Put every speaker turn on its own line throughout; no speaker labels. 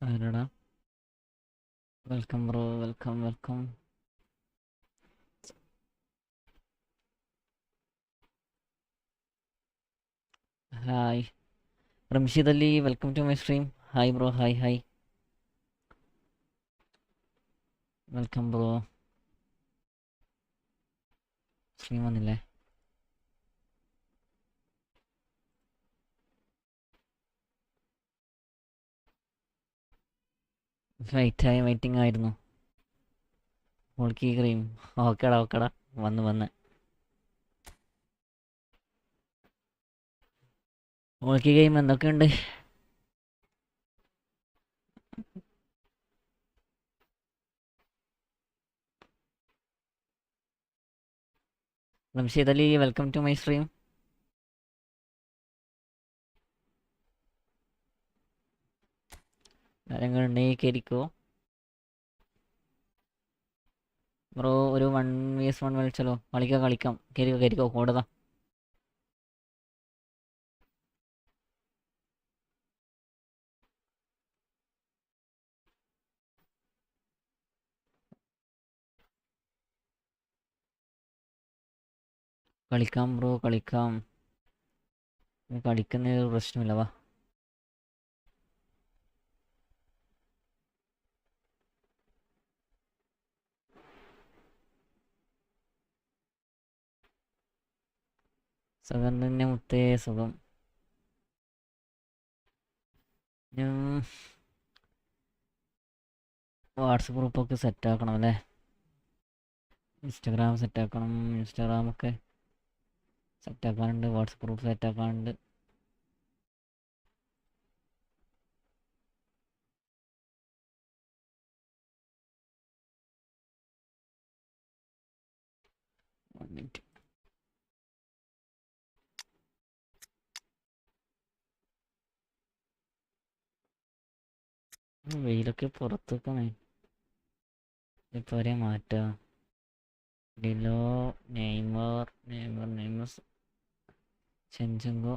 ആരടാ? Welcome bro, welcome welcome. Hi Ramsheed Ali, welcome to my stream. Hi bro, hi hi, welcome bro. Stream വന്നില്ലേ? Waiting ആയിരുന്നു. ഓൾക്കി cream. ഓക്കേടാ ഓക്കേടാ, വന്ന് ഓൾക്കി ഗെയിം എന്തൊക്കെയുണ്ട്? Ramsheed Ali, welcome to my stream. ആരെങ്കിലും ഉണ്ടെങ്കിൽ കയറിക്കോ ബ്രോ. ഒരു 1vs1 കളിച്ചാലോ? കളിക്കാം. കയറിക്കോ കൂടതാ. കളിക്കാം ബ്രോ, കളിക്കാം. കളിക്കുന്നൊരു പ്രശ്നമില്ല, വാ. സുഖം തന്നെ മുത്തേ, സുഖം. വാട്സപ്പ് ഗ്രൂപ്പൊക്കെ സെറ്റാക്കണം അല്ലേ? ഇൻസ്റ്റാഗ്രാം സെറ്റാക്കണം. ഇൻസ്റ്റാഗ്രാമൊക്കെ സെറ്റാക്കാനുണ്ട്, വാട്സപ്പ് ഗ്രൂപ്പ് സെറ്റാക്കാനുണ്ട്. വെയിലൊക്കെ പുറത്ത് വെക്കണേ. ഇപ്പൊ വരെ മാറ്റാ. ഡിലോ, നെയ്മർ ചെഞ്ചങ്കോ.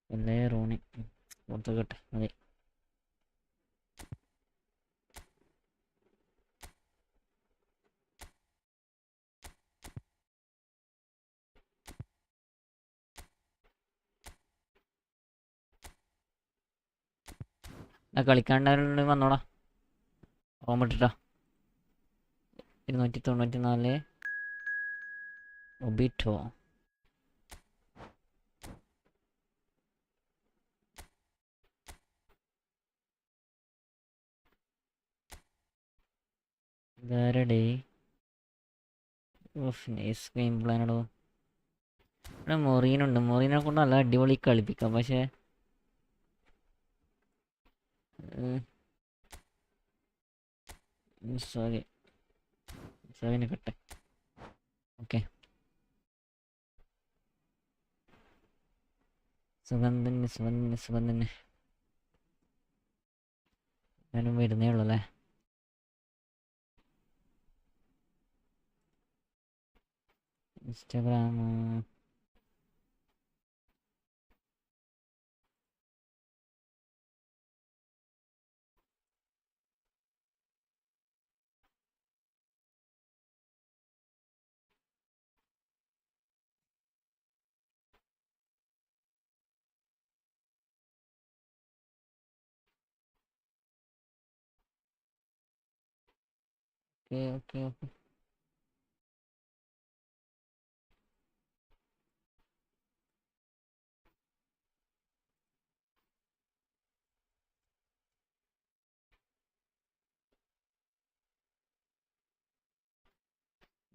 പിന്നെ റോണി പുറത്തേക്കട്ടെ, മതി. കളിക്കാണ്ട് വന്നോടാ. ഓമിട്ടിട്ടാ 294 ഒബിറ്റോ. ഇതാരടേ? നൈസ് ഗെയിം പ്ലാനടോ. ഇവിടെ മൊറീനുണ്ട്. മൊറീനെ കൊണ്ട് നല്ല അടിപൊളി കളിപ്പിക്കാം, പക്ഷേ സോറി കട്ടെ. ഓക്കെ, സുഖം തന്നെ. ഞാനും വരുന്നേ ഉള്ളൂ അല്ലേ? Instagram okay.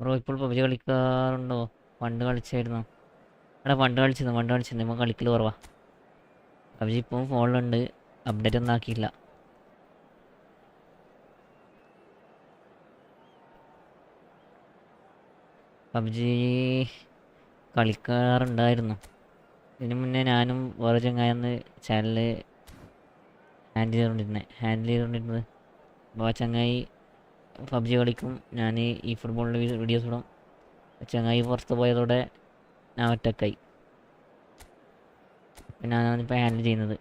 ബ്രോ ഇപ്പോൾ പബ്ജി കളിക്കാറുണ്ടോ? പണ്ട് കളിച്ചായിരുന്നു. പണ്ട് കളിച്ചിരുന്നു. ഇപ്പോൾ കളിക്കൽ കുറവാ. പബ്ജി ഇപ്പോൾ ഫോണിലുണ്ട്, അപ്ഡേറ്റ് ഒന്നും ആക്കിയില്ല. പബ്ജി കളിക്കാറുണ്ടായിരുന്നു. ഇതിനു മുന്നേ ഞാനും വേറെ ചങ്ങായെന്ന് ചാനല് ഹാൻഡിൽ ചെയ്തുകൊണ്ടിരുന്നത്. അപ്പോൾ ആ ചങ്ങായി പബ്ജി കളിക്കും, ഞാൻ ഈ ഫുട്ബോളിൻ്റെ വീഡിയോസ് ഇടും. ചങ്ങായി പുറത്ത് പോയതോടെ ഞാൻ ഒറ്റക്കായി. പിന്നെ ഞാനാണിപ്പോൾ ഹാൻഡിൽ ചെയ്യുന്നത്.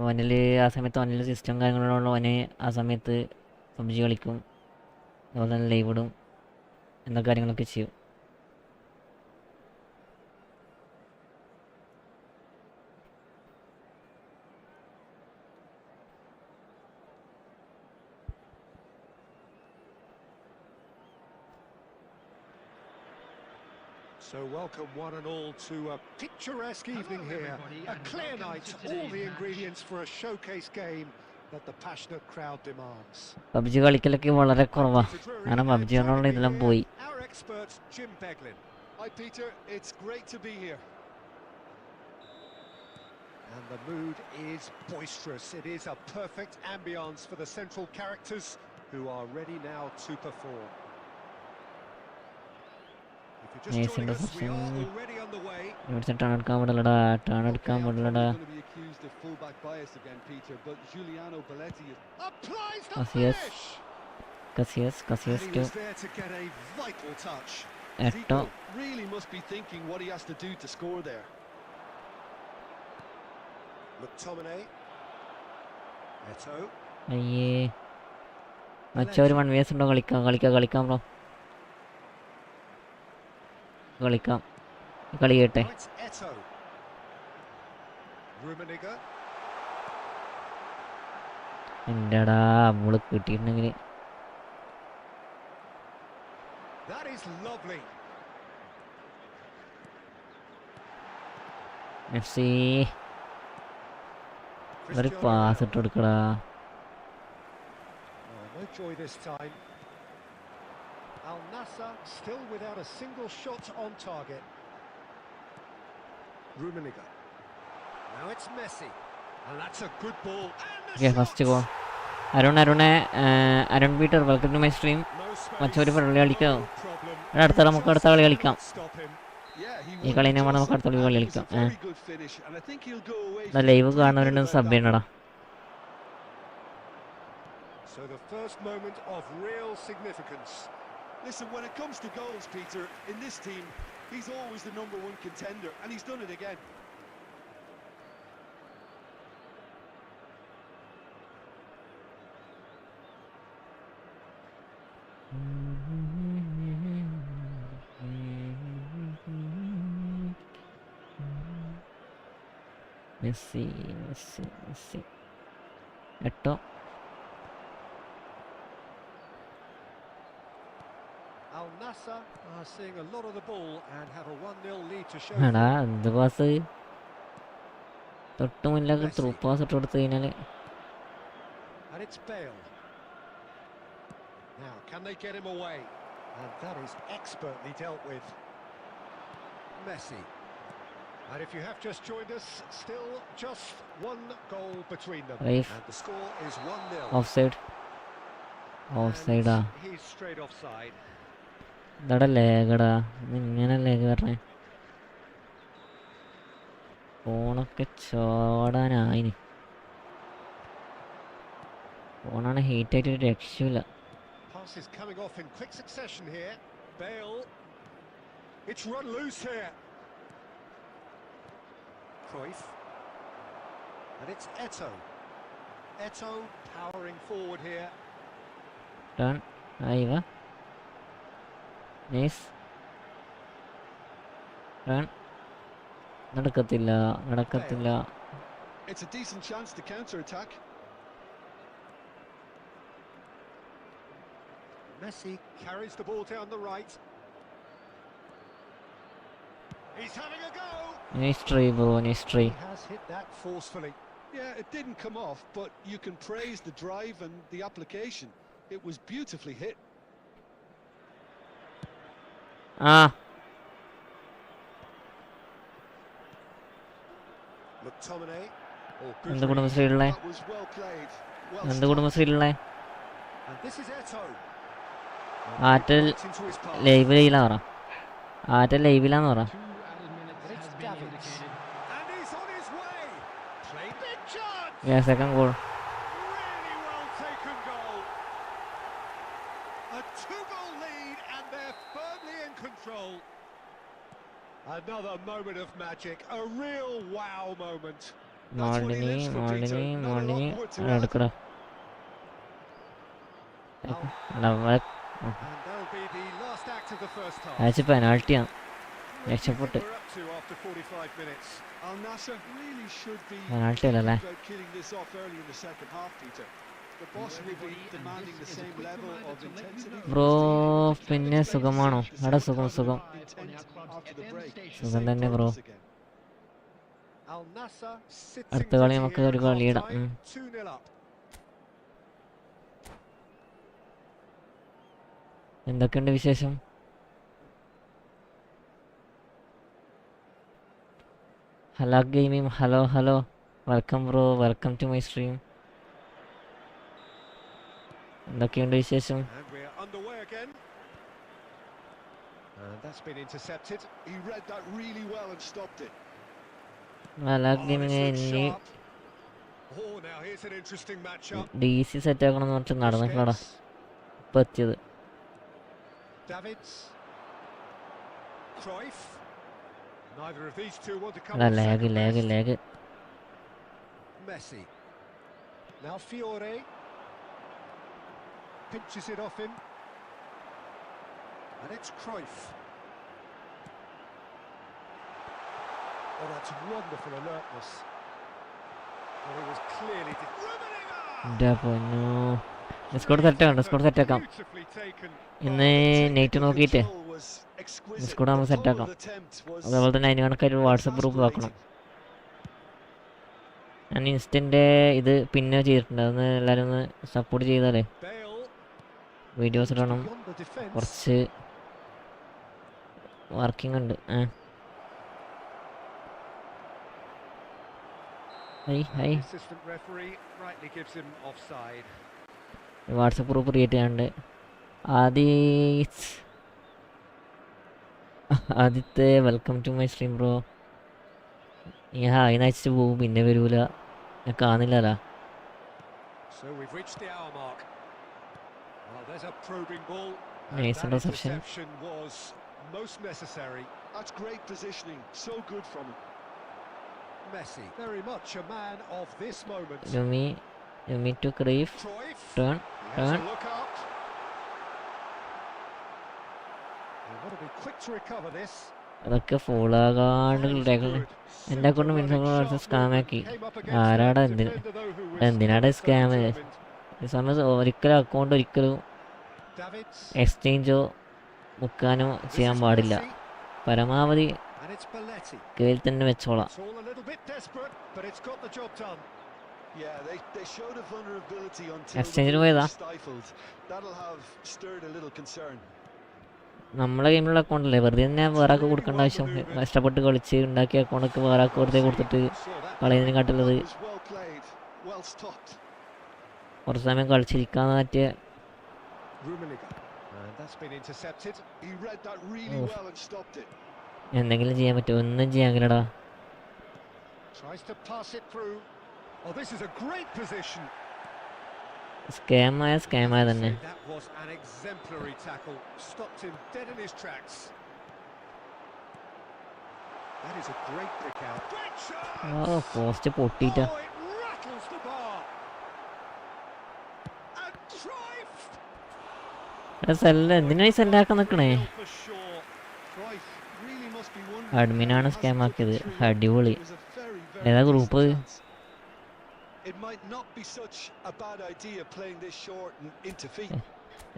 ഓനിൽ ആ സമയത്ത് ഓനിൽ സിസ്റ്റം കാര്യങ്ങളുള്ള ഓന് ആ സമയത്ത് പബ്ജി കളിക്കും, അതുപോലെ തന്നെ ലൈവ് ഇടും, എന്താ കാര്യങ്ങളൊക്കെ ചെയ്യും.
So welcome one and all to a picturesque evening here. A clear night, all the ingredients for a showcase game that the passionate crowd demands.
PUBG കളിക്കലൊക്കെ വളരെ കുറവാണ്, കാരണം പബ്ജി കൊണ്ടുള്ള ഇതെല്ലാം പോയി.
Our expert Jim Beglin.
Hi Peter, it's great to be here.
And the mood is boisterous. It is a perfect ambience for the central characters who are ready now to perform.
ഇവിടുത്തെ turn എടുക്കാൻ പാടില്ലടാ, turn എടുക്കാൻ പാടില്ലടാ. Casillas to എട്ടോ. അയ്യേ, മറ്റൊരു 1 vs ഉണ്ടോ? കളിക്കാം bro, കളിക്കാം, കളി കേട്ടെ. എന്റെടാ നമ്മള് കിട്ടിയിട്ടുണ്ടെങ്കിൽ മെസ്സി ഒരു പാസ് ഇട്ട് കൊടുക്കടാ.
Al Nassr still without a single shot on target. Rummenigge. Now it's Messi. And that's a good ball.
Okay, first goal. Arun Peter, welcome to my stream. മറ്റൊരു കളി കളിക്കാം. അടുത്ത നമുക്ക് അടുത്ത കളി കളിക്കാം. ഈ കളി നമുക്ക് അടുത്ത കളി കളിക്കാം. ലൈവ് കാണുന്നവരുണ്ട്, സബ് ചെയ്യണടാ.
So the first moment of real significance.
Listen, when it comes to goals, Peter, in this team, he's always the #1 contender, and he's done it again.
Messi. എട്ടോ.
Al Nassr are seeing a lot of the ball and have a 1-0 lead to show.
എടാ എന്ത് pass, തൊട്ട് മുന്നിലൊക്കെ through pass ഇട്ട് കൊടുത്തു കഴിഞ്ഞാല്.
And it's Bale. Now can they get him away? And that is expertly dealt with. Messi. And if you have just joined us, still just 1 goal between them. And the score is 1-0.
Offside.
He's straight offside.
ഇതടാ ലേഖടാ, ഇങ്ങനെ ലേഖ പറഞ്ഞേ. ഫോണൊക്കെ ചോടാനായിന്, ഫോണാണ് heat ആയിട്ട് രക്ഷയില്ല.
Passes coming off in quick succession here. Bale. It's run loose here. Cruyff. And it's Eto'o powering forward here.
Turn. Ahí va. Nice. Turn. നടക്കത്തില്ല.
It's a decent chance to counter attack.
Messi carries the ball down the right. He's having a go.
Nice try, bro. Nice try.
He has hit that forcefully.
Yeah, it didn't come off, but you can praise the drive and the application. It was beautifully hit.
McTominay.
എന്ത് കുടുംബശ്രീയിലുള്ള
That was well played. Well
എന്ത് കുടുംബശ്രീയിലുള്ള
And this is Eto'o.
ആറ്റൽ
Into his path.
ലൈവിലാന്ന് പറ, ആറ്റൽ ലൈവിലാന്ന് പറ.
It's Davids. And he's on his way. Played Big chance.
Yeah, second goal.
Really well taken goal. A 2-goal lead and they're firmly in control. Another moment of magic, a real wow moment.
That's what he lives for, Peter. Not a lot more to add.
എടുക്കടാ.
And that'll be the last act of the first half.
ആഴ്ച പെനാൾട്ടിയാണ്.
What do you think
രക്ഷപ്പെട്ട്.
we're up to after 45 minutes?
Al Nassr really should be
Penalty
thinking
അല്ലല്ലേ?
about killing this off early in the second half, Peter. The boss will be demanding the same level of intensity.
Bro പിന്നെ സുഖമാണോ? അവിടെ സുഖം സുഖം
After the break.
സുഖം തന്നെ bro.
Al Nassr sitting
അടുത്ത കളി
pretty
നമുക്ക്
here
ഒരു
at
കളിയിടാം.
half-time, 2-0 up.
എന്തൊക്കെയുണ്ട് വിശേഷം? Hello gaming, hello welcome bro, welcome to my stream. എന്തൊക്കെയുണ്ട് വിശേഷം?
And we're underway again. And that's been intercepted.
He read that really well and stopped it.
Hello
Oh,
gaming
this looks
ഇനി
sharp. Oh, now here's an interesting matchup.
DC set ആക്കണം എന്ന് പറഞ്ഞിട്ട് നടന്നിട്ടാടാ
Busquets,
ഇപ്പം എത്തിയത്.
Davids, Cruyff. Neither of these two want to come
എടാ
off second best.
Lag
Messi. Now Fiore. Pinches it off him. And it's Cruyff. Oh, that's wonderful alertness. Well, he was clearly...
എൻ്റെ പൊന്നോ. Squad സെറ്റാക്കാം.
Beautifully taken.
ഇന്ന് net നോക്കിയിട്ട് squad നമുക്ക് സെറ്റാക്കാം. അതേപോലെ തന്നെ അതിന് കണക്കായിട്ട് വാട്സപ്പ് ഗ്രൂപ്പ് ആക്കണം. ഞാൻ ഇൻസ്റ്റൻ്റെ ഇത് പിന്നെ ചെയ്തിട്ടുണ്ട്. അതൊന്ന് എല്ലാവരും ഒന്ന് സപ്പോർട്ട് ചെയ്താലേ
Bale.
വീഡിയോസ് ഇടണം.
Beyond the defence.
കുറച്ച് വർക്കിംഗ് ഉണ്ട്. Hi
The assistant referee rightly gives him offside.
WhatsApp group create ചെയ്യാണ്ട്. ആദ്യത്തെ welcome to my stream bro. ഞാൻ ഹായ് നയിച്ചിട്ട് പോവും, പിന്നെ വരൂല, ഞാൻ കാണുന്നില്ലല്ലോ.
So we've reached the hour mark. Well, there's a probing ball.
Nice
That
interception.
interception was most necessary.
That's great positioning. So good from him.
Messi, very much a man of this moment.
You mean to Cruyff.
Cruyff,
Turn.
he has a look out. They want to be quick to recover this.
അതൊക്കെ ഫോളാകാണ്ട് എൻ്റെ account minute scam ആക്കി. ആരാടാ എന്തിനാടാ scam? ഈ സമയത്ത് ഒരിക്കലും account ഒരിക്കലും
Davids,
എക്സ്ചേഞ്ചോ മുക്കാനോ ചെയ്യാൻ പാടില്ല. പരമാവധി
and it's Belletti.
കയ്യിൽ തന്നെ വെച്ചോളാം.
It's all a little bit desperate, but it's got the job done.
Yeah, they showed a vulnerability until
Exchange
the
പോയതാ?
stifled. That'll have stirred a little concern.
നമ്മളെ ഗെയിമിലുള്ള അക്കൗണ്ടല്ലേ, വെറുതെ തന്നെ വേറെ ആൾക്ക് കൊടുക്കേണ്ട ആവശ്യം. കഷ്ടപ്പെട്ട് കളിച്ച് ഉണ്ടാക്കിയ അക്കൗണ്ടൊക്കെ വേറെ ആൾക്ക് വെറുതെ കൊടുത്തിട്ട് കളയുന്നതിന് കാട്ടുള്ളത്
It was well played, well stopped.
കുറച്ച് സമയം കളിച്ചിരിക്കാന്ന് പറ്റിയ.
Rummenigge, and that's been intercepted.
He read that really well and stopped it.
എന്തെങ്കിലും ചെയ്യാൻ പറ്റുമോ? ഒന്നും ചെയ്യാങ്കിലടാ.
Tries to pass it through. Oh, this is a great position.
സ്കാമായ തന്നെ.
That was an exemplary tackle. Stopped him dead in his tracks. That is a great pick out. Great shot.
Post പൊട്ടിയിട്ടാ.
Oh, it rattles the bar. And Cruyff.
എന്തിനായി സെല്ലാക്കാൻ നിൽക്കണേ?
For sure.
Cruyff really must be wondering
അഡ്മിനാണ്
how he
scam
hasn't
ആക്കിയത്.
took it through.
അടിപൊളി.
It was a very,
ഏതാ
very
group?
decent chance. It might not be such a bad idea playing this short and into feet.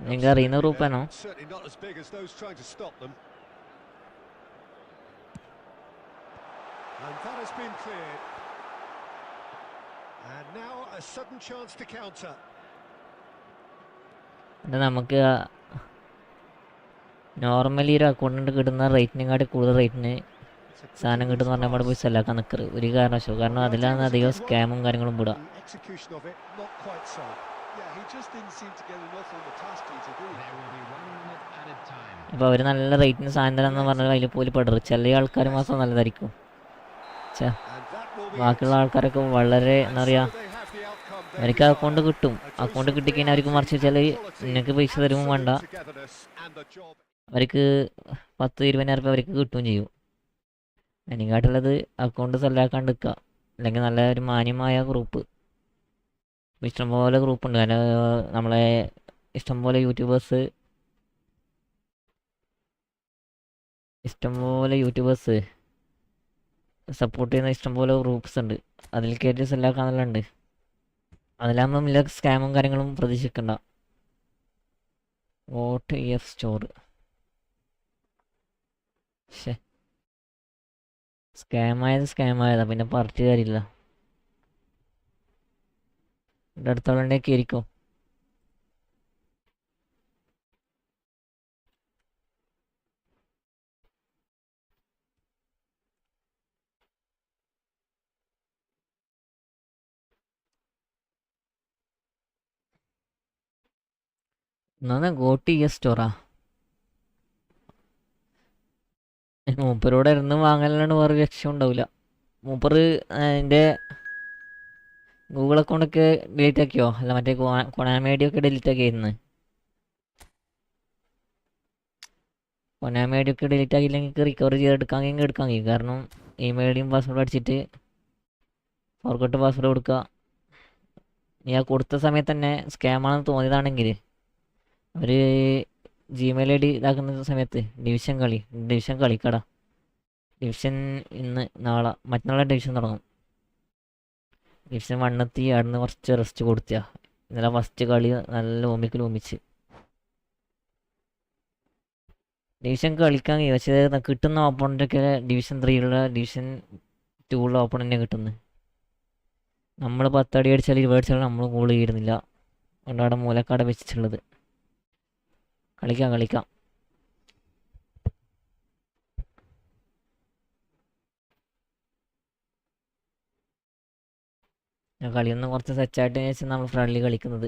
നിങ്ങൾക്ക് അറിയുന്ന ഗ്രൂപ്പാണോ?
Certainly not as big as those trying to stop them. And that has been cleared. And now a sudden chance to counter.
നമുക്ക് normally ഒരു account കിട്ടുന്ന റേറ്റിനെക്കാട്ടി കൂടുതൽ റേറ്റിന് സാധനം കിട്ടുന്ന പറഞ്ഞാൽ അവിടെ പോയി സെല്ലാക്കാൻ നിൽക്കരുത് ഒരു കാരണവശാലും. കാരണം അതിലാണ് അധികം സ്കാമും കാര്യങ്ങളും വിടുക.
The execution of it not quite so.
Yeah, he just didn't seem to get enough on the task, Peter, did he?
അപ്പോൾ അവർ നല്ല റേറ്റിന് സാധനം തരാമെന്ന് പറഞ്ഞാൽ അതിൽ പോലും പെടരുത്. ചില ആൾക്കാർ മാത്രം നല്ലതായിരിക്കും.
And that will
ബാക്കിയുള്ള ആൾക്കാരൊക്കെ വളരെ എന്താ പറയുക, അവർക്ക് അക്കൗണ്ട് കിട്ടും. അക്കൗണ്ട് കിട്ടിക്കഴിഞ്ഞാൽ അവർക്ക് മറിച്ച് വെച്ചാൽ നിങ്ങൾക്ക് പൈസ തരുമ്പോൾ വേണ്ട, അവർക്ക് 10-20,000 രൂപ അവർക്ക് കിട്ടുകയും ചെയ്യും. അതിനെക്കാട്ടുള്ളത് അക്കൗണ്ട് സെല്ലാക്കാണ്ട് നിൽക്കുക, അല്ലെങ്കിൽ നല്ല ഒരു മാന്യമായ ഗ്രൂപ്പ്. ഇഷ്ടംപോലെ ഗ്രൂപ്പുണ്ട്. അതിന് നമ്മളെ ഇഷ്ടംപോലെ യൂട്യൂബേഴ്സ് സപ്പോർട്ട് ചെയ്യുന്ന ഇഷ്ടംപോലെ ഗ്രൂപ്പ്സ് ഉണ്ട്. അതിൽ കയറ്റി സെല്ലാക്കാന്നെല്ലാം ഉണ്ട്. അതിലാകുമ്പം ഇല്ല സ്കാമും കാര്യങ്ങളും പ്രതീക്ഷിക്കണ്ട. വോട്ട് EF സ്റ്റോർ സ്കാമായതാ, പിന്നെ പറഞ്ഞിട്ട് കാര്യമില്ല. എൻ്റെ അടുത്തുള്ളതൊക്കെ ഇരിക്കും. എന്നാ ഗോട്ട് EF സ്റ്റോറാ. മൂപ്പരോടെ ഇരുന്ന് വാങ്ങലാണ്, വേറെ രക്ഷ ഉണ്ടാവില്ല. മൂപ്പർ എൻ്റെ ഗൂഗിൾ അക്കൗണ്ടൊക്കെ ഡിലീറ്റ് ആക്കിയോ? അല്ല മറ്റേ കൊണാമേഡിയൊക്കെ ഡിലീറ്റ് ആക്കിയിരുന്നു. കൊണാമേഡിയൊക്കെ ഡിലീറ്റ് ആക്കിയില്ലെങ്കിൽ റിക്കവർ ചെയ്തെടുക്കാമെങ്കിൽ എടുക്കാൻ കഴിയും. കാരണം ഇമെയിലും പാസ്വേഡ് അടിച്ചിട്ട് ഫോർഗോട്ട് പാസ്വേഡ് കൊടുക്കുക. നീ ആ കൊടുത്ത സമയത്ത് തന്നെ സ്കാമാണെന്ന് തോന്നിയതാണെങ്കിൽ അവർ ജിമെയിൽ ID ഇതാക്കുന്ന സമയത്ത് ഡിവിഷൻ കളിക്കടാ. ഡിവിഷൻ ഇന്ന് മറ്റന്നാളെ ഡിവിഷൻ തുടങ്ങും. ഡിവിഷൻ 1 എത്തി, അവിടുന്ന് കുറച്ച് റെസ്റ്റ് കൊടുത്തിയാ. ഇന്നലെ ഫസ്റ്റ് കളി നല്ല ഓമിച്ച് ഡിവിഷൻ കളിക്കാൻ കഴിയും. പക്ഷേ കിട്ടുന്ന ഓപ്പണൻ്റൊക്കെ ഡിവിഷൻ 3 ഡിവിഷൻ 2 ഓപ്പണൻ്റ് കിട്ടുന്നത്. നമ്മൾ 10 അടി അടിച്ചാൽ 20 അടിച്ചാൽ നമ്മൾ ഗോൾ ചെയ്യുന്നില്ല. അതുകൊണ്ട് അവിടെ മൂലക്കാട് വെച്ചിട്ടുള്ളത്. കളിക്കാം. കളിയൊന്നും കുറച്ച് സെറ്റായിട്ട് വെച്ചാൽ നമ്മൾ ഫ്രണ്ട്ലി കളിക്കുന്നത്.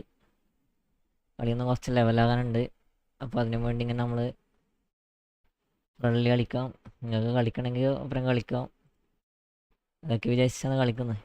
കളിയൊന്നും കുറച്ച് ലെവലാകാനുണ്ട്. അപ്പോൾ അതിനു വേണ്ടി ഇങ്ങനെ നമ്മൾ ഫ്രണ്ട്ലി കളിക്കാം. നിങ്ങൾക്ക് കളിക്കണമെങ്കിൽ അപ്പുറം കളിക്കാം. അതൊക്കെ വിചാരിച്ചാണ് കളിക്കുന്നത്.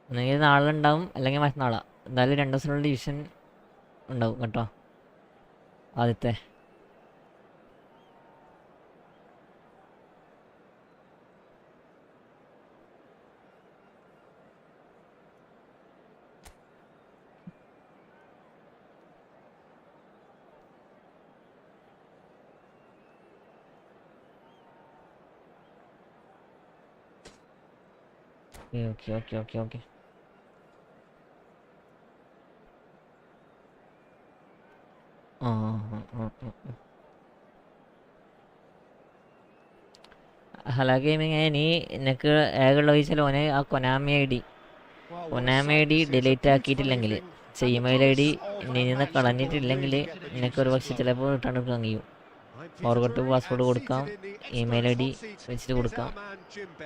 ഒന്നെങ്കിൽ നാളെ ഉണ്ടാവും, അല്ലെങ്കിൽ മറ്റന്നാളാ. എന്തായാലും 2 ദിവസത്തിനുള്ള ഡിവിഷൻ ഉണ്ടാവും കേട്ടോ. ആദ്യത്തെ ഓക്കെ. ഹല ഗെയിമിങ് നീ എനിക്ക് ഏകുള്ള ചോദിച്ചാൽ ഓനെ ആ കൊനാമി ഐ ഡി ഡിലീറ്റ് ആക്കിയിട്ടില്ലെങ്കിൽ, ഇമെയിൽ ID നിന്ന് കളഞ്ഞിട്ടില്ലെങ്കിൽ നിനക്ക് ഒരു പക്ഷെ ചിലപ്പോൾ റിട്ടേൺ എടുക്കാൻ കഴിയും. ഫോർഗോട്ട് പാസ്വേഡ് കൊടുക്കാം, ഇമെയിൽ ID വെച്ചിട്ട് കൊടുക്കാം,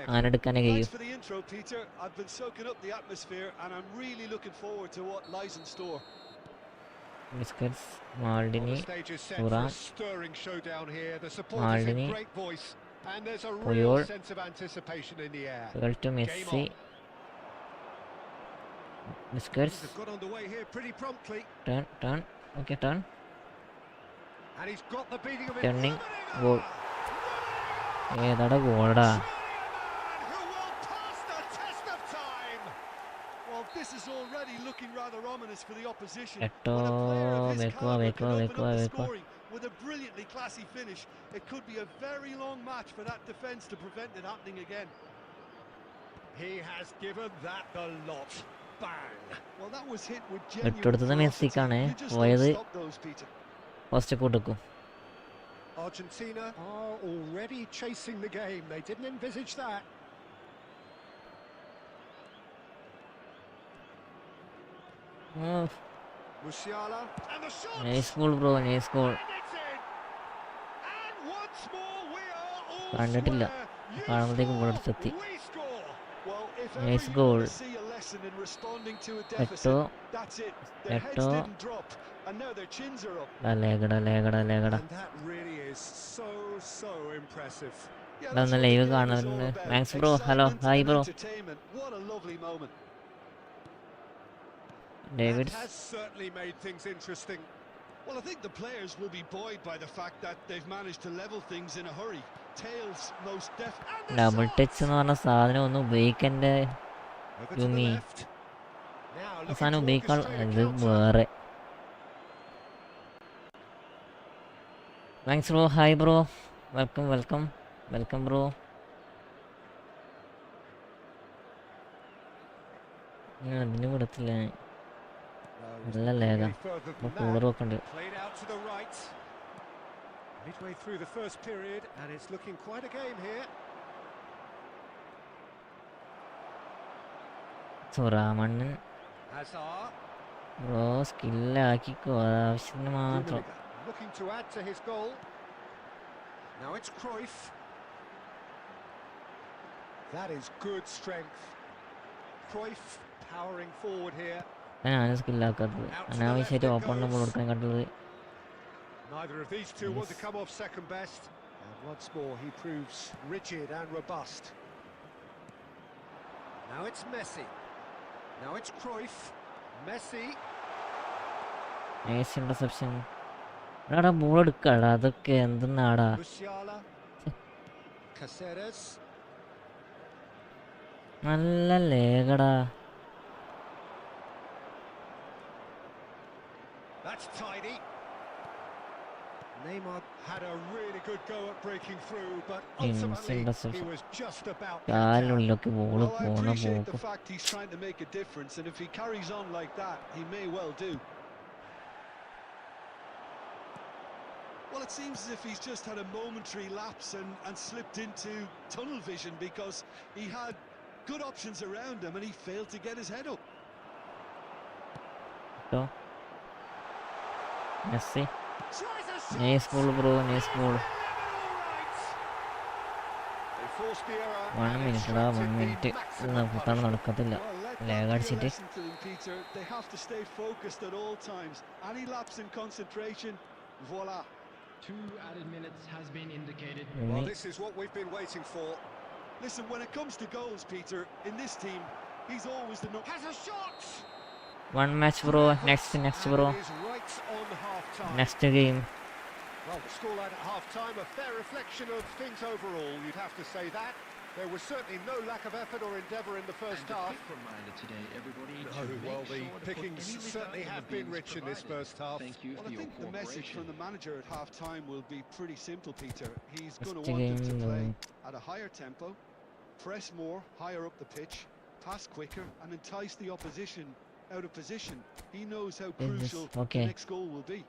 അങ്ങനെ എടുക്കാനേ കഴിയും. Busquets Maldini Thuram Maldini Puyol to Messi Busquets turn turning goal. ഏതാടാ ഗോളടാ?
This is already looking rather ominous for the opposition.
Etto
Vekwa with a brilliantly classy finish. It could be a very long match for that defence to prevent it happening again.
He has given that the lot. Bang.
Well, that was hit with genuine
മെസ്സിക്കാണ് പോയത്. First കൊടുക്കും.
Argentina are already chasing the game. They didn't envisage that. Musiala and the shot.
Nice goal, bro. Nice goal.
And once more we are
കണ്ടിട്ടില്ല. കാണുമ്പോഴത്തേക്കും ഇവിടെ അടുത്തെത്തി.
We score. Well, if ever
Nice
you
goal.
want to see a lesson in responding to a
എട്ടോ
deficit, that's it. Their heads
എട്ടോ
didn't drop, and now their chins are up.
ലേഖട ലേഖട ലേഖട.
And that really is so impressive.
Yeah,
ഇവിടെ
that's
ഒന്ന്
what the
live
game is all
കാണുന്നുണ്ട്.
about.
Max bro hello
Excitement
hi
and
bro.
entertainment. What a lovely moment.
That
Davids
has certainly made things interesting.
Well, I think the players will be buoyed by the fact that they've managed to level things in a hurry. Tails most definitely.
Double touch എന്ന് പറഞ്ഞ സാധനം ഒന്ന് ഉപയോഗിക്കേണ്ട
Over to the
യുമി.
left. Now looking
സാധനം
to
ഉപയോഗിക്കാൻ
orchestrate a
ഇത്
counter.
വേറെ. Thanks bro hi bro. Welcome welcome welcome bro. അതിന് വിടത്തില്ല.
No, he's
നല്ല
not
Lekha.
any further than that.
കൂളറൊക്കെ ഉണ്ട്.
Played out to the right. Midway through the first period, and it's looking quite a game here.
സുറാമണ്ണൻ
Hazard.
Bro സ്കില്ലാക്കിക്കോ, ആവശ്യത്തിന് മാത്രം.
Rummenigge looking to add to his goal. Now it's Cruyff. That is good strength. Cruyff powering forward here.
ഞാനും സ്കില്ലാക്കാത്തത് അനാവശ്യമായിട്ട് ഓപ്പണിന് ball കൊടുക്കാൻ കണ്ടുള്ളത്.
Neither of these two want to come off second best. And once more he proves rigid and robust. Now it's Messi. Now it's Cruyff. Messi.
Nice interception. എടാ ball എടുക്കാടാ, അതൊക്കെ എന്തെന്നാടാ.
Musiala. Caceres.
നല്ല ലേഖടാ.
That's tidy. Neymar had a really good go at breaking through, but ultimately he was just about to out.
കാലിനുള്ളിലൊക്കെ ball
Well, I
പോണ
appreciate
പോക്കും.
the fact he's trying to make a difference, and if he carries on like that, he may well do. Well, it seems as if he's just had a momentary lapse and slipped into tunnel vision, because he had good options around him and he failed to get his head up.
So, Messi.
Tries a shot.
Nice goal bro, nice goal.
They forced the error.
1
and
minute ടാ, 1
extracted
minute.
the maximum
പുത്താണ്
punishment.
നടക്കത്തില്ല.
Well, let
lag
that be a
അടിച്ചിട്ട്.
lesson to them, Peter. They have to stay focused at all times. Any lapse in concentration, voila.
2 added minutes has been indicated.
Well, this is what we've been waiting for.
Listen, when it comes to goals, Peter, in this team, he's always the
Has a shot.
1 match bro, next
And
bro,
it is right on half-time.
next game.
Well, the scoreline at half-time, a fair reflection of things overall, you'd have to say that. There was certainly no lack of effort or endeavour in the first
And a
half.
quick reminder today, everybody,
No,
to make
well, the
sure to put
pickings
any litter
certainly
in
have
the
been
bins
rich in this
provided.
first half.
Thank you
Well,
for
I
your
think the message
cooperation.
from the manager at half-time will be pretty simple, Peter. He's going to
Next
want them to
game,
play at a higher tempo, press more, higher up the pitch, pass quicker, and entice the opposition out of position. He knows how
Is this
crucial
okay?
the next goal will be.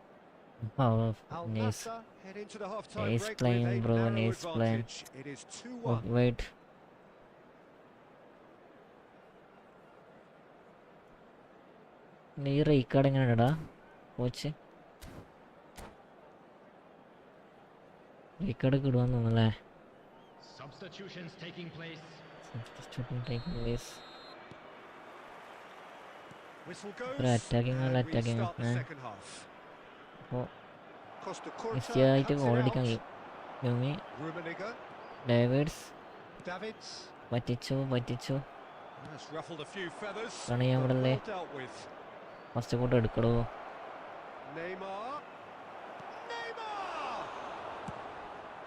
Oh,
Al
nice.
Nassr head into the half-time
Nice
break
playing,
with a
bro,
narrow
nice playing.
advantage. It is
Oh,
2-1.
wait. ഈ റീക്കാർഡ് എങ്ങനെയാടാ coach? റീക്കാർഡ് കിടുവാന്ന് തോന്നുന്നല്ലേ?
Substitutions taking place.
Whistle goes.
ഒരു attacking
and
അല്ല
we
attacking.
start the second half.
അപ്പോൾ
Costa Curta
ഈസിയായിട്ട്
cuts
goal
it
അടിക്കാൻ
out.
കഴിയും. യുമി,
Rummenigge,
David's
Davids.
പറ്റിച്ചു.
That's ruffled a few feathers.
കളി ഞാൻ
but
ഇവിടെ അല്ലേ?
well dealt with.
ഫസ്റ്റ് കൂട്ട് എടുക്കടോ.
Neymar.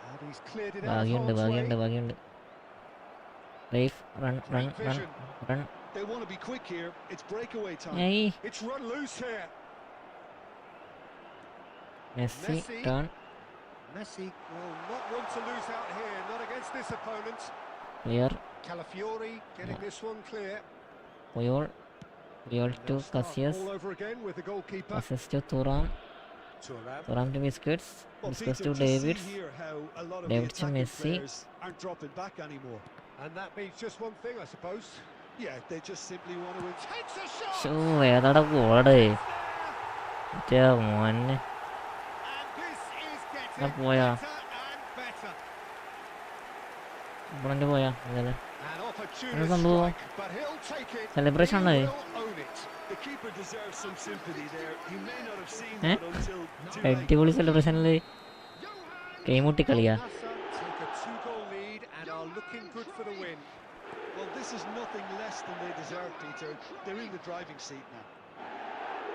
And he's cleared it out.
ഭാഗ്യമുണ്ട്. റൈഫ് run.
They want to be quick here. It's breakaway time.
ഏയ്
It's run loose here.
Messi
Messi.
Turn.
Messi will not want to lose out here, not against this opponent.
Clear.
Calafiori getting this one clear.
Puyol to
They'll start
Casillas.
all over again with the goalkeeper.
Casillas to Thuram. Turam to biscuits.
Well,
Biscuits
Peter,
to
just see
Davids.
here how a lot of
Davids
the
to
attacking
Messi.
players aren't dropping back anymore.
And that means just one thing, I suppose.
Yeah, they just simply want to win.
Takes a shot.
ഷോ ഏതാടാ ഗോളടേ
There.
മറ്റേ മോനെ.
And this is
ആ
getting
പോയാ.
better and better.
Opponent പോയാ അതല്ലേ
An
എന്താ
opportune
സംഭവം
strike, but he'll take it.
Celebration
He
ആണോ
will own it.
The keeper deserves some sympathy there. He may not have seen that until too late.
അടിപൊളി സെലിബ്രേഷനിൽ കൈമുട്ടി
Al
കളിയാ
Nassr take a 2-goal lead and are looking good for the win.
Well, this is nothing less than they deserve, Peter. They're in the driving seat now.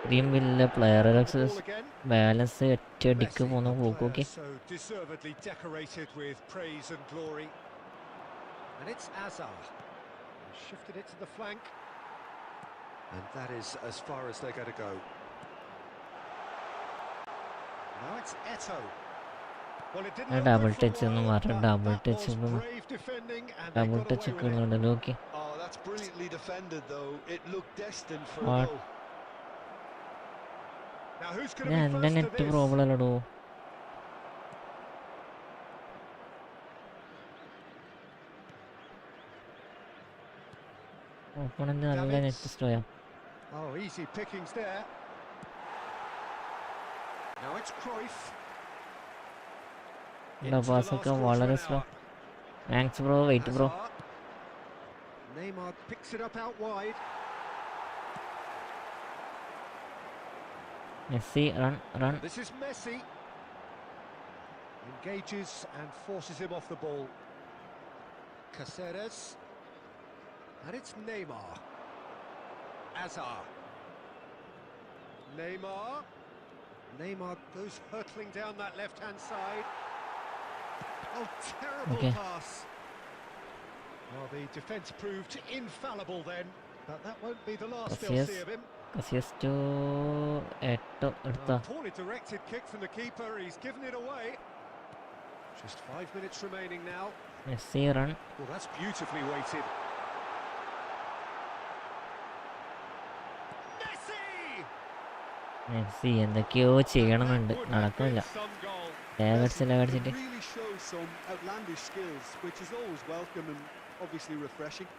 ഇത്രയും വലിയ player
The ball again.
Balance ഒറ്റയടിക്ക്
Messi,
പോകുന്ന
a
പോക്കൊക്കെ
player so deservedly decorated with praise and glory. And it's Azar. He's shifted it to the flank. And that is as far as they're going to go. Now it's Eto. Well, it didn't look
double
good for
touch
a
എന്ന്
while,
പറഞ്ഞ
but
double
that
touch
was brave defending and they
double
got
touch
away
ഒക്കെ
with it.
ഇടുന്നുണ്ടല്ലോ okay
Oh, that's brilliantly defended, though. It looked destined for a
What?
goal.
Now who's going to
ഞാൻ
be
എൻ്റെ
first to
net
this?
Problem അല്ലടോ opponent നല്ല
Davids.
Net സ്ലോയാ
Oh, easy pickings there. Now it's Cruyff. Into the
പാസൊക്കെ
last
വളരെ
quarter
slow
of an hour.
Max bro wait bro
Hazard. Neymar picks it up out wide.
Messi run run
This is Messi. Engages and forces him off the ball. Caceres. And it's Neymar. Azar. Neymar. Neymar goes hurtling down that left-hand side. Oh, terrible
Okay.
pass. Well, the defence proved infallible then, but that won't be the last they'll
Casillas.
see of him.
Casillas to Eto'o എടുത്താ
Poorly directed kick from the keeper. He's given it away. Just 5 minutes remaining now.
Messi run
Well, that's beautifully weighted. Messi!
Messi എന്തൊക്കെയോ ചെയ്യണമെന്നുണ്ട്
That would have
നടക്കുന്നില്ല
been some goal.
ലേവറ്റ്സിലെ
It
അടിച്ചിട്ട്
really shows some outlandish skills, which is always welcome and obviously refreshing.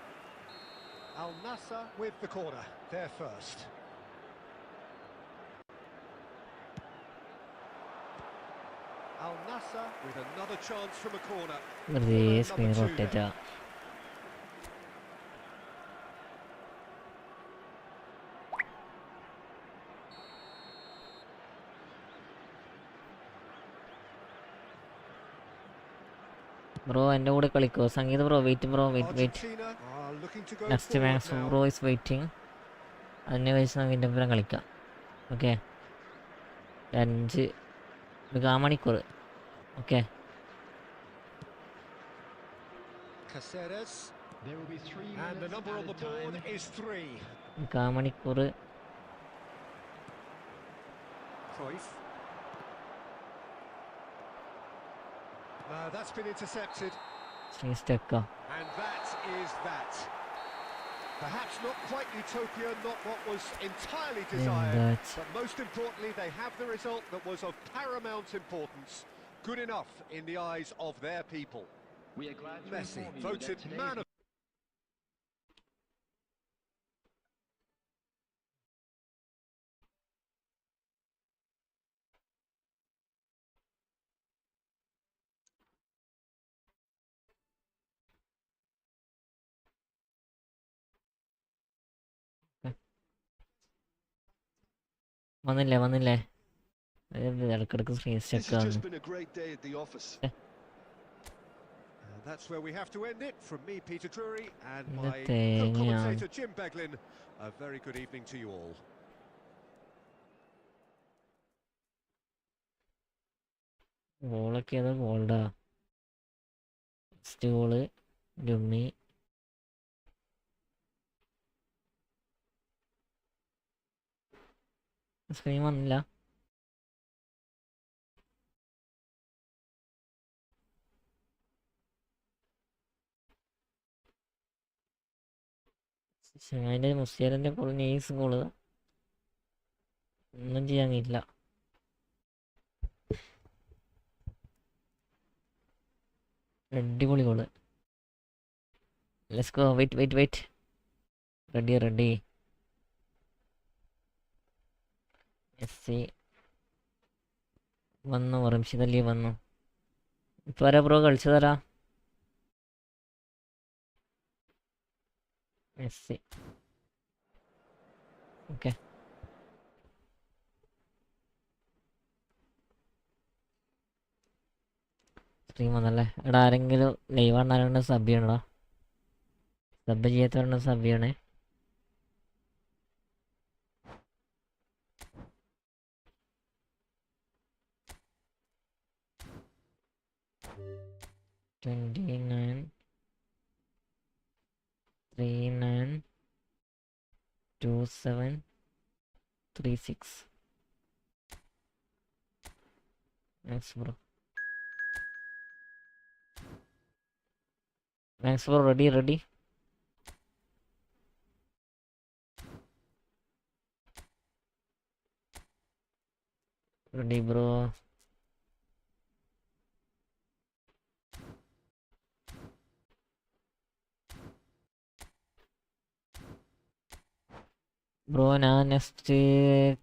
Al Nassr with the corner. They're first. Al Nassr with another chance from a corner.
വെറുതെ
Number
screen
two
റൊട്ടേറ്റാ bro എൻ്റെ കൂടെ കളിക്കോ Sangeetha bro wait wait
Argentina are looking to go
next
forward
Max
now.
Bro is waiting അതിനെ വെച്ച് നമുക്ക് ഇതിൻ്റെ ഒപ്പം കളിക്കാം okay 5 okay
Caceres.
There will be 3
And the
minutes
number on the
added
board
time.
is 3.
1
Cruyff. No, that's been intercepted.
ശ്രീ സ്റ്റെക്ക
And that is that. Perhaps not quite utopia, not what was entirely desired,
that.
but most importantly, they have the result that was of paramount importance. Good enough in the eyes of their people.
We are glad to
Messi
inform you
voted
that today's
man of
വന്നില്ലേ ഇടക്കിടക്ക് screen
This
സ്റ്റെക്ക്
has
ആണ്
just been a great day at the office.
And that's where we have to end it. From me, Peter Drury, and
The
my
thing,
co-commentator Jim Beglin. A very good evening to you all.
ഗോളൊക്കെ ഏതാ Golda first goal ഡുമ്മി screen വന്നില്ല അതിൻ്റെ മുസ്ലിയാലിൻ്റെ goal nice goal ഒന്നും ചെയ്യാൻ കഴിയില്ല അടിപൊളി goal let's go wait ready Messi വന്നു റംഷിദ് അലി വന്നു ഇപ്പോൾ ആരാ ബ്രോ കളിച്ചു തരാ മെസ്സി. ഓക്കെ, സ്ട്രീം വന്നല്ലേ. എടാ ആരെങ്കിലും ലൈവ് ആണെന്നാലും സബ് ചെയ്യണടാ. സബ് ചെയ്യാത്തവരുണ്ട് സബ് ചെയ്യണേ. $29, $39, $27, $36. Thanks bro. Thanks bro. Ready. Ready bro. Bro ഞാൻ നെക്സ്റ്റ്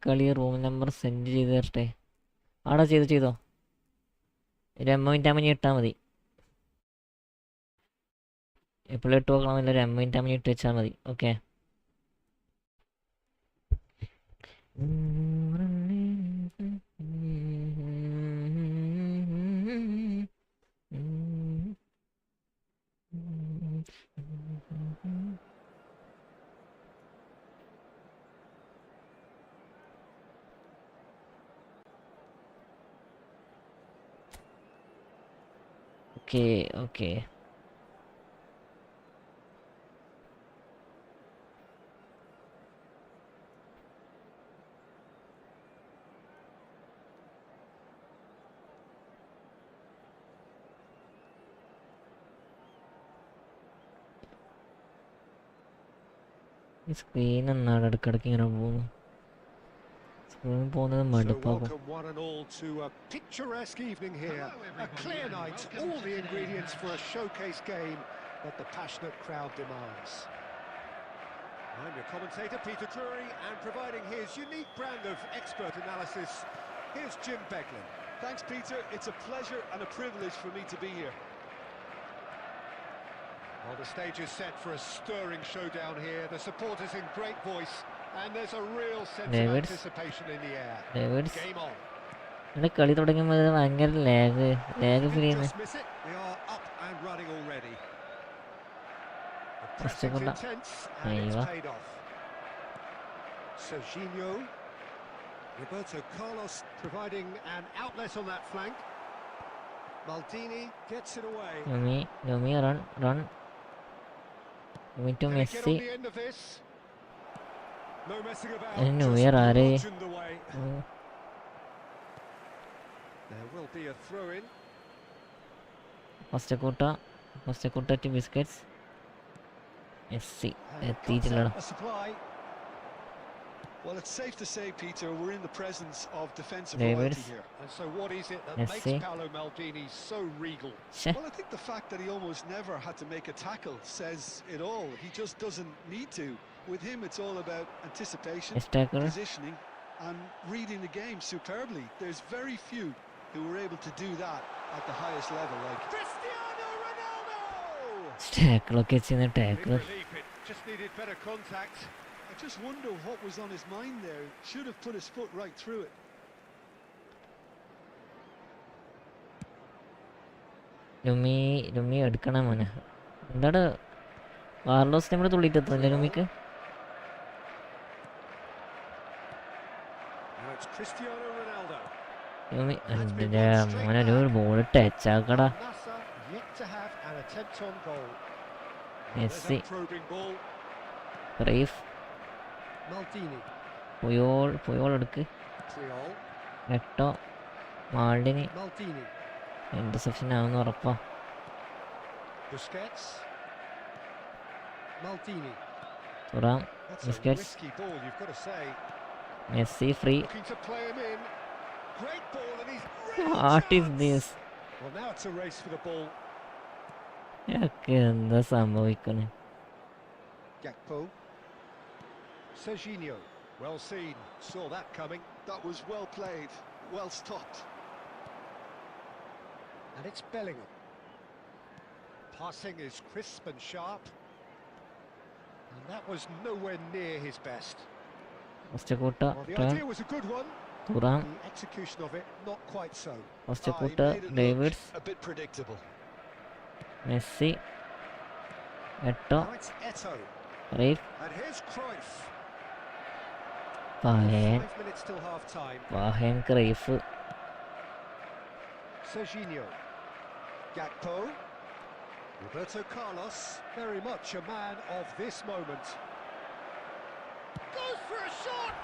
കളി റൂം നമ്പർ സെൻഡ് ചെയ്ത് തരട്ടെ. ആടാ ചെയ്തോ. ഒരു M ഇട്ടാൽ മതി. എപ്പോഴും ഇട്ട് നോക്കണമെന്നില്ല, ഒരു M ഇട്ട് വെച്ചാൽ മതി. ഓക്കെ. ഓക്കെ. ഈ സ്ക്രീൻ എന്നാണ് ഇടയ്ക്കിടയ്ക്ക് ഇങ്ങനെ പോകുന്നു. സ്ക്രീൻ പോകുന്നത്
So
മടുപ്പാകും.
welcome one and all to a picturesque evening here. A clear night, all the ingredients for a showcase game that the passionate crowd demands. I'm your commentator, Peter Drury, and providing his unique brand of expert analysis, here's Jim Beglin.
Thanks, Peter. It's a pleasure and a privilege for me to be here.
Well, the stage is set for a stirring showdown here. The supporters in great voice, and there's a real sense of
Davids.
anticipation in the air.
Davids.
Game on.
എൻ്റെ കളി തുടങ്ങുമ്പോൾ ഭയങ്കര lag feel
Didn't
ചെയ്യുന്നത്.
just miss it. We are up and running already. The
First
pressing's
second.
intense, and it's
Aiva.
paid off. Serginho. Roberto Carlos providing an outlet on that flank. Maldini gets it away.
Numi run. Numi to
Can he get
Messi.
on the end of this? No messing about.
And
Just
where are they?
bludgeoned away. There will be a throw-in.
First കൂട്ട to Busquets. Messi
And
എത്തിയിട്ടില്ലടാ.
cuts out a supply.
Well, it's safe to say, Peter, we're in the presence of defensive
Davids.
royalty here.
And so what is it that
Messi.
makes Paolo Maldini so regal?
ശ്ശെ,
Well, I think the fact that he almost never had to make a tackle says it all. He just doesn't need to. With him, it's all about anticipation,
next tackle.
positioning, and reading the game superbly. There's very few who were able to do that at the highest level. Like
Cristiano Ronaldo!
ടാക്കിളൊക്കെ ചെയ്യുന്ന
Big
tackle.
relief, it just needed better contact.
I just wonder what was on his mind there. Should have put his foot right through it.
ലുമി എടുക്കണം മോനെ. എന്താണ് Carlos നമ്മുടെ തുള്ളിട്ടെത്തല്ലേ ലുമിക്ക്?
Now it's Cristiano Ronaldo.
ലുമി എൻ്റെ മോനെ ഒരു ball touch ആക്കടാ.
Al-Nassr yet to have an attempt on goal.
Messi.
There's a probing ball.
റീഫ്
Maldini.
Puyol എടുക്ക്.
Triol.
Neto Maldini
Maldini.
Interception ആവുന്ന ഉറപ്പാ.
Busquets. Maldini.
Thuram.
That's a
Busquets.
risky ball, you've got to say.
Messi free.
Looking to play him in. Great ball, and he's real
what is
chance.
This?
Well, now it's a race for the ball.
എന്താ സംഭവിക്കുന്നത്?
Gakpo. Serginho. Well seen. Saw that coming.
That was well played, well stopped.
And it's Bellingham. Passing is crisp and sharp. And that was nowhere near his best.
Ostekuta
Well, the
turn.
idea was a good one.
Turan.
The execution of it, not quite so.
He
Ostekuta.
made it look
Davids.
a bit predictable.
Messi. Eto.
Now it's Eto.
Reif.
And here's Cruyff.
Fahen.
5 minutes till half time.
Fahen Cruyff.
Serginho. Gakpo. Roberto Carlos. Very much a man of this moment. Goes for a shot!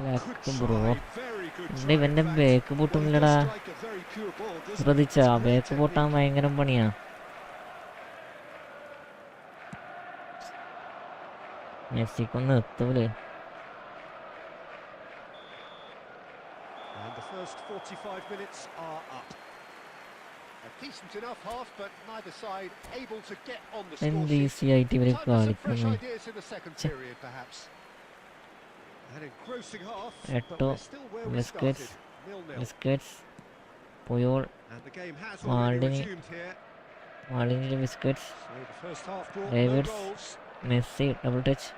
Left bro.
Very good
ഇവിടെ
try, in
ഇവന്റെ
fact.
Back
Well, he
പൊട്ടുന്നില്ലടാ.
does strike a very pure ball, doesn't he?
ശ്രദ്ധിച്ചാ
It's great
back പൊട്ടാൻ
technique.
ഭയങ്കര പണിയാ. മെസ്സിക്കൊന്നും എത്തൂലേ.
And the first 45 minutes are up. A decent enough half, but neither side able to get on the score
എന്ത്
sheet.
Easy ആയിട്ട് ഇവര്
Time for some fresh
കളിക്കുന്നു.
ideas in the second period, perhaps. An engrossing half, but
Eto,
we're still where we
Busquets,
started. 0-0.
Busquets. Puyol.
And the game has already
Maldini.
resumed here.
മാളിന്റെ Busquets.
So the first half brought no
Davids.
goals.
Messi double touch.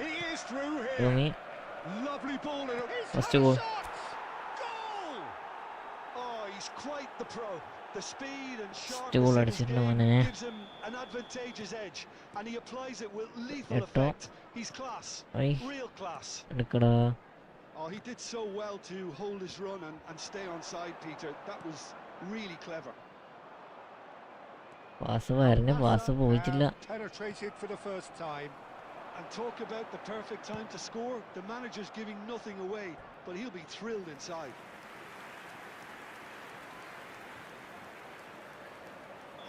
He is through here.
ടോമി.
Lovely ball in a
First goal.
Goal!
Oh, he's quite the pro. The speed and
goal
sharpness in his
അടിച്ചിട്ടുണ്ട്
game
മോനെ.
gives him an advantageous edge, and he applies it with lethal
Eto.
effect. He's class,
I
real class.
എടുക്കടാ.
Oh, he did so well to hold his run and stay on side, Peter. That was really clever.
Pass വരഞ്ഞ pass പോയിട്ടില്ല.
Penetrated for the first time.
And talk about the perfect time to score. The manager's giving nothing away, but he'll be thrilled inside.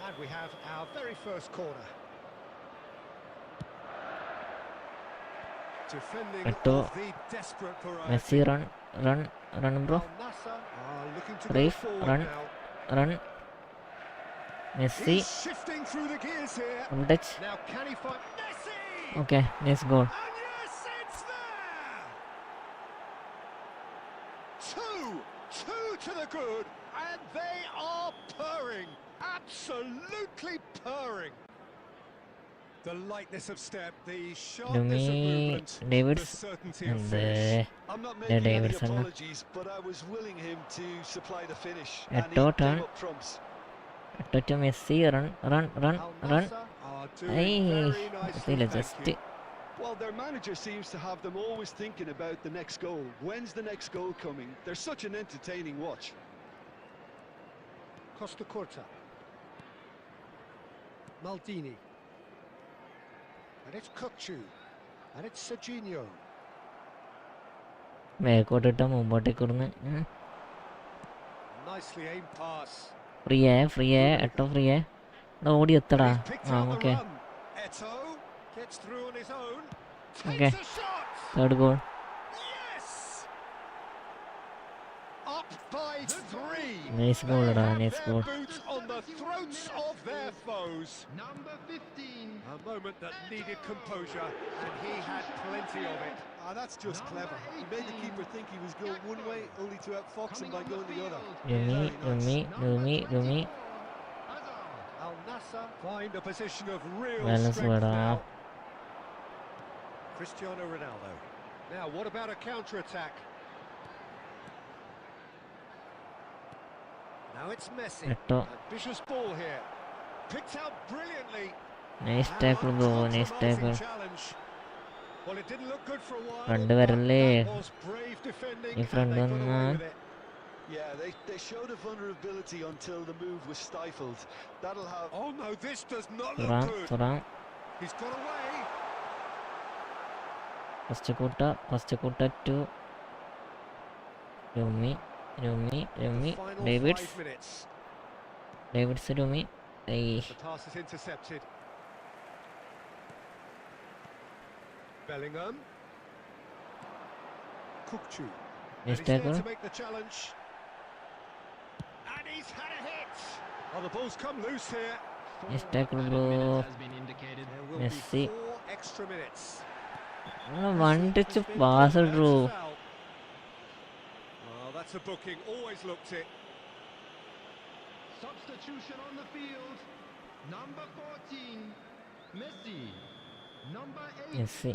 And we have our very first corner. Defending
Eto.
of the desperate variety.
Messi run run run bro.
Al Nassr are looking to
Reif,
go forward
run.
now.
Run. Messi
He's shifting through the gears here.
Double touch.
Now can he find Messi?
Okay nice goal.
And yes, it's there! Two to the good, and they are purring, absolutely purring. The lightness of step, the sharpness of
Lumi,
movement, the
Davids,
certainty of
and
finish.
I'm not
Yeah,
making any
Davidson.
apologies, but I was willing him to supply the finish,
Eto
and he
turn.
came up trumps.
Touch Messi run run run
Al
run.
Nassr are
I
doing very
എത്തിയില്ല
nicely, thank
just.
you.
Well, their manager seems to have them always thinking about the next goal. When's the next goal coming? They're such an entertaining watch.
Costa Curta. Maldini. And it's Kukçu. And it's Serginho.
ബാക്കോട്ടിട്ട മുമ്പോട്ടേക്ക് ഇടുന്ന്.
Nicely aimed pass.
Free എട്ടോ free ഇവിടെ ഓടി എത്തടാ.
He's picked
ആ
out the
okay
run. Eto gets through on his own.
Okay.
Takes a shot.
Third goal.
Yes. Up by 3.
Nice goal
They
ഇടാ
have
nice
their
goal.
boots on the throats of their foes.
Number 15.
A moment that needed composure, and he had plenty of it.
Ah, that's just clever. He made the keeper think he was going one way, only to outfox him by going the other.
ലുമി ലുമി ലുമി ലുമി.
Al Nassr find a position of real
Balance
strength
വരാ.
now. Cristiano Ronaldo. Now, what about a counter-attack? Now it's Messi.
എട്ടോ
Ambitious ball here. Picked out brilliantly.
Nice
An
tackle bro nice tackle.
uncompromising challenge. Well, it didn't look good for a while.
Front
but
വരല്ലേ.
that was brave defending,
ഈ
and
front
they got
വന്നാ.
away with it.
Yeah, they showed a vulnerability until the move was stifled. That'll have...
Oh no, this does not
Thuram
look good.
Thuram.
He's got away.
First കൂട്ട to. ലുമി ലുമി ലുമി.
The final
Davids
5 minutes.
Davids ലുമി. ഐ
The pass is intercepted. Bellingham. Kukçu. And
nice
he's there
tackle.
to make the challenge. And he's had a hit. Oh, the ball's come loose here.
Nice tackle
Added
bro.
minutes has been indicated.
There will
Messi.
be 4 extra minutes.
One touch pass ഇടൂ.
That's a foul. Oh, that's a booking. Always looked it.
Substitution on the field. Number 14. Messi. Number 8.
Messi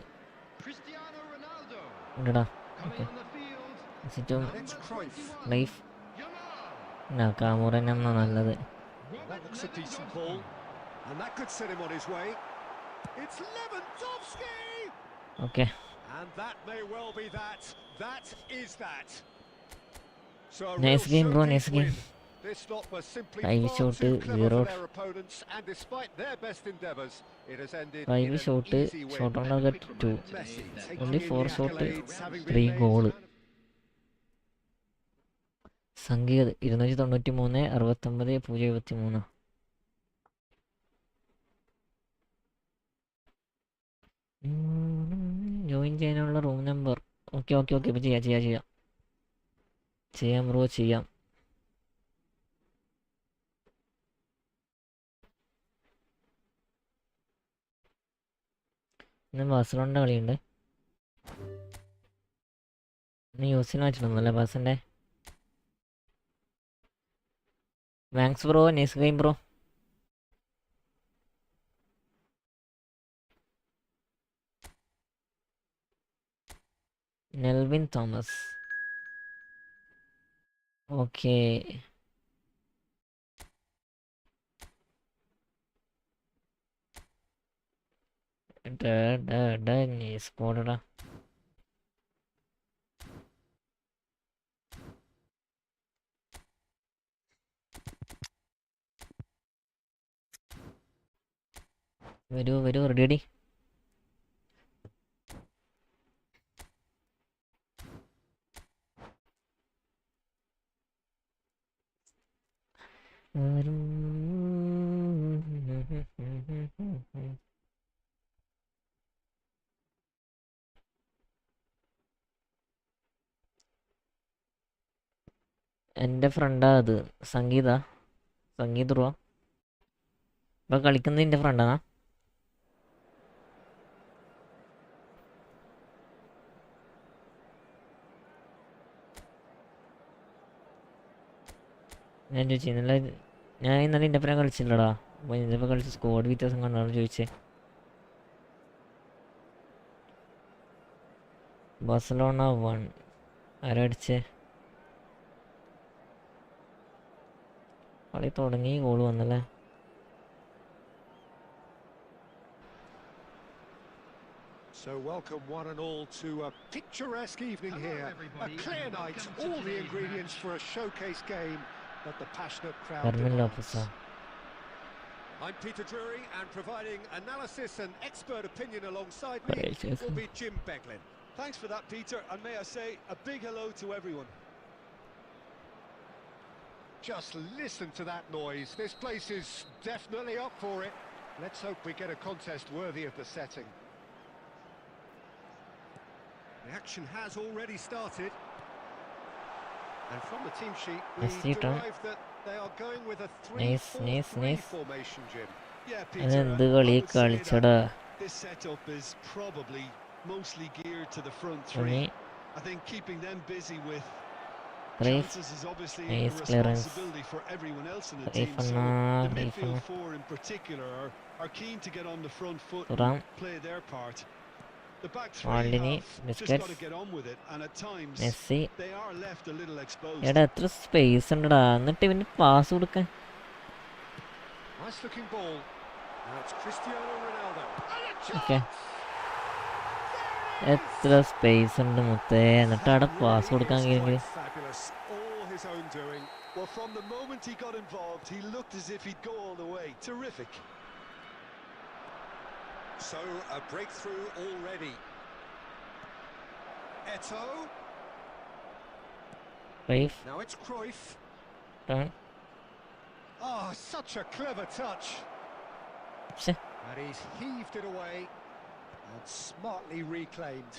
Cristiano Ronaldo.
ഉണ്ടടാ.
Coming
okay
on the field.
മെസ്സിറ്റും
And it's Cruyff.
21.
Life
Yamal.
കാമൂറന്നാ നല്ലത്.
That
Robert
looks a decent
Lewandowski.
ball. And that could set him on his way. It's Lewandowski!
Okay
And that may well be that. That is that. So a
Nice
real
game, bro,
showcase
nice game.
win. This lot was simply
5
far
shot,
too clever
0.
for their opponents, and despite their best endeavours, it has ended in
5
an
shot
easy win.
Shot on target 2.
Messi taking
Only
in
4
the
shot,
accolades, having
3
been
goal.
named man of
സംഖ്യ 293 69 073. Join ചെയ്യാനുള്ള room number. Okay okay okay ഇപ്പം ചെയ്യാം bro ചെയ്യാം. ഇന്ന് ബാഴ്സലോണിൻ്റെ കളിയുണ്ട്. ഇന്ന് യൂസിന് വെച്ചിട്ടൊന്നുമല്ലേ ബാസിൻ്റെ. Max bro nice game bro. Nelvin Thomas. Okay സ്കോഡടാ. വരൂ റെഡി. എൻ്റെ ഫ്രണ്ടാ അത്. സംഗീത ബ്രോ ഇപ്പൊ കളിക്കുന്നത് എൻ്റെ ഫ്രണ്ടാണ്. ഞാൻ ചോദിച്ചു ഇന്നലെ എൻ്റെ ഒപ്പം കളിച്ചില്ലടാ. അപ്പോൾ ഇതിപ്പോൾ കളിച്ച് സ്ക്വാഡ് വ്യത്യാസം കണ്ടാണ് ചോദിച്ചേ. ബാഴ്സലോണ 1 ആരടിച്ചേ? കളി തുടങ്ങി ഗോൾ വന്നല്ലേ.
So welcome one and all to a picturesque evening
Hello,
here.
everybody,
A clear
and
night,
welcome to
all the
today's
ingredients
match.
for a showcase game that the passionate crowd
Fermin
demands.
ലോപ്പസാ.
I'm Peter Drury, and providing analysis and expert opinion alongside me will be Jim Beglin.
Thanks for that, Peter, and may I say a big hello to everyone.
Just listen to that noise. This place is definitely up for it. Let's hope we get a contest worthy of the setting. The action has already started. And from the team sheet, we
Messi turn.
derive that they are going with a
Nice,
3-4-3
nice.
formation, Jim.
Yeah, Peter,
അതെന്ത്
I
കളി
would say that
കളിച്ചടാ.
this setup is probably mostly geared to the front
ഇനി
three. I think keeping them busy with
Cruyff.
chances is obviously
Nice
a
clearance.
responsibility for everyone else in the
Cruyff
team. So
Anna,
the
Cruyff
midfield
Anna.
four in particular are keen to get on the front foot
Thuram.
and play their part. The back three
Maldini,
have just
Busquets.
got to get on with it, and at times
Messi.
they are left a little exposed.
എടാ എത്ര space ഉണ്ടടാ, എന്നിട്ട് ഇവന് pass കൊടുക്കാൻ.
Nice looking ball. Now it's Cristiano Ronaldo.
Okay എത്ര space ഉണ്ട് മുത്തേ, എന്നിട്ട് അവിടെ പാസ് കൊടുക്കാൻ കഴിയെങ്കിൽ.
Fabulous. All his own doing.
Well, from the moment he got involved, he looked as if he'd go all the way. Terrific.
So a breakthrough already. Eto'o.
Cruyff
Now it's Cruyff.
turn.
Oh, such a clever touch.
ശ്ശെ,
And he's heaved it away and smartly reclaimed.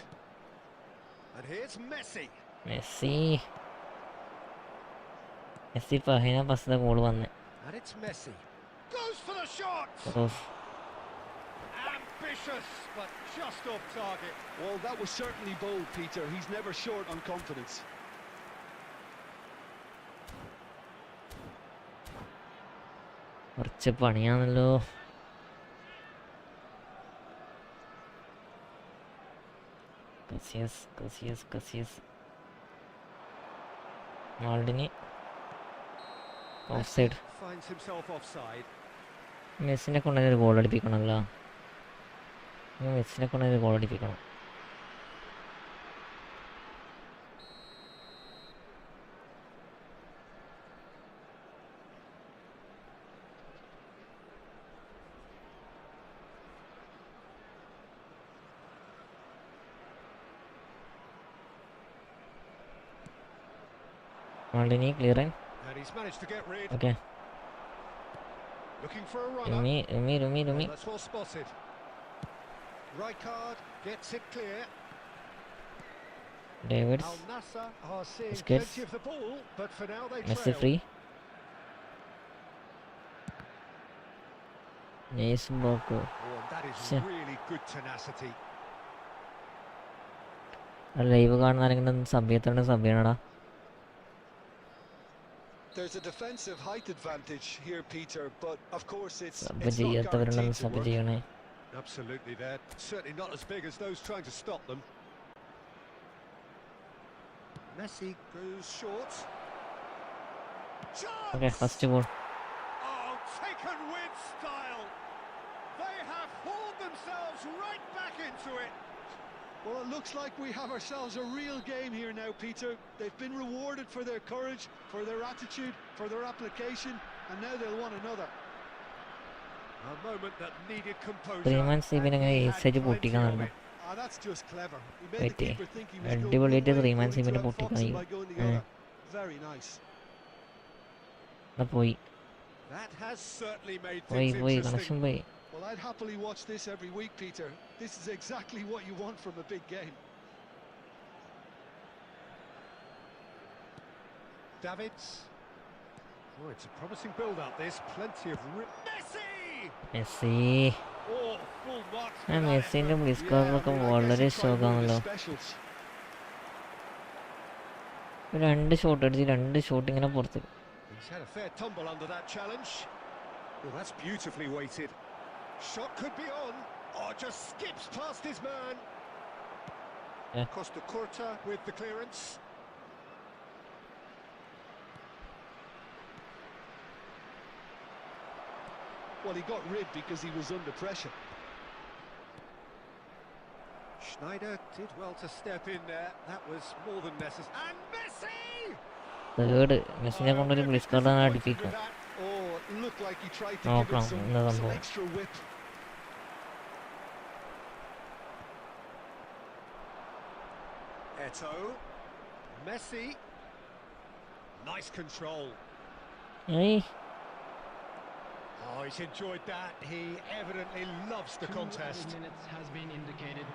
And here's Messi.
Messi പഹന പസ്ത goal വന്ന്.
And it's Messi. Goes for the shot.
Off.
Ambitious, but just off target.
Well, that was certainly bold, Peter. He's never short on confidence.
കുറച്ച് പണിയാണല്ലോ. Casillas Maldini offside.
Finds himself offside.
മെസ്സിനെ കൊണ്ടുതന്നെ ഒരു goal അടിപ്പിക്കണമല്ലോ. മെസ്സിനെ കൊണ്ടുതന്നെ ഒരു goal അടിപ്പിക്കണം. Maldini clear.
And he's managed to get rid.
Okay.
Looking for a runner.
റുമി
Well, that's well spotted. Rijkaard gets it clear.
Davids.
Al Nassr are seeing
Busquets.
plenty of the ball, but for now they
Messi
trail.
Free. Nice block.
Oh, and that is
Sure.
really good tenacity.
Live കാണുന്ന ആരെങ്കിലും സഭ്യത്തോടെ സഭ്യണടാ.
There's a defensive height advantage here, Peter, but of course
sub
it's not
ചെയ്യാത്തവരുണ്ടെന്ന്
guaranteed to
sub
work.
ചെയ്യണേ.
Absolutely, they're certainly not as big as those trying to stop them. Messi goes short. Chance!
Okay first goal.
Oh, taken with style. They have hauled themselves right back into it.
Well, it looks like we have ourselves a real game here now, Peter. They've been rewarded for their courage, for their attitude, for their application, and now they'll want another.
A moment that needed composure.
ത്രീമാൻ സീബിനെ അങ്ങനെ
and he
ഈസേജ്
had
പൊട്ടിക്കാനുണ്ടോ?
plenty of it.
Ah, that's just clever. He made
Wait,
the keeper think he was going
അടിപൊളിയായിട്ട്
one way,
ത്രീമാൻ
only
സീബിനെ
to outfox him
പൊട്ടിക്കാൻ
by going the other. Very nice.
പോയി
That has certainly made
പോയി
things
പോയി
interesting.
Connection പോയി.
Well, I'd happily watch this every week, Peter. This is exactly what you want from a big game.
Davids. Oh, it's a promising build-up. This plenty of Messi.
Messi.
Oh, full marks.
ആ
for that
മെസ്സിന്റെ
effort.
ബ്ലിസ്കാറിലൊക്കെ
I mean, I
വളരെ
guess he tried one of his
ശോകാണല്ലോ.
specials.
രണ്ട് shot അടിച്ച് രണ്ട് shot ഇങ്ങനെ പുറത്ത്.
He's had a fair tumble under that challenge. Oh, that's beautifully weighted. Shot could be on. Oh, just skips past his man.
Yeah.
Costa Curta with the clearance.
Well, he got rid because he was under pressure.
Schneider did well to step in there. That was more than necessary. And Messi!
Third മെസ്സിനെ കൊണ്ടൊരു ബ്ലിസ്കാർഡ്
Disappointed
അടിപ്പിക്കും.
with that.
Oh, it looked like he tried to
No
give it
problem, no
some
problem.
extra whip.
Eto. Messi. Nice control.
ഏയ്
Oh, he's enjoyed that. He evidently loves the contest.
minutes has been indicated.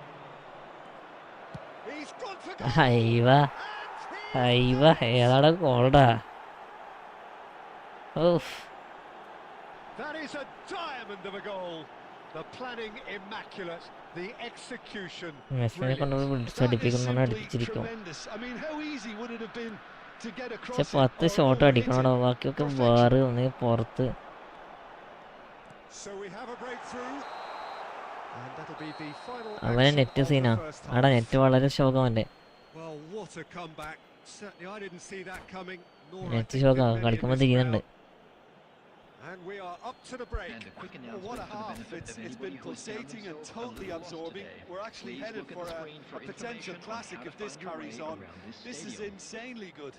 He's gone for goal.
ഹൈവ
And
ഹൈവ ഏതാടാ ഗോൾഡാ. Off.
that is a diamond of a goal. The planning immaculate, the execution
മെസ്സിനെ കൊണ്ട്
brilliant.
That is
അടിപ്പിക്കുന്ന
simply
അടിപ്പിച്ചിരിക്കും.
tremendous. I mean, how easy would it have been to get across
പക്ഷെ
it
10
or
shot
over it?
അടിക്കണോടോ. ബാക്കിയൊക്കെ
Perfection.
വേറെ ഒന്ന് പുറത്ത്.
So we have a breakthrough. And that'll be the final
അവനെ
action
net
of the
Seena.
first
ആടാ
half.
Net വളരെ ശോകമല്ലേ.
Well, what a comeback. Certainly I didn't see that coming. Nor I
net
think
ശോക
did many in
കളിക്കുമ്പോൾ
this
തിരിയുന്നുണ്ട്.
crowd. And we are up to the break.
And a quick
Well,
announcement
what a
for the
half.
benefit
It's
of
been
anybody who's found
pulsating and
themselves
totally
on the loss
absorbing.
today.
We're actually
Please
headed
look at
for
the
a
screen for
potential
information on
classic
how to
if this
find your
carries
way
on.
around
This is
stadium.
insanely good.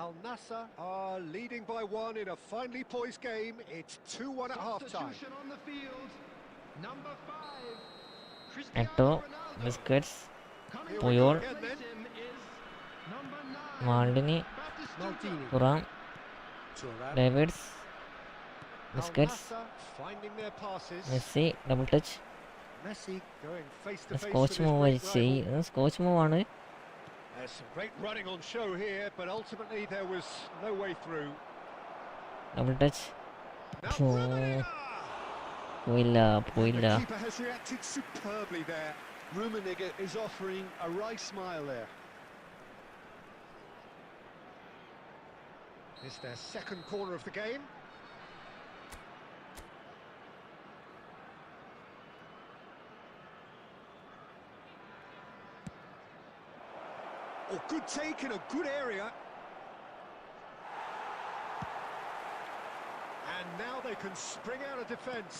Al Nassr are leading by one in a finely poised game. It's 2-1 at half-time.
Substitution on the field. Number 5.
എട്ടോ
Cristiano Ronaldo.
Biscuits
Coming
Here
to
we
Puyol.
go again
replace
then.
him is number 9.
Maldini
Batistuta.
Maldini.
Thuram
Thuram.
Davids
Al
Busquets
Nassr finding their passes.
Messi double touch.
Messi going face to face with
സ്കോച്ച്
his
move
great
ചെയ്യ്.
rival.
സ്കോച്ച് മൂവാണ്.
There's some great running on show here, but ultimately there was no way through.
Double touch.
Now
Oh.
Rummenigge!
പോയില്ല
The
പോയില്ല.
keeper has reacted superbly there. Rummenigge is offering a wry smile there.
It's their second corner of the game. Oh, good take in a good area. And now they can spring out of defence.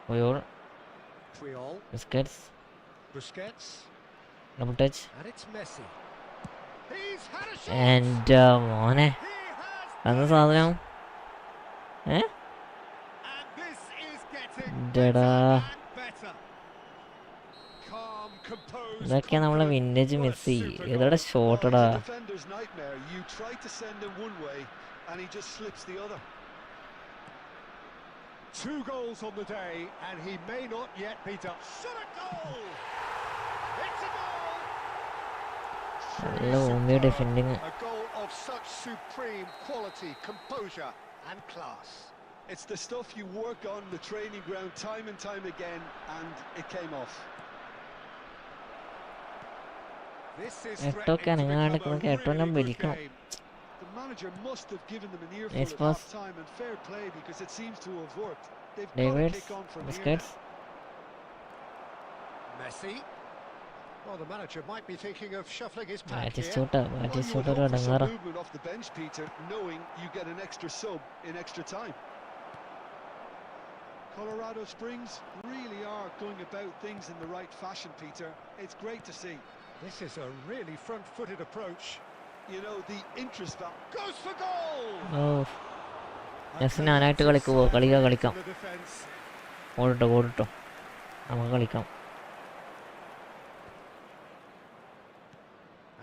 Puyol,
Puyol,
Busquets,
Busquets,
double touch.
and it's Messi. He's had a shot.
എൻ്റെ മോനെ
He has
അന്ന്
done it.
സാധനം
And this is getting
ഡെടാ
better and better. Calm, composed,
ഇതൊക്കെയാണ് നമ്മളെ
confident.
Vintage
What a
Messi.
super
ഏതോടെ
goal.
ഷോട്ടടാ.
He's a defender's nightmare. You try to send him one way and he just slips the other.
2 goals on the day, and he may not yet be done. Shot a goal! It's a goal!
നല്ല ഓമ്പിയ defending.
A goal of such supreme quality, composure, and class.
It's the stuff you work on the training ground time and time again, and it came off.
This is
എട്ടൊക്കെ
threatening to
അനങ്ങാണ്ട്
become a
കേട്ടോനെ
really good
വിളിക്കണം.
game.
The manager must have given them an earful
Nice
at
pass.
half-time, and fair play because it seems to have worked. They've got to
David's,
kick on from here
biscuits.
now.
Messi. Well, the manager might be thinking of shuffling his pack
ബാറ്റിസ്
here.
ഷൂട്ടാ,
Well,
ബാറ്റിസ്
you would
shoot ഒരു
hope for some
അടങ്ങാറ.
movement off the bench, Peter, knowing you get an extra sub in extra time. Colorado Springs really are going about things in the right fashion, Peter. It's great to see.
This is a really front-footed approach.
You know, the interest value.
Goes for goal!
ഓ next ഞാനായിട്ട് കളിക്കുമോ? കളിക്കാം.
In the defence.
ഓടിട്ടോ നമുക്ക് കളിക്കാം.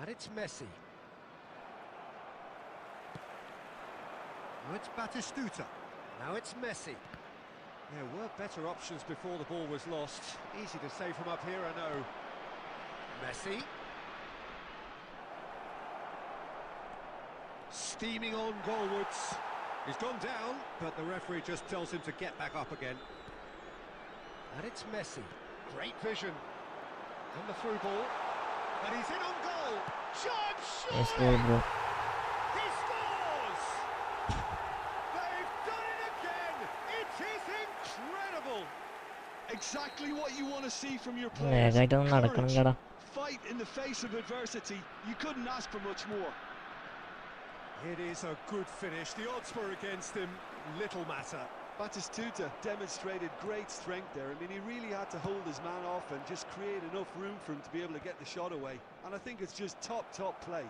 And it's Messi. Now it's Batistuta. Now it's Messi. There were better options before the ball was lost. Easy to say from up here, I know. Messi. Steaming on goalwards. He's gone down, but the referee just tells him to get back up again. And it's Messi. Great vision. And the through ball. And he's in on goal. Chance,
Nice
surely!
goal, bro.
He scores! They've done it again! It is incredible!
Exactly what you want to see from your players.
വേഗമായിട്ടൊന്നും നടക്കണം കേടാ.
Fight in the face of adversity. You couldn't ask for much more.
It is a good finish. The odds were against him. Little matter.
Batistuta demonstrated great strength there. I mean, he really had to hold his man off and just create enough room for him to be able to get the shot away. And I think it's just top play.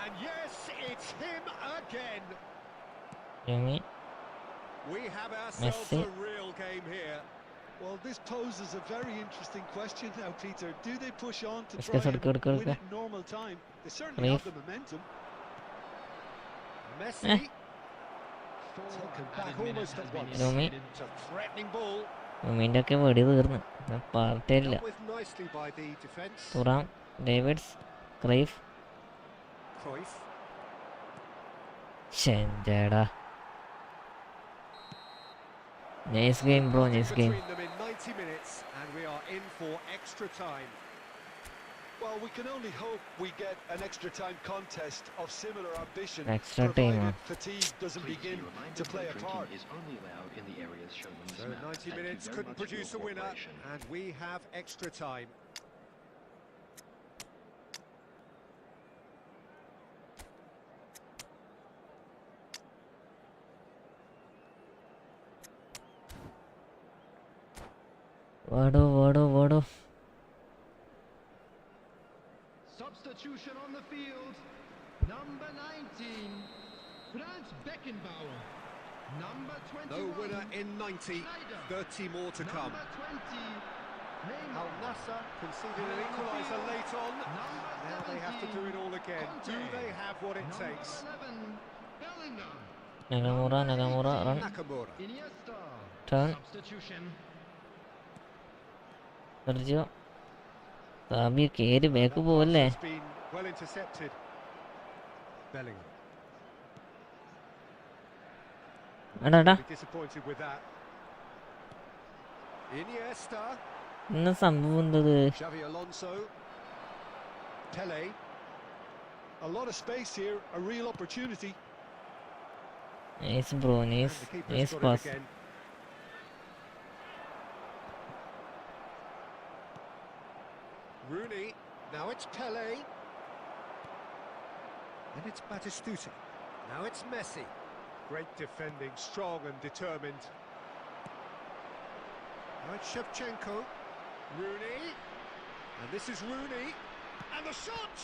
And yes, it's him again.
Yummy,
We have ourselves
Messi.
a real game here.
Well, this poses a very interesting question now, Peter. Do they push on to
Let's
try
get
and
എടുക്ക്.
win it in normal time? They certainly
Leave.
have the momentum.
Messi. Taken back
Added minute
almost
has
at
been
once.
Rumi.
indicated.
It's a threatening ball.
യമീൻ്റെ ഒക്കെ വെടി തീർന്ന് പാർട്ടിയില്ല.
Dealt with nicely by the defence.
Thuram, Davids, Cruyff.
Cruyff.
ചെഞ്ചേടാ. Nice game bro, nice game.
Between them in 90 minutes, and we are in for extra time.
Well, we can only hope we get an extra time contest of similar ambition,
Extra time,
provided fatigue doesn't begin to play a part.
Is only allowed in the areas shown on this
So
map.
90
Thank you
minutes
very
couldn't
much for your
produce a winner,
cooperation.
and we have extra time.
വാടോ.
Substitution on the field. Number 19, Franz Beckenbauer. Number 21,
No winner in 90,
Schneider.
30 more to come.
Number 20, Neymar.
Al Nassr conceded an equaliser late on.
Number
Now they have to do it all again. Do they have what it
Number
takes?
11, Bellingham.
Nakamura run.
Nakamura.
Iniesta.
Turn.
Substitution.
Sergio. Xabi കേറി back പോവല്ലേ?
Has been well intercepted. Bellingham.
എടാ
Be disappointed with that. Iniesta.
ഇന്ന് സംഭവം എന്തത്?
Xavi Alonso. Pele.
A lot of space here, a real opportunity.
Nice bro,
And
nice
the keeper's
nice
got it
pass.
again. Rooney. Now it's Pele. And it's Batistuta. Now it's Messi. Great defending, strong and determined. Now it's Shevchenko. Rooney. And this is Rooney. And the shot!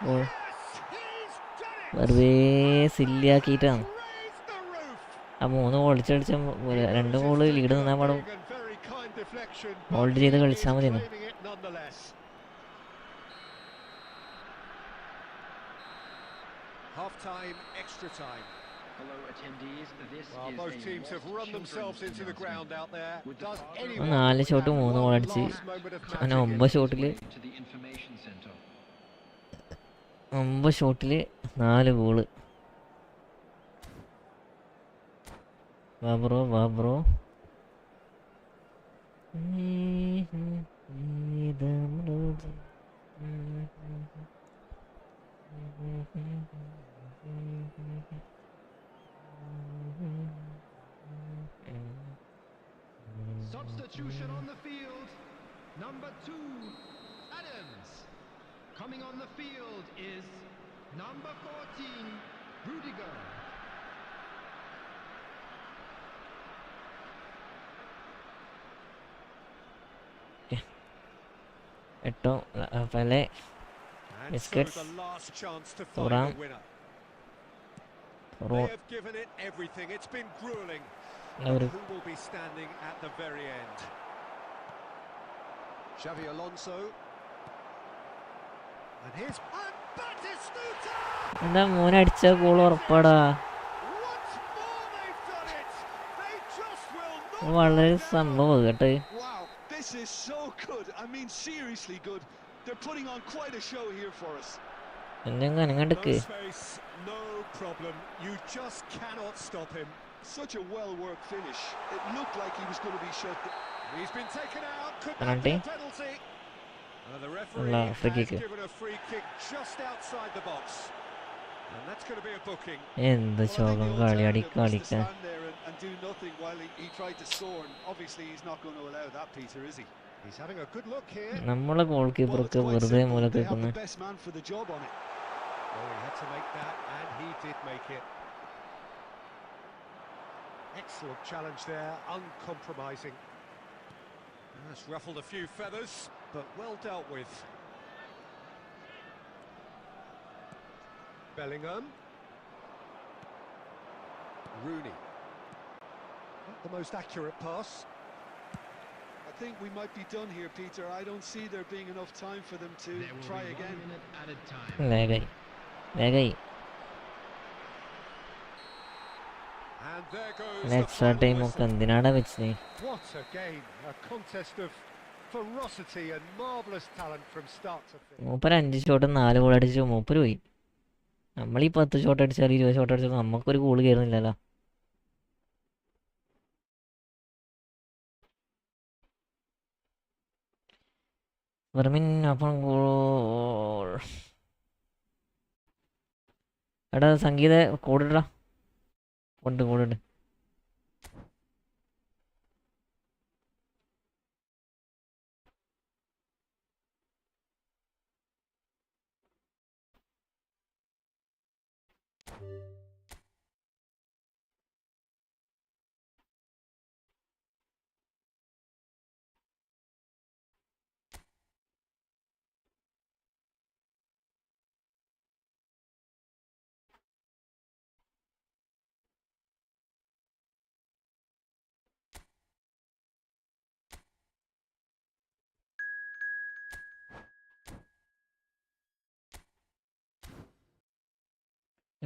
Oh.
Yes! He's done it!
വെറുതെ സില്ലിയാക്കിയിട്ടാണ്
Raised the roof!
ആ 3 goal അടിച്ച 2 goal lead നിന്നാൽ പാടും
And very kind deflection,
hold
but
ചെയ്ത്
he
കളിച്ചാൽ
is
മതിയെന്നു.
claiming it nonetheless. Half-time, extra time.
Hello, attendees. This
Well,
is
both
a
teams have
lost
run themselves
children's
into the ground out there. Does anyone
4 shot
have
3 goal
one
അടിച്ച്
last moment of
അങ്ങനെ
magic?
9 ഷോട്ടിൽ
to the information center.
9 ഷോട്ടിൽ 4 goal. വാ bro
Substitution on the field. Number 2, Adams. Coming on the field is number 14, Rudiger.
എട്ടോ പലെ
And so
Biscuits.
the last chance to find
Turan.
the winner. They have given it everything. It's been grueling.
ഒരു
Who will be standing at the very end? Xavi Alonso. And here's Batistuta!
എന്താ മോനടിച്ച goal ഉറപ്പാടാ.
Once more they've done it. They just will not.
വളരെ സംഭവം കേട്ടോ.
Wow, this is so good. I mean, seriously good. They're putting on quite a show here for us.
എന്തെങ്കിലും അനങ്ങണ്ടെക്ക്.
No space, no problem. You just cannot stop him.
Such a well-worked finish. It looked like he was going to be shut.
He's been taken out. Could that
Penalty?
be a penalty? The referee
Allah, free
has
kick.
given a free kick just outside the box. And that's going to be a booking.
എന്ത്
Well, I think
ശോകം
the
കളി
alternative was to
അടിക്കളിക്കാൻ.
stand there and do nothing while he tried to score. And obviously, he's not going to allow that, Peter, is he?
He's having a good look here.
നമ്മളെ goal
Well, it's
കീപ്പർക്ക്
quite
വെറുതെ
simple.
മൂലക്ക്
They have
വെക്കുന്നു.
the best man for the job on it.
Oh, he had to make that, and he did make it. Excellent challenge there, uncompromising. That's ruffled a few feathers, but well dealt with. Bellingham. Rooney. Not the most accurate pass.
I think we might be done here, Peter. I don't see there being enough time for them to
There will
try
be
again.
1 minute at a time.
വേഗായി
And there goes the
extra
final
time
whistle.
ഒക്കെ എന്തിനാടാ വെച്ചത്.
What a game, a contest of ferocity and marvellous talent from start to finish.
മൂപ്പര് 5 shot 4 goal അടിച്ചു മൂപ്പര് പോയി. നമ്മളീ 10 shot അടിച്ചാൽ 20 shot അടിച്ചാൽ നമുക്കൊരു ഗോള് കയറുന്നില്ലല്ലോ. വെറുമിൻ അപ്പം ഗോൾ. എടാ സംഗീത കൂടിടാ കൂടിട്ട്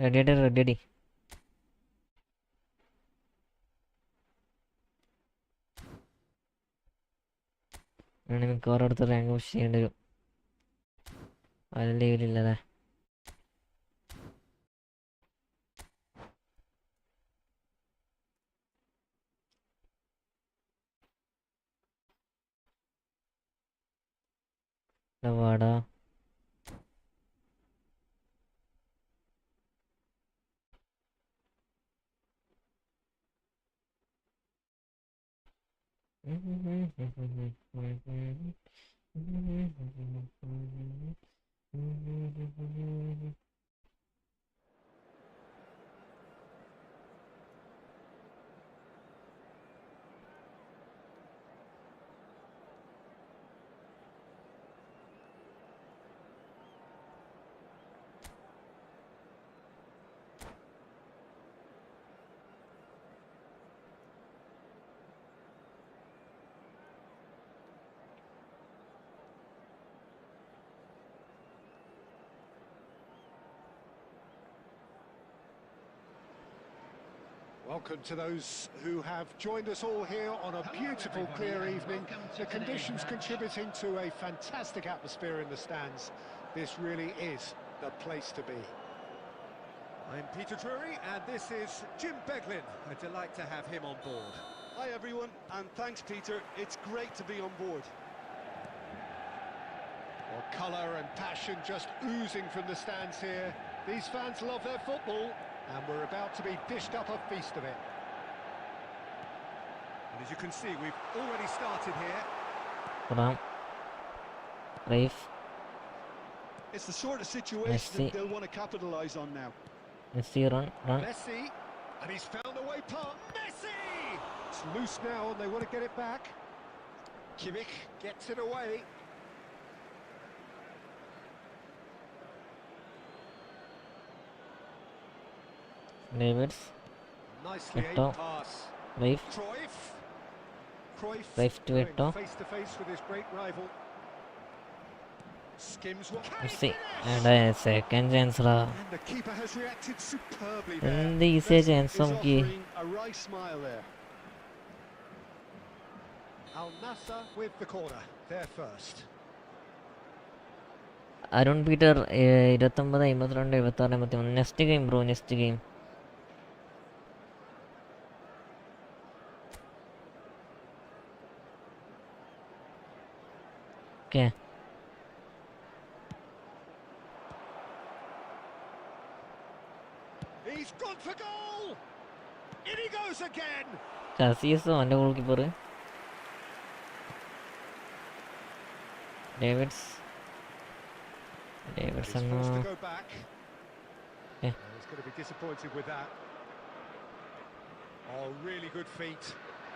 റെഡി മിക്കവാറും അടുത്ത റാങ്ക് പുഷ് ചെയ്യേണ്ടി വരും. അതിൽ ലീവിലില്ലല്ലേ. വാടാ
Welcome to those who have joined us all here on a beautiful, clear evening. The conditions contributing to a fantastic atmosphere in the stands. This really is the place to be. I'm Peter Drury, and this is Jim Beglin. A delight to have him on board.
Hi everyone, and thanks Peter. It's great to be on board.
Well, colour and passion just oozing from the stands here. These fans love their football, and we're about to be dished up a feast of it. And as you can see, we've already started here.
Rafe.
It's the sort of situation
Messi.
that they'll want to capitalise on now.
Messi, run.
Messi, and he's found a way past. Messi! It's loose now, and they want to get it back. Kimmich gets it away.
Davids.
Nicely aimed
Eto.
pass.
Rafe.
Cruyff
Rafe to
going
Eto.
face to face with his great rival. Skims one.
Messi. And a second chance.
And the keeper has reacted superbly there.
And the easy chance
Is
of key.
offering a right smile there.
Al Nassr with the corner. There first.
Arun Peter 29, 52, 76, 53. Next game, bro. Next game. Okay.
He's gone for goal. In he goes again.
Chassis on the goalkeeper. Davids.
He's forced to
Davidson.
go back.
Yeah.
He's going to be disappointed with that. Oh, really good feet.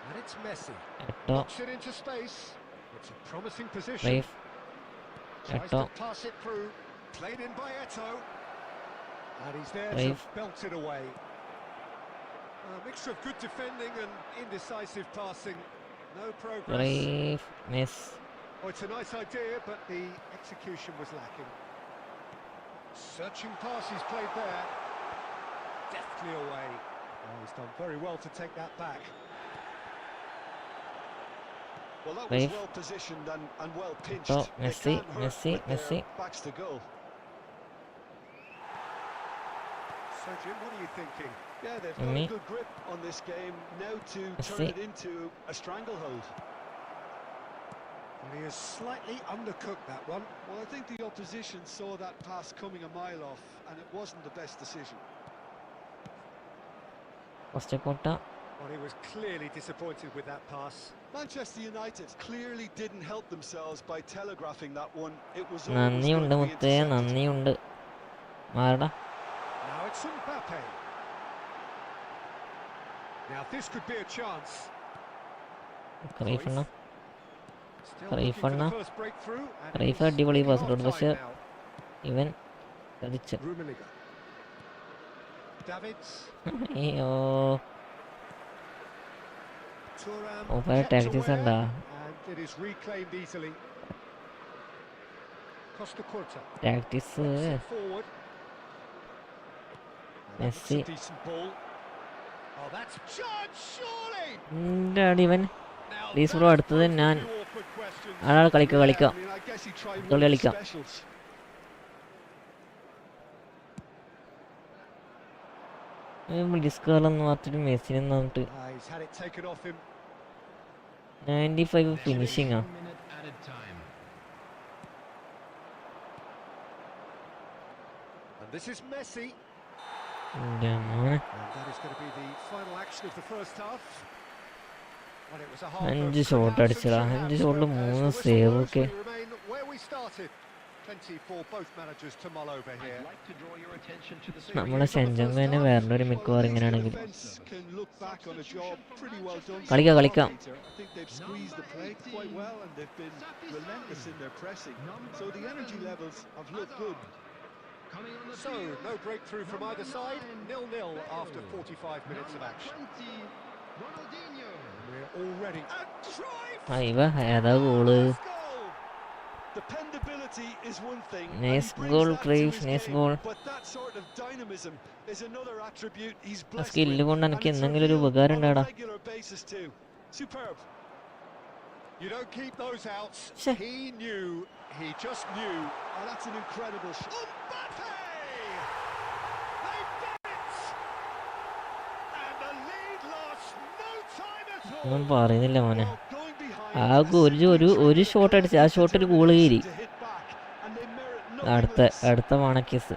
And it's Messi.
Eto.
Knocks it into space. It's a promising position.
Rafe.
Tries
Eto.
to pass it through. Played in by Eto. And he's there
Rafe.
to belt it away. A mixture of good defending and indecisive passing. No progress.
Rafe. Miss.
Oh, it's a nice idea, but the execution was lacking. Searching pass he's played there. Deftly away. Oh, he's done very well to take that back.
Well, that was
Rafe.
well positioned and well pinched.
Oh,
They
Messi,
can't hurt
Messi,
with their
Messi.
backs to goal.
So, Jim, what are you thinking?
Yeah, they've got
Me.
a good grip on this game. Now to
Messi.
turn it into a stranglehold.
Well, he has slightly undercooked that one.
Well, I think the opposition saw that pass coming a mile off, and it wasn't the best decision.
First quarter.
Well, he was clearly disappointed with that pass.
Manchester United clearly didn't help themselves by telegraphing that one. It was always
നന്ദിയുണ്ട്
going to be
മുത്തേ,
intercepted.
നന്ദിയുണ്ട്. മാറടാ.
Now it's Mbappe. Now this could be a chance.
Cruyff Anna.
Still
Cruyff
looking for
Anna.
the first breakthrough. And
Cruyff
it's
അടിപൊളി
nearly
pass ഇട്ടു.
half-time
പക്ഷേ
now.
ഇവൻ ചതിച്ചു.
Rummenigge. Davids.
അയ്യോ.
Thuram
ഓ, പല
kept
tactics
aware,
ഉണ്ടാ.
and it is reclaimed easily. Costa Curta.
Tactics.
Puts it forward. And that looks
Messi.
a decent ball. Oh, that's Judge, surely.
Daddy ഇവൻ.
Now
Please bro,
that's
അടുത്തത്
both
ഞാൻ.
of the awkward questions.
ആളാൾ കളിക്കുക
Yeah,
കളിക്കാം.
I mean, I guess he tried
കളി
one of his
കളിക്കാം.
specials.
ഡിസ്കോളെന്ന് പറഞ്ഞിട്ട് മെസ്സിനെ വന്നിട്ട്
Ah, he's had it taken off him.
95 finishing ആ.
1 minute added time.
And this is Messi.
എൻ്റെ മോനെ.
And that is going to be the final action of the first half. Well, it was a half of
5 shot
shootout
അടിച്ചടാ,
and
5
showdowns,
ഷോട്ടിൽ
but as
3
the whistle
save
blows,
ഒക്കെ.
we remain where we started. Plenty for both managers to mull over here.
I'd like to draw your attention to the
നമ്മളെ
screen.
സെഞ്ചങ്ങ് തന്നെ വേറൊരു മിക്കവാറും ഇങ്ങനെയാണെങ്കിൽ.
Defense can look back on a job pretty well done.
കളിക്കാം,
so far,
കളിക്കാം.
Peter. I think they've squeezed the play quite well and they've been relentless in their pressing. So the energy levels have looked good.
Coming on the
So,
field,
no breakthrough from either side. 0-0 after 45 minutes of action.
20, Ronaldinho.
We're already... And drive!
അയ്യ ഏതാ goal.
Nice goal. Dependability is one thing, and he
Nice
brings
goal,
that to
Cruyff,
his
nice
game,
goal.
but that sort of dynamism is another attribute he's
ആ
blessed
skill
with,
കൊണ്ട്
and
എനിക്ക്
it's
എന്തെങ്കിലും ഒരു
revealed
ഉപകാരം
on a
ഉണ്ടാടാ.
regular basis too. Superb.
You don't keep those outs.
Sure.
He knew, he just knew.
Oh, that's an incredible shot.
Mbappe! They've done it! And the lead lost no time at all.
ഒന്നും പറയുന്നില്ല മോനെ.
Well, going behind,
ആകെ ഒരു shot അടിച്ച് ആ ഷോട്ടിൽ goal കയറി.
to hit back, and they merit nothing
അടുത്ത
less.
വാണക്കിസ്.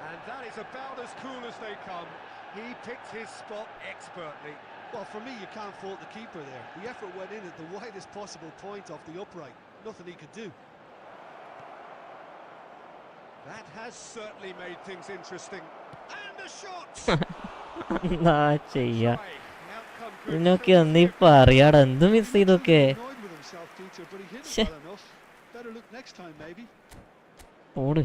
And that is about as cool as they come. He picked his spot expertly.
Well, for me, you can't fault the keeper there. The effort went in at the widest possible point off the upright. Nothing he could do.
That has certainly made things interesting. And the shot!
എന്താ ചെയ്യാ,
Try. The outcome could
ഇതിനൊക്കെ
still
എന്നീ
be
പറയാടാ, എന്ത് miss ചെയ്തൊക്കെ.
Annoyed with himself, Peter, but he hit it
Shit.
well enough. Better look next time, maybe.
ഓട്.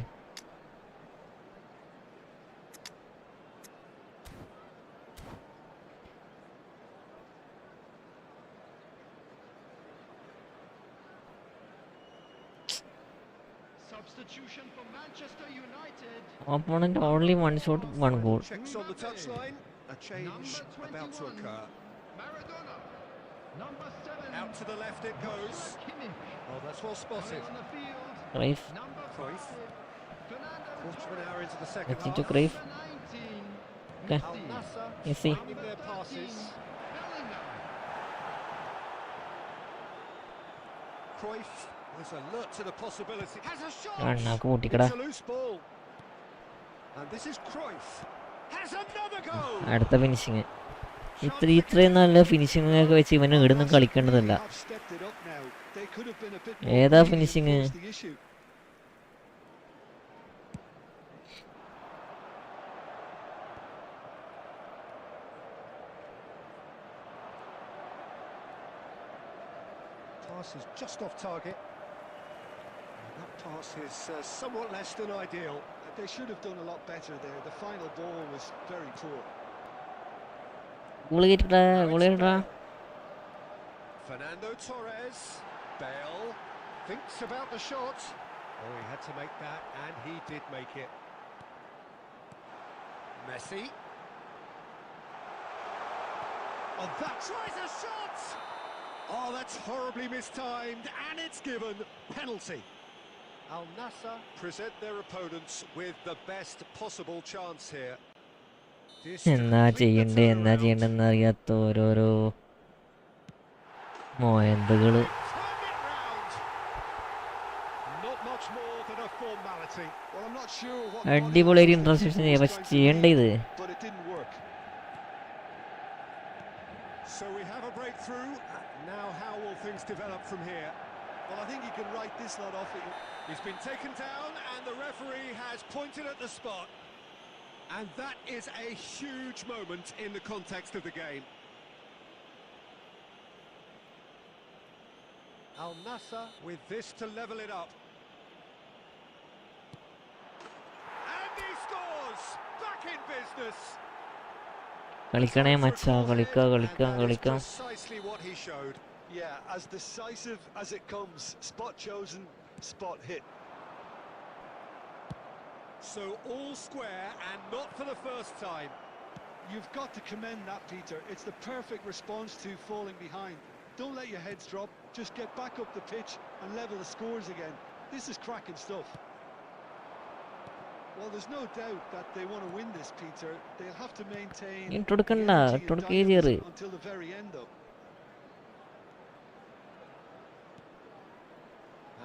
Substitution for Manchester United.
Opponent only 1 shot 1 goal.
Checks on the touchline. A change
Number
about to
21.
occur.
Maradona. Number 7.
Out to the left it goes.
Kimmich.
Oh, that's well spotted.
Coming on the field.
Cruyff
Number
Cruyff.
5. Fernando
Quarter of an hour into the second
എത്തിച്ചു
half.
Cruyff.
Number 19.
Okay.
Al Nassr
Messi.
finding their passes.
Bellingham.
Cruyff was alert to the possibility. Has a shot!
കണ്ണാക്ക് പൊട്ടിക്കടാ.
It's a loose ball. And this is Cruyff. Has another goal!
അടുത്ത finishing. ഇത്രയും നല്ല finishing ഒക്കെ വെച്ച് ഇവന് ഇവിടുന്ന് കളിക്കേണ്ടതല്ല.
Have stepped it up now. They could have been a bit
ഏതാ
more
finishing?
creative to force the issue.
Pass is just off target. And that pass is somewhat less than ideal.
They should have done a lot better there. The final ball was very poor.
Goal കേറ്റിട്ടാ, goal കേറ്റിട്ടാ.
Fernando Torres. Bale thinks about the shot. Oh, he had to make that, and he did make it. Messi. Oh, that tries a shot! Oh, that's horribly mistimed, and it's given penalty. Al Nassr present their opponents with the best possible chance here. This to
എന്നാ
complete the
ചെയ്യണ്ടെന്ന്
turnaround.
അറിയാത്ത ഓരോരോ മോയന്തുകള്.
Turned it round. Not much more than a formality.
Well, I'm not sure what
അടിപൊളി ഒരു
body
interception
language
ചെയ്യാം,
was
പക്ഷെ
trying to
ചെയ്യണ്ട ഇത്.
read, but it didn't work.
So we have a breakthrough. Now how will things develop from here?
Well, I think he can write this lot off.
He's been taken down and the referee has pointed at the spot. And that is a huge moment in the context of the game. Al Nassr with this to level it up. And he scores! Back in business!
കളിക്കണേ മച്ചാ, കളിക്കാം.
And that is precisely what he showed.
Yeah, as decisive as it comes. Spot chosen, spot hit.
So all square and not for the first time.
You've got to commend that, Peter. It's the perfect response to falling behind. Don't let your heads drop. Just get back up the pitch and level the scores again. This is cracking stuff. Well, there's no doubt that they want to win this, Peter. They'll have to maintain the
ഇട്ടൊടുക്കണ്ട,
energy and
ഇട്ടൊടുക്കേ ചെയ്യറ്.
dynamism until the very end, though.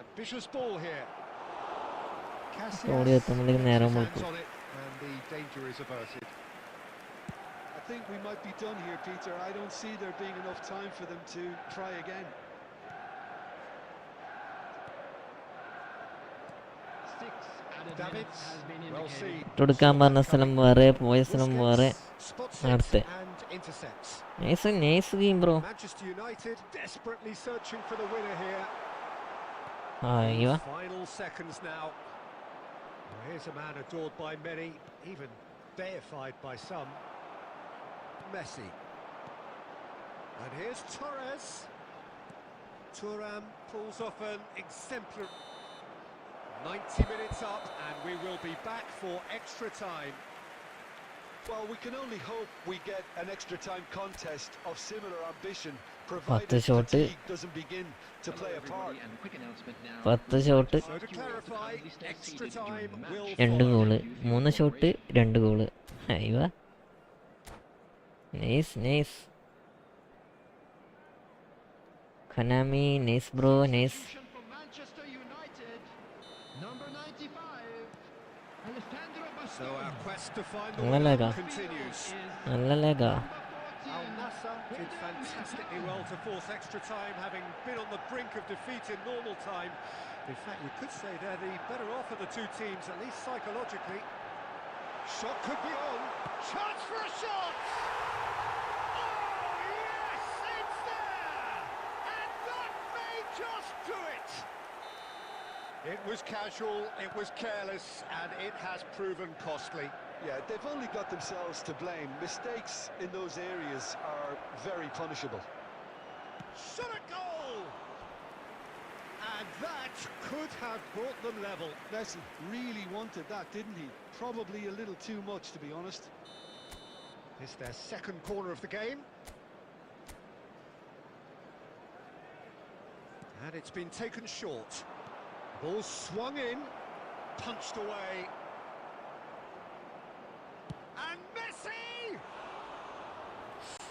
Ambitious ball here.
ഓടി എത്തുമ്പോഴേക്കും നേരം
Hands
വെളുക്കും.
on it and the danger is averted.
I think we might be done here, Peter. I don't see there being enough time for them to try again.
Six added
Davids,
minutes has been
well
indicated.
seen.
കൊടുക്കാൻ പറഞ്ഞ സ്ഥലം വേറെ പോയ സ്ഥലം വേറെ.
Busquets spots
അടുത്ത
it and intercepts.
Nice game bro.
Manchester United desperately searching for the winner here.
അയ്യോ
Final seconds now. Well, here's a man adored by many, even deified by some. Messi. And here's Torres. Thuram pulls off an exemplary. 90 minutes up and we will be back for extra time.
Well, we can only hope we get an extra time contest of similar ambition, provided
shot.
fatigue doesn't begin to play a part.
And quick announcement now.
10 shot
So to clarify, extra time will
2
follow.
Goal, 3 shot 2 goal. അയ്യോ nice Konami nice bro nice.
Substitution for Manchester United. Number 95. Alejandro
So
Bastos.
our quest to find the
നല്ല
winner
Lekha
continues.
നല്ല Lekha.
Al Nassr did fantastically well to force extra time, having been on the brink of defeat in normal time. In fact, you could say they're the better off of the two teams, at least psychologically. Shot could be on. Chance for a shot! Oh, yes, it's there! And that may just do it! It was casual, it was careless, and it has proven costly.
Yeah, they've only got themselves to blame. Mistakes in those areas are very punishable.
Shot a goal! And that could have brought them level.
Messi really wanted that, didn't he? Probably a little too much, to be honest.
It's their second corner of the game. And it's been taken short. Ball swung in, punched away. And Messi!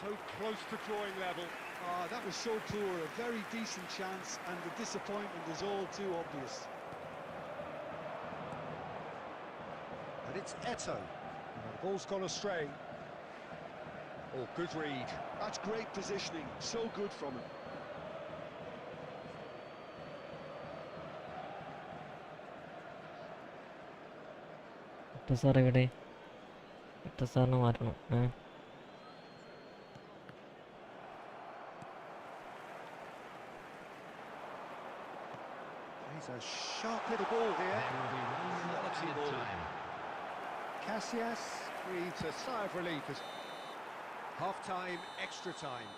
So close to drawing level.
Ah, that was so poor. A very decent chance, and the disappointment is all too obvious.
And it's Eto. And the ball's gone astray. Oh, good read.
That's great positioning. So good from him.
Sir എവിടെ? സാറിന് മാറ്റണം.
He's a sharp little ball here.
There will be one more
Quality
added
ball.
time.
Casillas breathes a sigh of relief as half-time, extra time.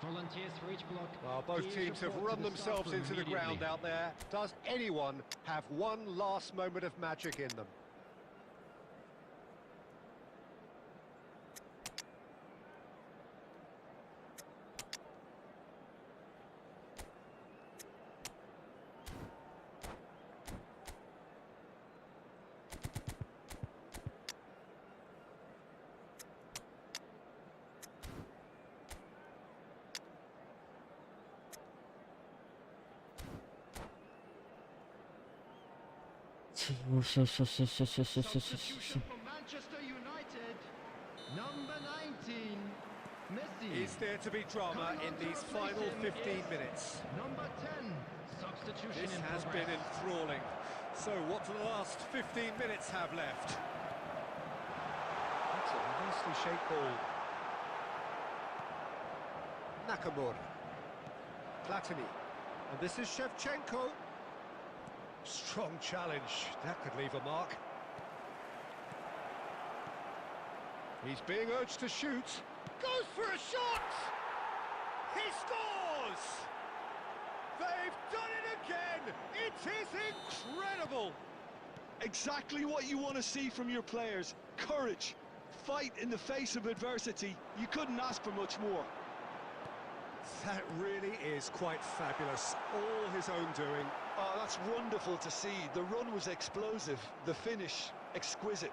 Volunteers for each block.
Well, both teams have run themselves into the ground out there. Does anyone have one last moment of magic in them?
Substitution for Manchester United. Number 19. Messi.
Is there to be drama in these final 15 minutes?
Number 10. Substitution
This
in
has
progress.
been enthralling. So what do the last 15 minutes have left? That's a nicely shaped ball. Nakamura. Platini. And this is Shevchenko. Strong challenge. That could leave a mark. He's being urged to shoot. Goes for a shot! He scores! They've done it again! It is incredible!
Exactly what you want to see from your players. Courage. Fight in the face of adversity. You couldn't ask for much more.
That really is quite fabulous. All his own doing.
Oh, that's wonderful to see. The run was explosive. The finish, exquisite.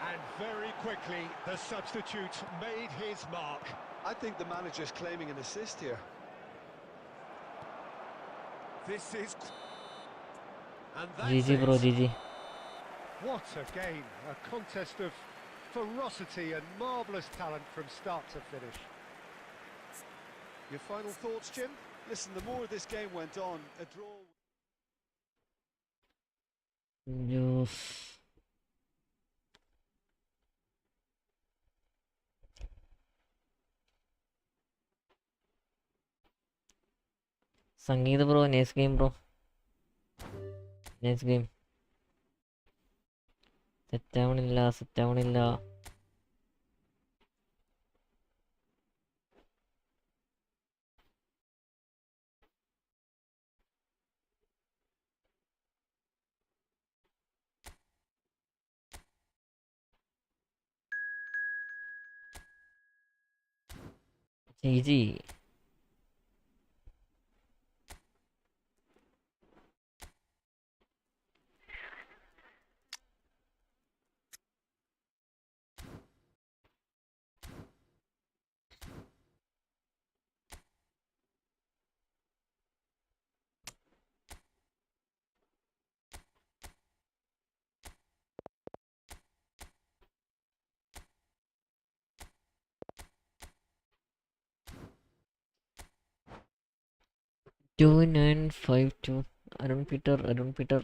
And very quickly, the substitute made his mark.
I think the manager's claiming an assist here.
This is... And that's
GG bro,
it.
GG.
What a game. A contest of ferocity and marvellous talent from start to finish.
Your final thoughts, Jim? Listen, the more this game went on, a draw...
ജ്യൂസ് Sangeetha bro nice game bro nice game സെറ്റാവണില്ല ചേച്ചി $2952 Arun Peter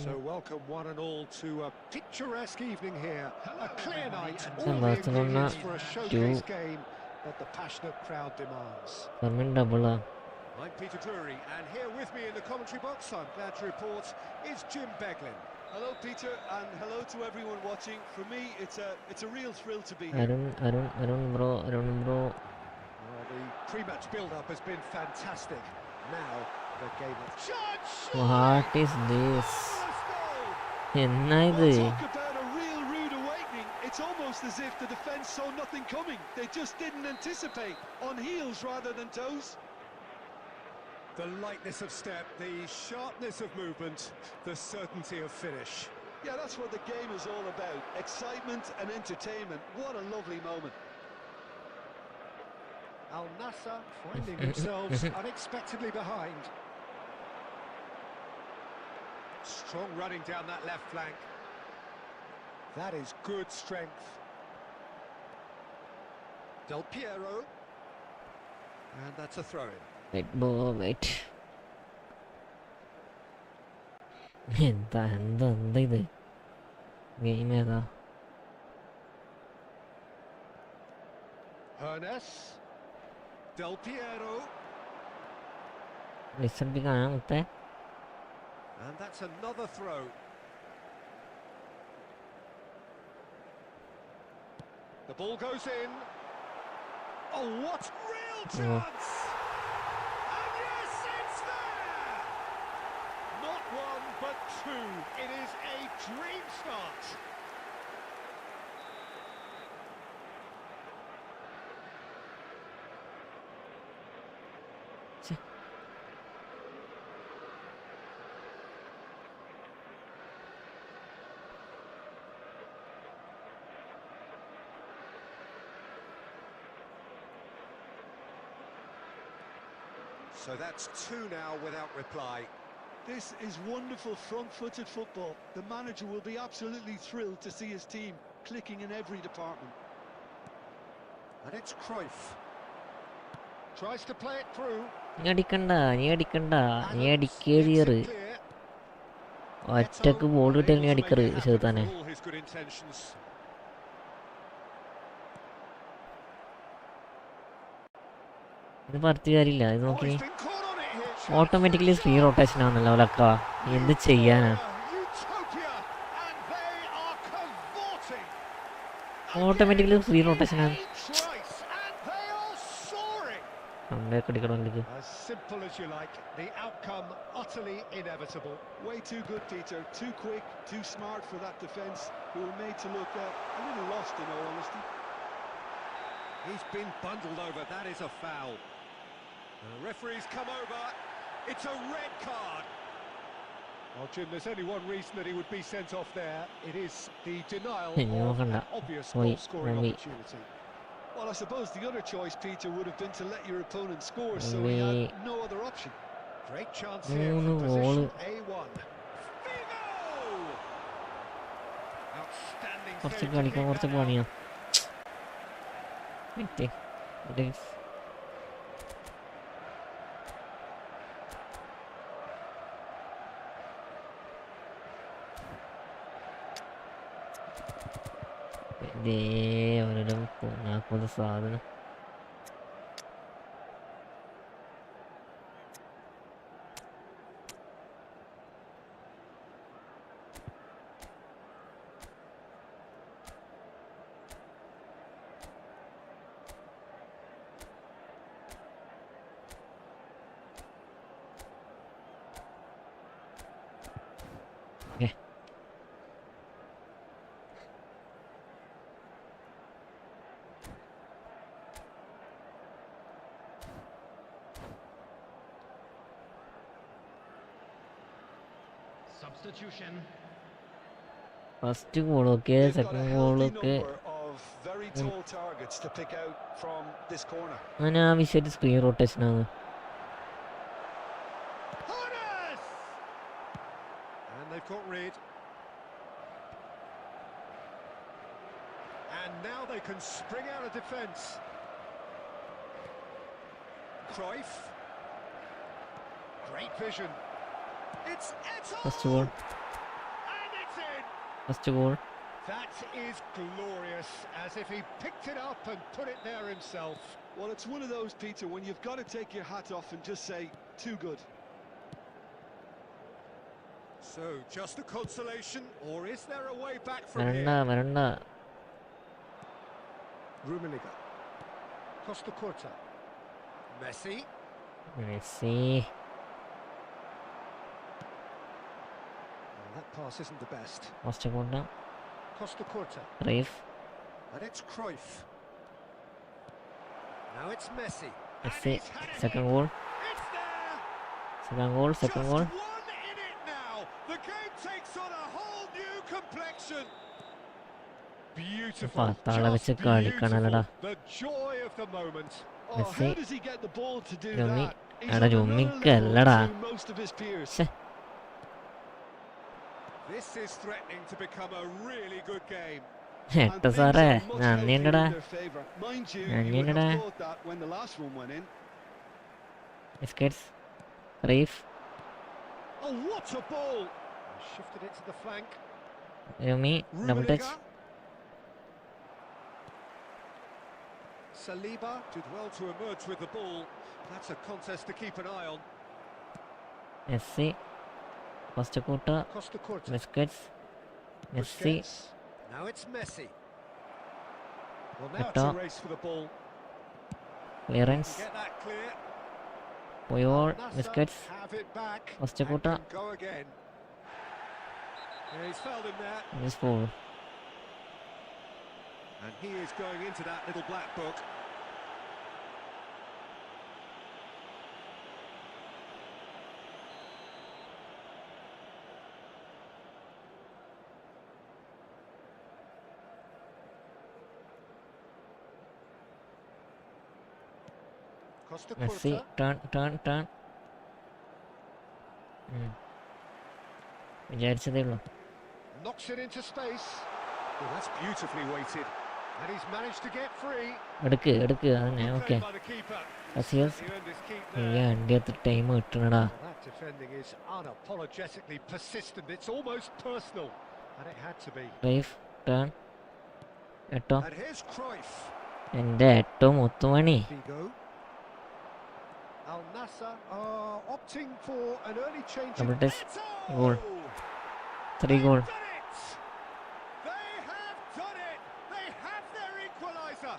So welcome one and all to a picturesque evening here. A clear night, all the
Barcelona
ingredients for a showcase game that the passionate crowd demands.
double.
I'm Peter Drury, and here with me in the commentary box, I'm glad to report, is Jim Beglin.
Hello, Peter, and hello to everyone watching. For me, it's a real thrill to be here.
Arun bro.
Well, the pre-match build-up has been fantastic. Now, the game of...
What is this? എന്നാ ഇത്?
Well, talk about a real rude awakening. It's almost as if the defence saw nothing coming. They just didn't anticipate. On heels rather than toes.
The lightness of step, the sharpness of movement, the certainty of finish.
Yeah, that's what the game is all about. Excitement and entertainment. What a lovely moment.
Al Nassr finding themselves unexpectedly behind. Strong running down that left flank. That is good strength. Del Piero. And that's a throw-in.
Wait. എന്താ ഇത് game ഏതാ?
Hernes. Del Piero.
Result കാണാൻ മുത്തേ.
And that's another throw. The ball goes in. Oh, what real chance! And yes, it's there! Not one, but two. It is a dream start. So that's two now without reply.
This is wonderful front-footed football. The manager will be absolutely thrilled to see his team clicking in every department.
And it's Cruyff. Tries to play it through.
നീ അടിക്കണ്ട
Adams
കേറിയറ്.
makes it clear.
ഒറ്റക്ക് ball കിട്ടിയ അടിക്കറ് ചെറുതാനെ. ഇത് പറഞ്ഞിട്ട് കാര്യമില്ല. ഇത് നോക്കി automatically free rotation ആണല്ലോ ലക്ക. എന്ത് ചെയ്യാനാ? ഓട്ടോമാറ്റിക്കലി ഫ്രീ റൊട്ടേഷൻ ആണ്.
As simple as you like, the outcome utterly inevitable.
Way too good, Peter. Too quick, too smart for that defence, who were made to look a little lost, in all honesty.
He's been bundled over. That is a foul. And the referee's come over. It's a red card. Well, Jim, there's only one reason that he would be sent off there. It is the denial of an obvious goal-scoring opportunity.
Well, I suppose the other choice, Peter, would have been to let your opponent score, so he had no other option.
Great chance here for position A1. Outstanding
കുറച്ച് കളിക്കാൻ കുറച്ച് പണിയാ. അവരുടെ നാൽപ്പത് സാധനം.
Substitution.
First ഗോളൊക്കെ
They've got a
second
healthy
ഗോളൊക്കെ
number of very tall targets to pick out from this corner.
അങ്ങനെ ആവശ്യമായിട്ട് സ്ക്രീൻ റൊട്ടേഷൻ ആണ്.
And they've got rid. And now they can spring out of defence. Cruyff. Great vision. It's
first goal
and it's in.
First goal.
That is glorious, as if he picked it up and put it there himself.
Well, it's one of those, Peter, when you've got to take your hat off and just say, too good.
So, just a consolation, or is there a way back from
വരണ്ട
here?
വരണ്ട.
Rummenigge. Costa Curta. Messi.
Messi.
Well, that pass isn't the best.
First goal.
Costa Curta.
റൈഫ്.
And it's Cruyff. Now it's Messi.
Messi.
And he's had it
second
in.
Goal.
It's there.
Second goal.
Just
second goal.
one in it now. The game takes on a whole new complexion. Beautiful.
പാത്താള
Just
വെച്ച് കളിക്കണല്ലടാ.
beautiful. The joy of the moment.
Oh,
Messi.
how does he get the ball to do
Rumi.
that? He's
എടാ
on another
രുമ്മിക്കല്ലടാ.
level to most of his peers.
ശ്ശെ.
This is threatening to become a really good game.
And
എട്ട
things
സാറേ
are much healthier
നന്ദിയുണ്ടടാ.
in their favour. Mind you, you would
നന്ദിയുണ്ടടാ.
have thought that when the last one went in.
Busquets. റൈഫ്.
Oh, what a ball! Shifted it to the flank.
രുമി double touch.
Rummenigge. Saliba did well to emerge with the ball. That's a contest to keep an eye on.
Messi. First കൂട്ട.
Costa Curta.
Biscuits. Messi.
Busquets. Now it's Messi. Well, now it's
Etta.
a race for the ball.
Clearance.
Get that clear.
പോയോൾ.
Al-Nassr
biscuits.
have it back.
First
And
quarter.
can go again. Yeah, he's fouled him there,
miss foul.
and he is going into that little black book. Costa
Messi.
Curta.
Turn. വിചാരിച്ചതേ ഉള്ളൂ.
Knocks it into space. Well, that's beautifully weighted. And he's managed to get free.
എടുക്ക് അതന്നെ.
Good
okay
play by the keeper.
അസിയസ്
He earned his keep
ഈ
there.
എൻ്റെ അത്ര time കിട്ടണടാ.
Well, that defending is unapologetically persistent. It's almost personal. And it had to be.
റൈഫ് turn Eto'o.
And here's Cruyff.
എൻ്റെ എട്ടോ മുത്തുമണി.
Vigo. Al Nassr are opting for an early change.
Double
of
test.
Beto!
Goal. 3 goal.
They've done it! They have done it! They have their equaliser!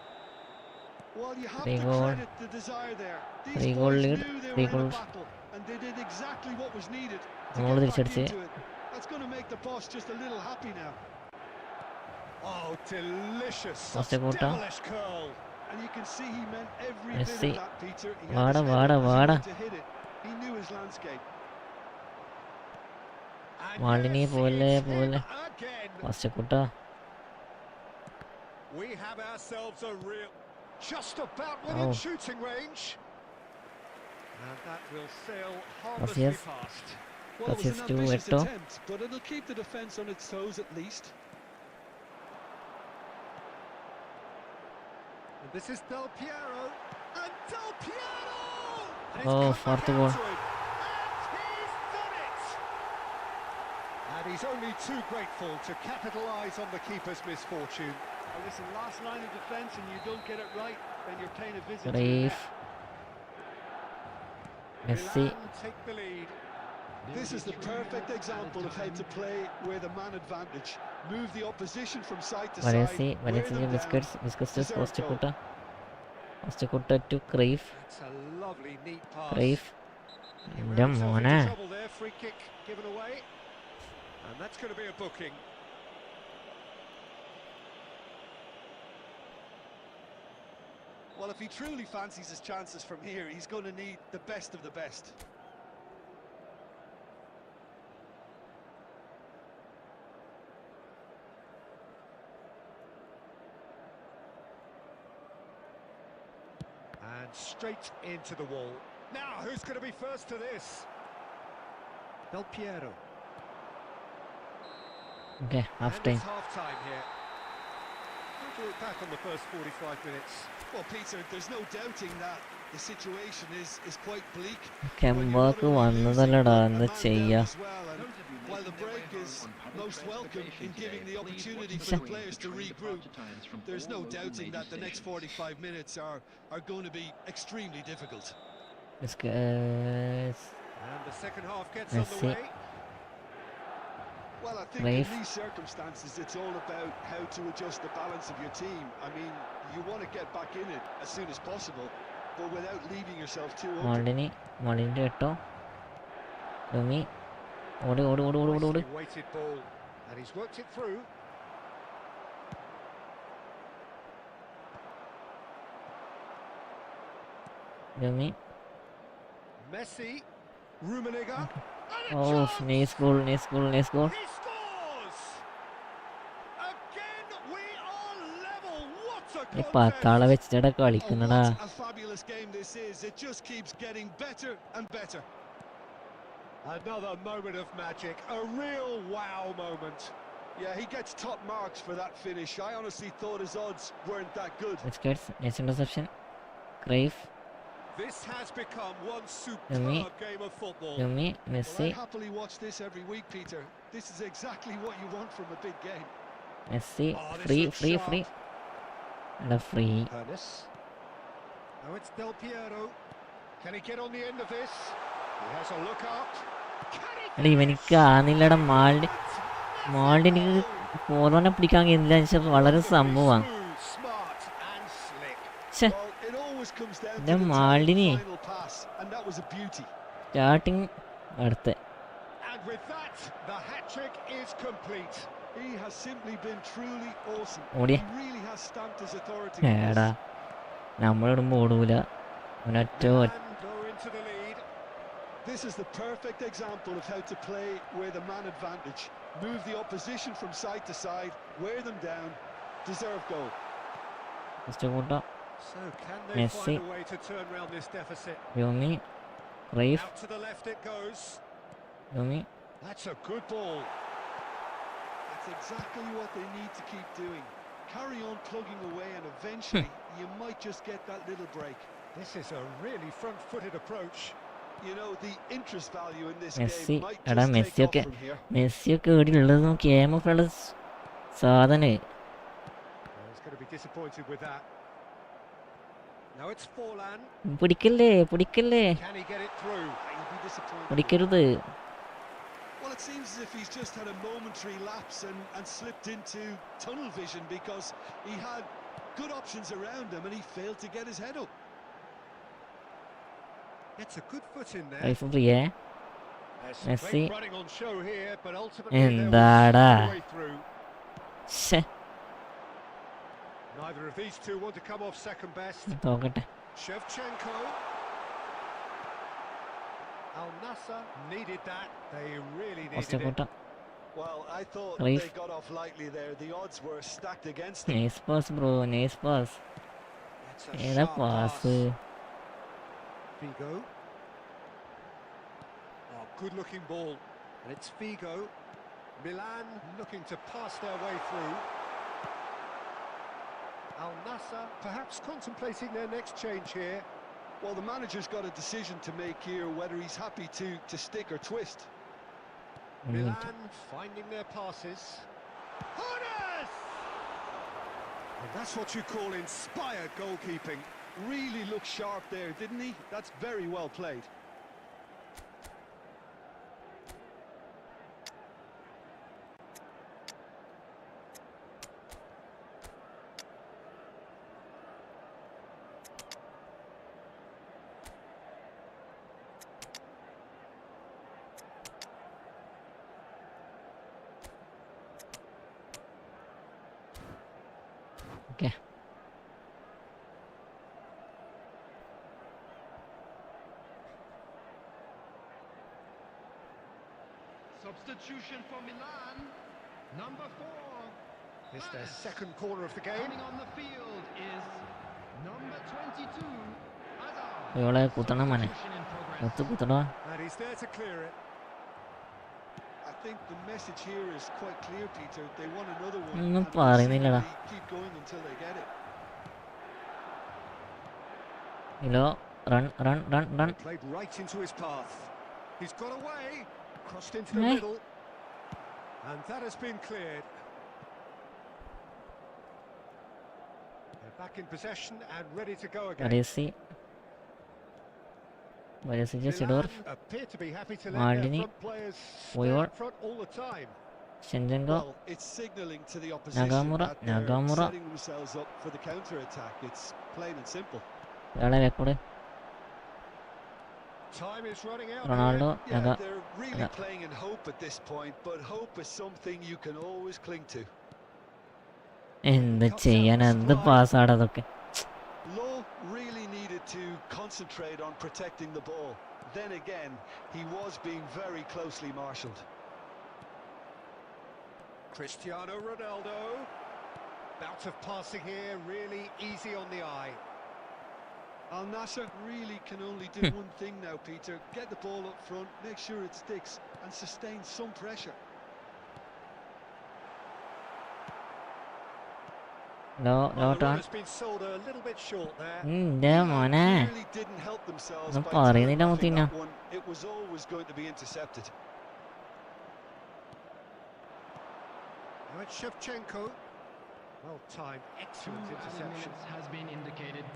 Well, you have
3
to
goal.
credit the desire there. These
3 goal
boys
lead.
knew they
3
were in a
goals.
battle, and they did exactly what was needed to
നമ്മൾ
get back
തിരിച്ചടിച്ച്.
into it. That's going to make the boss just a little happy now.
Oh, delicious!
What's
Such
the goal, Tom?
devilish curl.
And you can see he meant every
Let's
bit
see.
of that, Peter. He
Vada,
had his head
vada,
up as he
vada.
went to hit it. He knew his landscape.
And
മാളിനി
yes,
പോലെ
it's him again.
First കുട്ട.
We have ourselves a real, just about within
Oh.
shooting range. And that will sail harmlessly
yes.
past.
Well, it was
That's
an
his
ambitious
Eto.
attempt, but it'll keep the defence on its toes at least.
And this is Del Piero. And Del Piero! And
Oh,
come back
fourth
out
goal.
to him. And he's done it! And he's only too grateful to capitalise on the keeper's misfortune.
Well, listen, last line of defence and you don't get it right, then you're paying a visit to the
റൈഫ്
net.
Messi.
Milan take the lead.
This is the perfect example of how to play with a man advantage. Move the opposition from side to
വലൻസി
side. wear
വലൻസി
them down.
Busquets
Deserved
first
goal.
കുട്ട. First കുട്ട to Cruyff.
That's a lovely, neat pass.
Cruyff
He
എൻ്റെ
ran himself
മോനെ.
into trouble there. Free kick given away. And that's going to be a booking.
Well, if he truly fancies his chances from here, he's going to need the best of the best.
And straight into the wall. Now, who's going to be first to this? Del Piero.
Okay half
And
time.
it's half-time here. How do you look back on the first 45 minutes?
Well, Peter, there's no doubting that the situation is quite bleak.
കെമ്പാക്ക് വന്നതല്ലടാ എന്താ ചെയ്യാ.
While the break is most welcome in giving the opportunity for the players to regroup, there's no doubting that the next 45 minutes are going to be extremely difficult.
Biscuits.
And the second half gets
Messi.
underway.
Well, I think
Rafe.
in these circumstances, it's all about how to adjust the balance of your team. I mean, you want to get back in it as soon as possible, but without leaving yourself too open.
മാളിനി മാളിൻ്റെ എട്ടോ. ഡൊമി ഓടി ഓടി ഓടി ഓടി ഓടി ഓടി.
Nicely weighted ball. And he's worked it through.
ഡൊമി.
Messi. Rummenigge. And a
ഓ
chance!
Nice goal nice goal nice goal.
He scores! Again, we are level. What a
ഈ പത്താളെ
contest!
വെച്ചിട്ടാ
Oh,
കളിക്കുന്നടാ.
what a fabulous game this is. It just keeps getting better and better.
Another moment of magic. A real wow moment.
Yeah, he gets top marks for that finish. I honestly thought his odds weren't that good.
Busquets nice interception. Cruyff.
This has become one
Yummy.
superb game of football.
ഡൊമി
Well,
Messi.
I happily watch this every week, Peter. This is exactly what you want from a big game.
Messi
Oh, this
free
looks
free
sharp.
Free. എടാ free.
Ernest. Now it's Del Piero. Can he get on the end of this? He has a look out. Can he
എടാ ഇവനിക്ക് ആന്നില്ലടാ മാൾഡി. മാൾഡി എനിക്ക് ഫോർവനെ പിടിക്കാൻ കഴിയുന്നില്ല. പക്ഷെ വളരെ സംഭവമാണ്.
Smooth, smart and slick.
ഛെ
Well, it always comes down to
The
the
Maldini.
final pass, and that was a beauty.
Starting അടുത്ത്.
And with that, the hat-trick is complete.
He has simply been truly awesome.
ഓടിയ.
He really has stamped his authority on
ഏടാ
this.
നമ്മളിടുമ്പോൾ ഓടൂല. അവനൊറ്റ
Milan go into the lead.
This is the perfect example of how to play with a man advantage. Move the opposition from side to side, wear them down, deserve goal.
First കൂട്ട.
So can they
Messi.
find a way to turn around this deficit?
ഡൊമി. Cruyff.
Out to the left it goes.
ഡൊമി.
That's a good ball.
That's exactly what they need to keep doing. Carry on plugging away and eventually you might just get that little break.
This is a really front-footed approach.
You know, the interest value in this
Messi
game might
എടാ
just take off
മെസ്സിയൊക്കെ
from here.
മെസ്സിയൊക്കെ എവിടെയുള്ളത് നോക്കി ഏമൊക്കെയുള്ള സാധനം
He's going to be disappointed with that. Now it's Forlan.
പിടിക്കല്ലേ
Can he get it through?
He'll be disappointed.
പിടിക്കരുത്.
Well, it seems as if he's just had a momentary lapse and slipped into tunnel vision because he had good options around him and he failed to get his head up.
It's a good foot in there.
വൈഫ് ഫ്രീയേ
There's some
Messi.
great running on show here, but ultimately they will
എന്താടാ
find a way through.
ശ്ശെ
Neither of these two want to come off second best.
തോക്കട്ടെ.
Shevchenko. Al Nassr needed that. They really needed it.
ഒറ്റക്കോട്ട
Well, I thought
Reif.
they got off lightly there. The odds were stacked against them.
Nice pass bro, nice pass.
It's a
ഏതാ
sharp
pass?
pass. Figo. Oh, good-looking ball. And it's Figo. Milan looking to pass their way through. Al Nassr perhaps contemplating their next change here.
Well, the manager's got a decision to make here, whether he's happy to stick or twist.
Milan finding their passes. Hones! And that's what you call inspired goalkeeping.
Really looked sharp there, didn't he? That's very well played.
Okay.
Substitution for Milan. Number 4.
It's their second corner of the game.
Coming on the field is number 22. Hazard.
ഇവളെ കുത്തണം മോനെ,
Substitution in progress.
ഒത്തു കുത്തണോ.
And he's there to clear it.
I think the message here is quite clear, Peter. They want another one.
ഒന്നും
and will
പറയുന്നില്ലടാ.
seemingly keep going until they get it.
ഇലോ run run run run.
Played right into his path. He's got away. Crossed into the
Eh?
middle. And that has been cleared. They're back in possession and ready to go again.
വരേസി സിഡോർഫ്,
Milan appear to be happy to let their
Maldini,
front players stay
Puyol.
up front all the time.
ഷെൻജെങ്കോ,
Well, it's signalling to the opposition
Nagamura,
that they're
Nagamura.
setting themselves up for the counter-attack. It's plain and simple.
ഇയാളെ വെക്കോട്.
Time is running out.
Ronaldo,
Yeah,
നഗ
they're really
Naga-
playing in hope at this point, but hope is something you can always cling to.
എന്ത് ചെയ്യാൻ, എന്ത് പാസ്സാണ് അതൊക്കെ.
Lowe really needed to concentrate on protecting the ball. Then again, he was being very closely marshalled.
Cristiano Ronaldo. Bout of passing here, really easy on the eye.
Al Nassr really can only do one thing now, Peter. Get the ball up front, make sure it sticks, and sustain some pressure.
Low
Well, the
turn.
run has been sold a little bit short there.
എൻ്റെ മോനെ
Really didn't help themselves
ഒന്നും
by
പറയുന്നില്ല
telegraphing
മുത്തിന.
that one. It was always going to be intercepted.
Now it's Shevchenko. Well timed,
2
excellent
added
interception.
minutes has been indicated.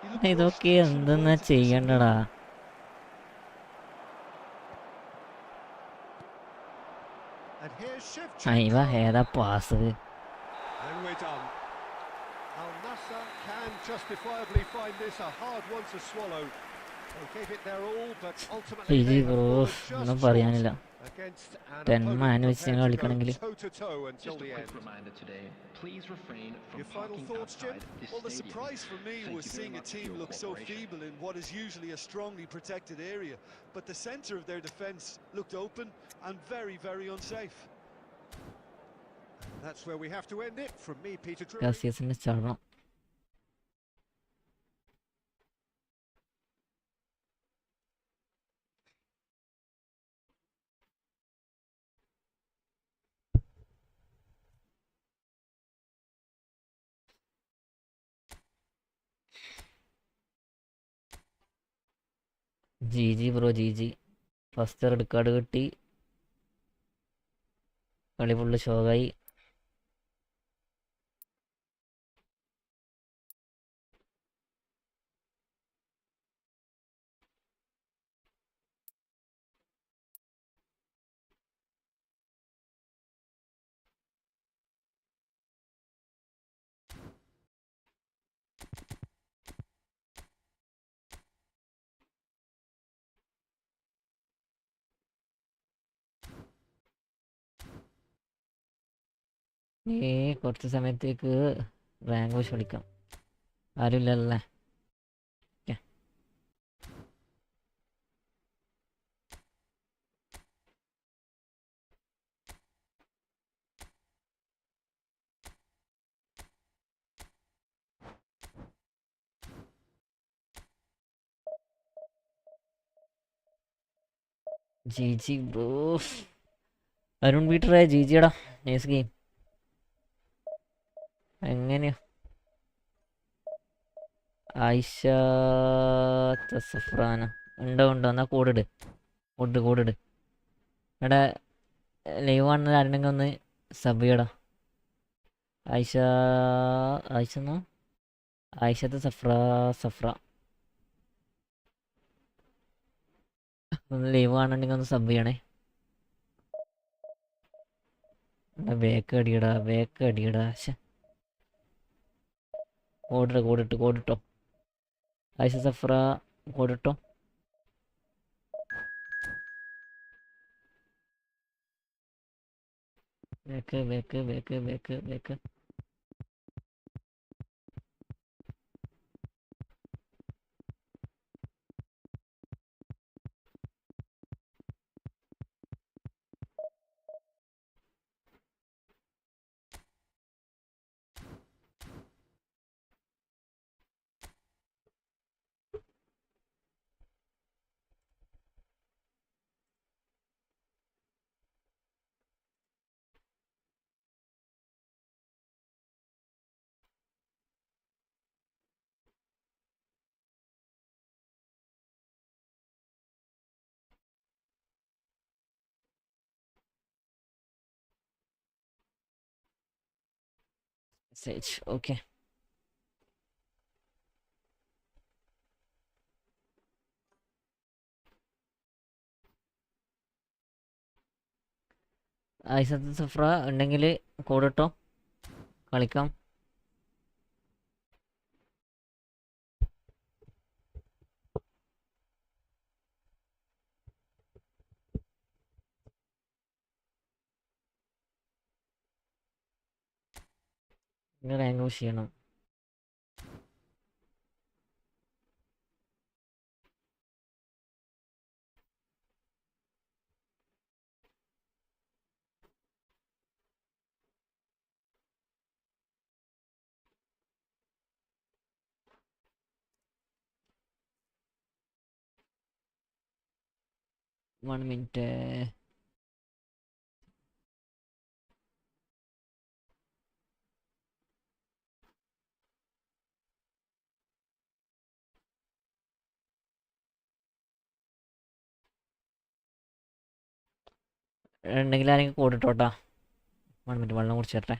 He looked rushed,
ഇതൊക്കെ
should have
എന്തെന്നാ
wanted to do something.
ചെയ്യണ്ടടാ.
And here's
അയ്യ
Shevchenko.
ഏതാ pass.
And we're done. Al Nassr can justifiably find this a hard one to swallow. They gave it their all, but ultimately
ഇജി
they have
bro,
fallen just
ഒന്നും
short
പറയാനില്ല.
against an
10
opponent
man വെച്ച്
prepared to
കളിക്കണമെങ്കിൽ.
go toe-to-toe until
Just a
the
quick
end.
reminder today, please refrain from
Your final
parking
thoughts, Jim?
outside this
Well, the
stadium.
surprise for me
Thank
was
you very
seeing a
much for
team
your
look so
cooperation.
feeble in what is usually a strongly protected area. But the centre of their defence looked open and very, very unsafe.
That's where we have to end it. From me, Peter Drury.
കാസിയസിന്റെ ചടണം. G bro G. First red card കിട്ടി, കളി full ഷോകായി. കുറച്ച് സമയത്തേക്ക് rank push കളിക്കാം. ആരുമില്ലല്ലേ? Okay. G bro. Arun ബീറ്ററായ ജിജിയടാ, നൈസ് ഗെയിം. എങ്ങനെയാ ആയിഷ സഫ്രാന ഉണ്ടോ എന്നാ കൂടിട് എടാ, ലൈവ് ആണെന്ന് ആരുണ്ടെങ്കിൽ ഒന്ന് സബ് ചെയ്യടാ. ആയിഷ എന്നാ ആയിഷത്ത് സഫ്ര ഒന്ന് ലൈവ് ആണെന്നുണ്ടെങ്കിൽ ഒന്ന് സബ് ചെയ്യണേ. Bake അടിയടാ. കോഡിട്ടോ. Ayisha സഫ്ര കോഡിട്ടോ. Bake. 6 okay. Ayishath സഫ്ര ഉണ്ടെങ്കിൽ കോഡിട്ടോ, കളിക്കാം. റാങ്ക് പുഷ് ചെയ്യണം. One minute. ഉണ്ടെങ്കിൽ ആരെങ്കിലും കോഡിട്ടോട്ടാ. 1 മിനിറ്റ് വെള്ളം കുടിച്ചിട്ടെ.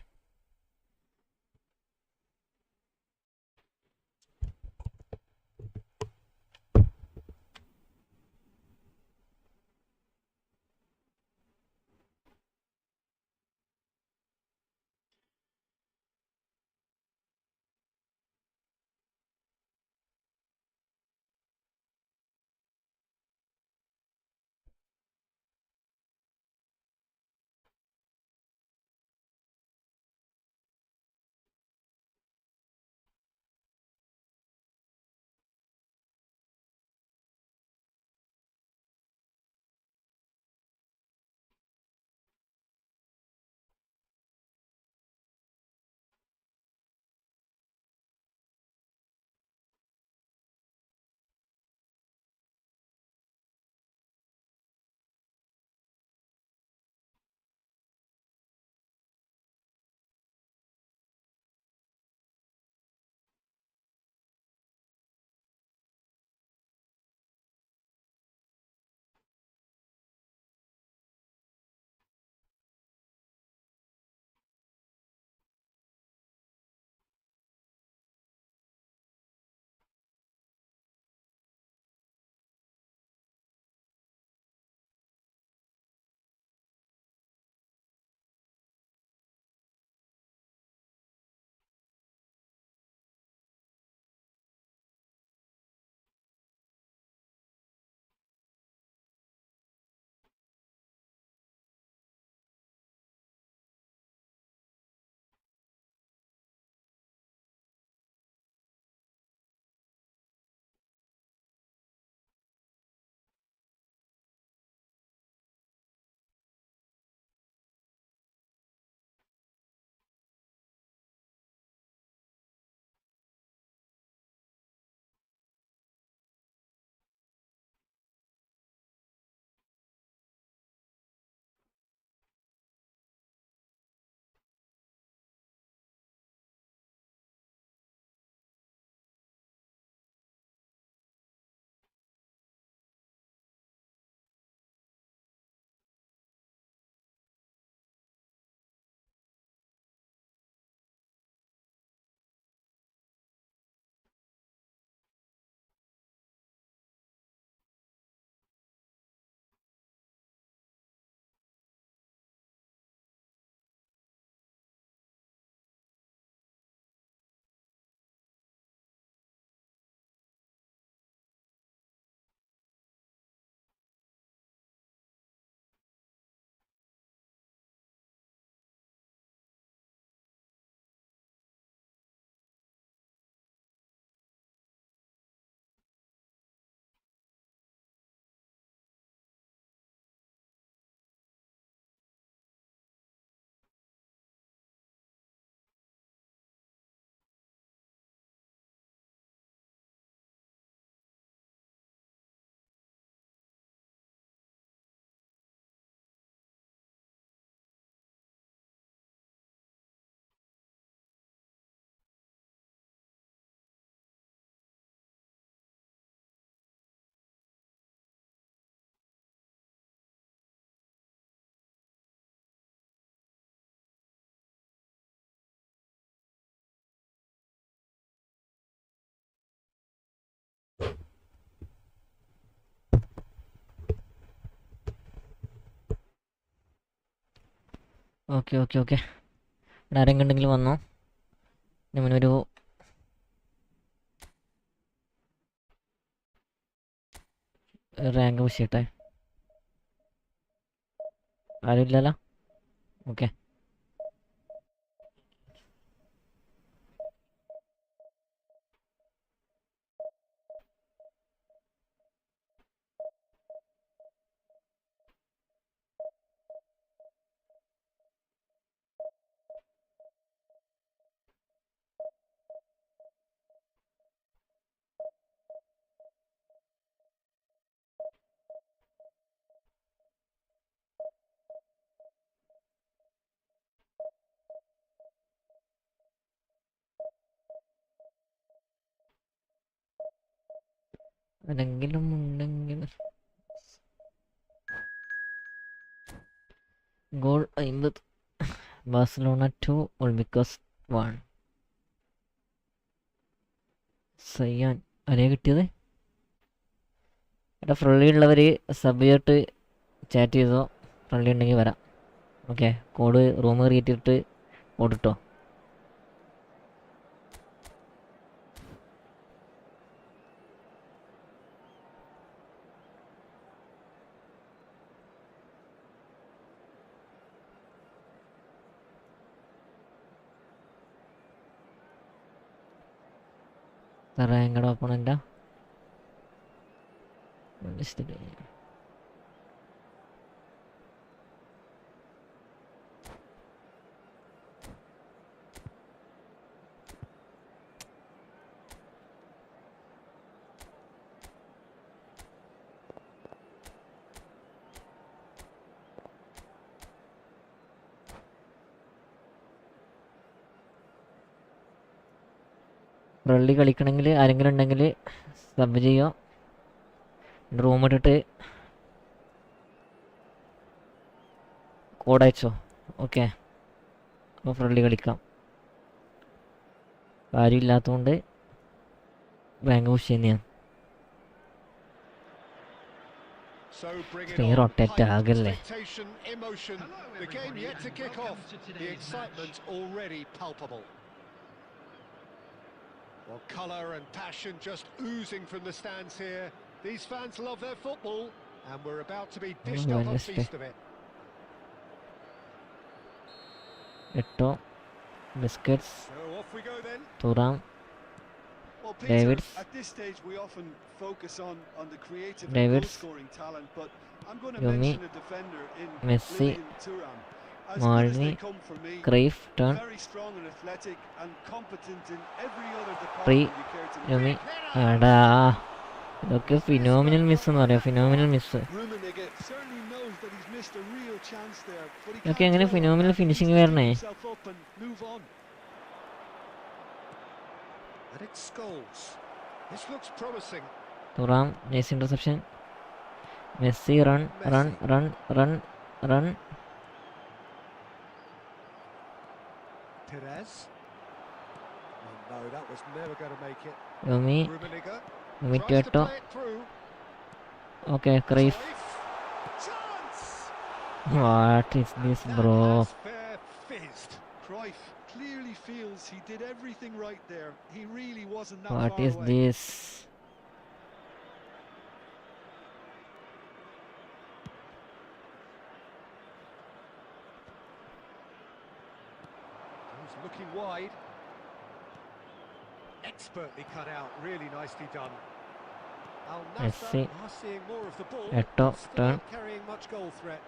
Okay okay okay. ഇവിടെ ആരെങ്കിലും ഉണ്ടെങ്കിലും വന്നോ. ഞാനൊരു റാങ്ക് പുഷ് ചെയ്യട്ടെ. ആരും ഇല്ലല്ലോ. ഓക്കെ. ആരെങ്കിലും ഉണ്ടെങ്കിൽ ഗോൾ 50. ബാഴ്സലോണ 2 ഒളിമ്പിക്കോസ് 1. സയ്യാൻ ആരെയാ കിട്ടിയത്? ഇവിടെ ഫ്രണ്ട്ലി ഉള്ളവർ സബ് ചെയ്തിട്ട് ചാറ്റ് ചെയ്തോ. ഫ്രണ്ട്ലി ഉണ്ടെങ്കിൽ വരാം. ഓക്കെ, കോഡ് റൂം കയറിയിട്ടിട്ട് കോഡ് ഇട്ടോ. റാങ്കഡ് ഓപ്പണൻ്റാ. ഫ്രണ്ട്ലി കളിക്കണമെങ്കിൽ ആരെങ്കിലും ഉണ്ടെങ്കിൽ സബ് ചെയ്യോ. റൂം ഇട്ടിട്ട് കോഡ് അയച്ചോ. ഓക്കെ, അപ്പോൾ ഫ്രണ്ട്ലി കളിക്കാം. ആരും ഇല്ലാത്തതുകൊണ്ട് റാങ്ക് പുഷ് ചെയ്യുന്നതാണ്.
So bring it
Screen
on.
rotate
Heightened
ആകല്ലേ.
expectation, emotion. The game yet to kick off. The excitement already palpable. Well, colour and passion just oozing from the stands here. These fans love their football, and we're about to be dished up a
Wednesday.
feast of it.
എട്ടോ biscuits
So off we go then.
Thuram.
Well, Peter,
Davids.
at this stage we often focus on the creative and
Davids.
goal-scoring talent, but I'm going to
Yomi.
mention a defender in
Messi.
Lilian Thuram. As good as
Malni.
they come for me,
Cruyff turn.
very strong and athletic and competent in every other
Free.
department you care to
യോമി.
name.
എടാ, ഇതൊക്കെ phenomenal miss എന്ന് പറയാം. Phenomenal miss.
Rummenigge certainly knows that he's missed a real chance there, but he
ഇതൊക്കെ
can't
എങ്ങനെ
dwell on
phenomenal
that. He needs
finishing
to
വരണേ?
pick himself up and move on.
And it's Scholes. This looks promising.
Thuram nice interception. Messi run run run run run.
Perez. Oh no, that was never going to make it.
യോമി.
Rummenigge
യോമി
tries to
കേട്ടോ.
play it through.
Okay, Cruyff.
Cruyff. Chance!
What is this bro?
That has fair fizzed.
Cruyff clearly feels he did everything right there. He really wasn't that
what
far
is
away.
This?
He's looking wide. Expertly cut out, really nicely done. Al Nassr
Messi.
are seeing more of the ball.
Etto,
Still
turn.
not carrying much goal threat.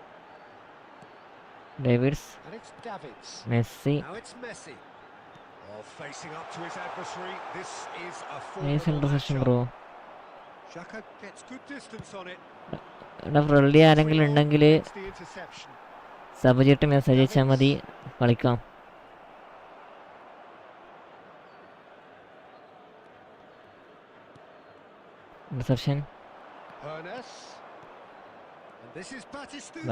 David's.
And it's Davids.
Messi.
Now it's Messi. Oh, facing up to his adversary. This is a
nice
formidable
interception
matchup.
Bro.
Xhaka gets good distance on it.
ഇവിടെ friendly ആരെങ്കിലും ഉണ്ടെങ്കിൽ
Gets the interception.
Sub ചെയ്തിട്ട് message അയച്ചാൽ മതി, കളിക്കാം. Interception.
Pernes. And this is Batistuta.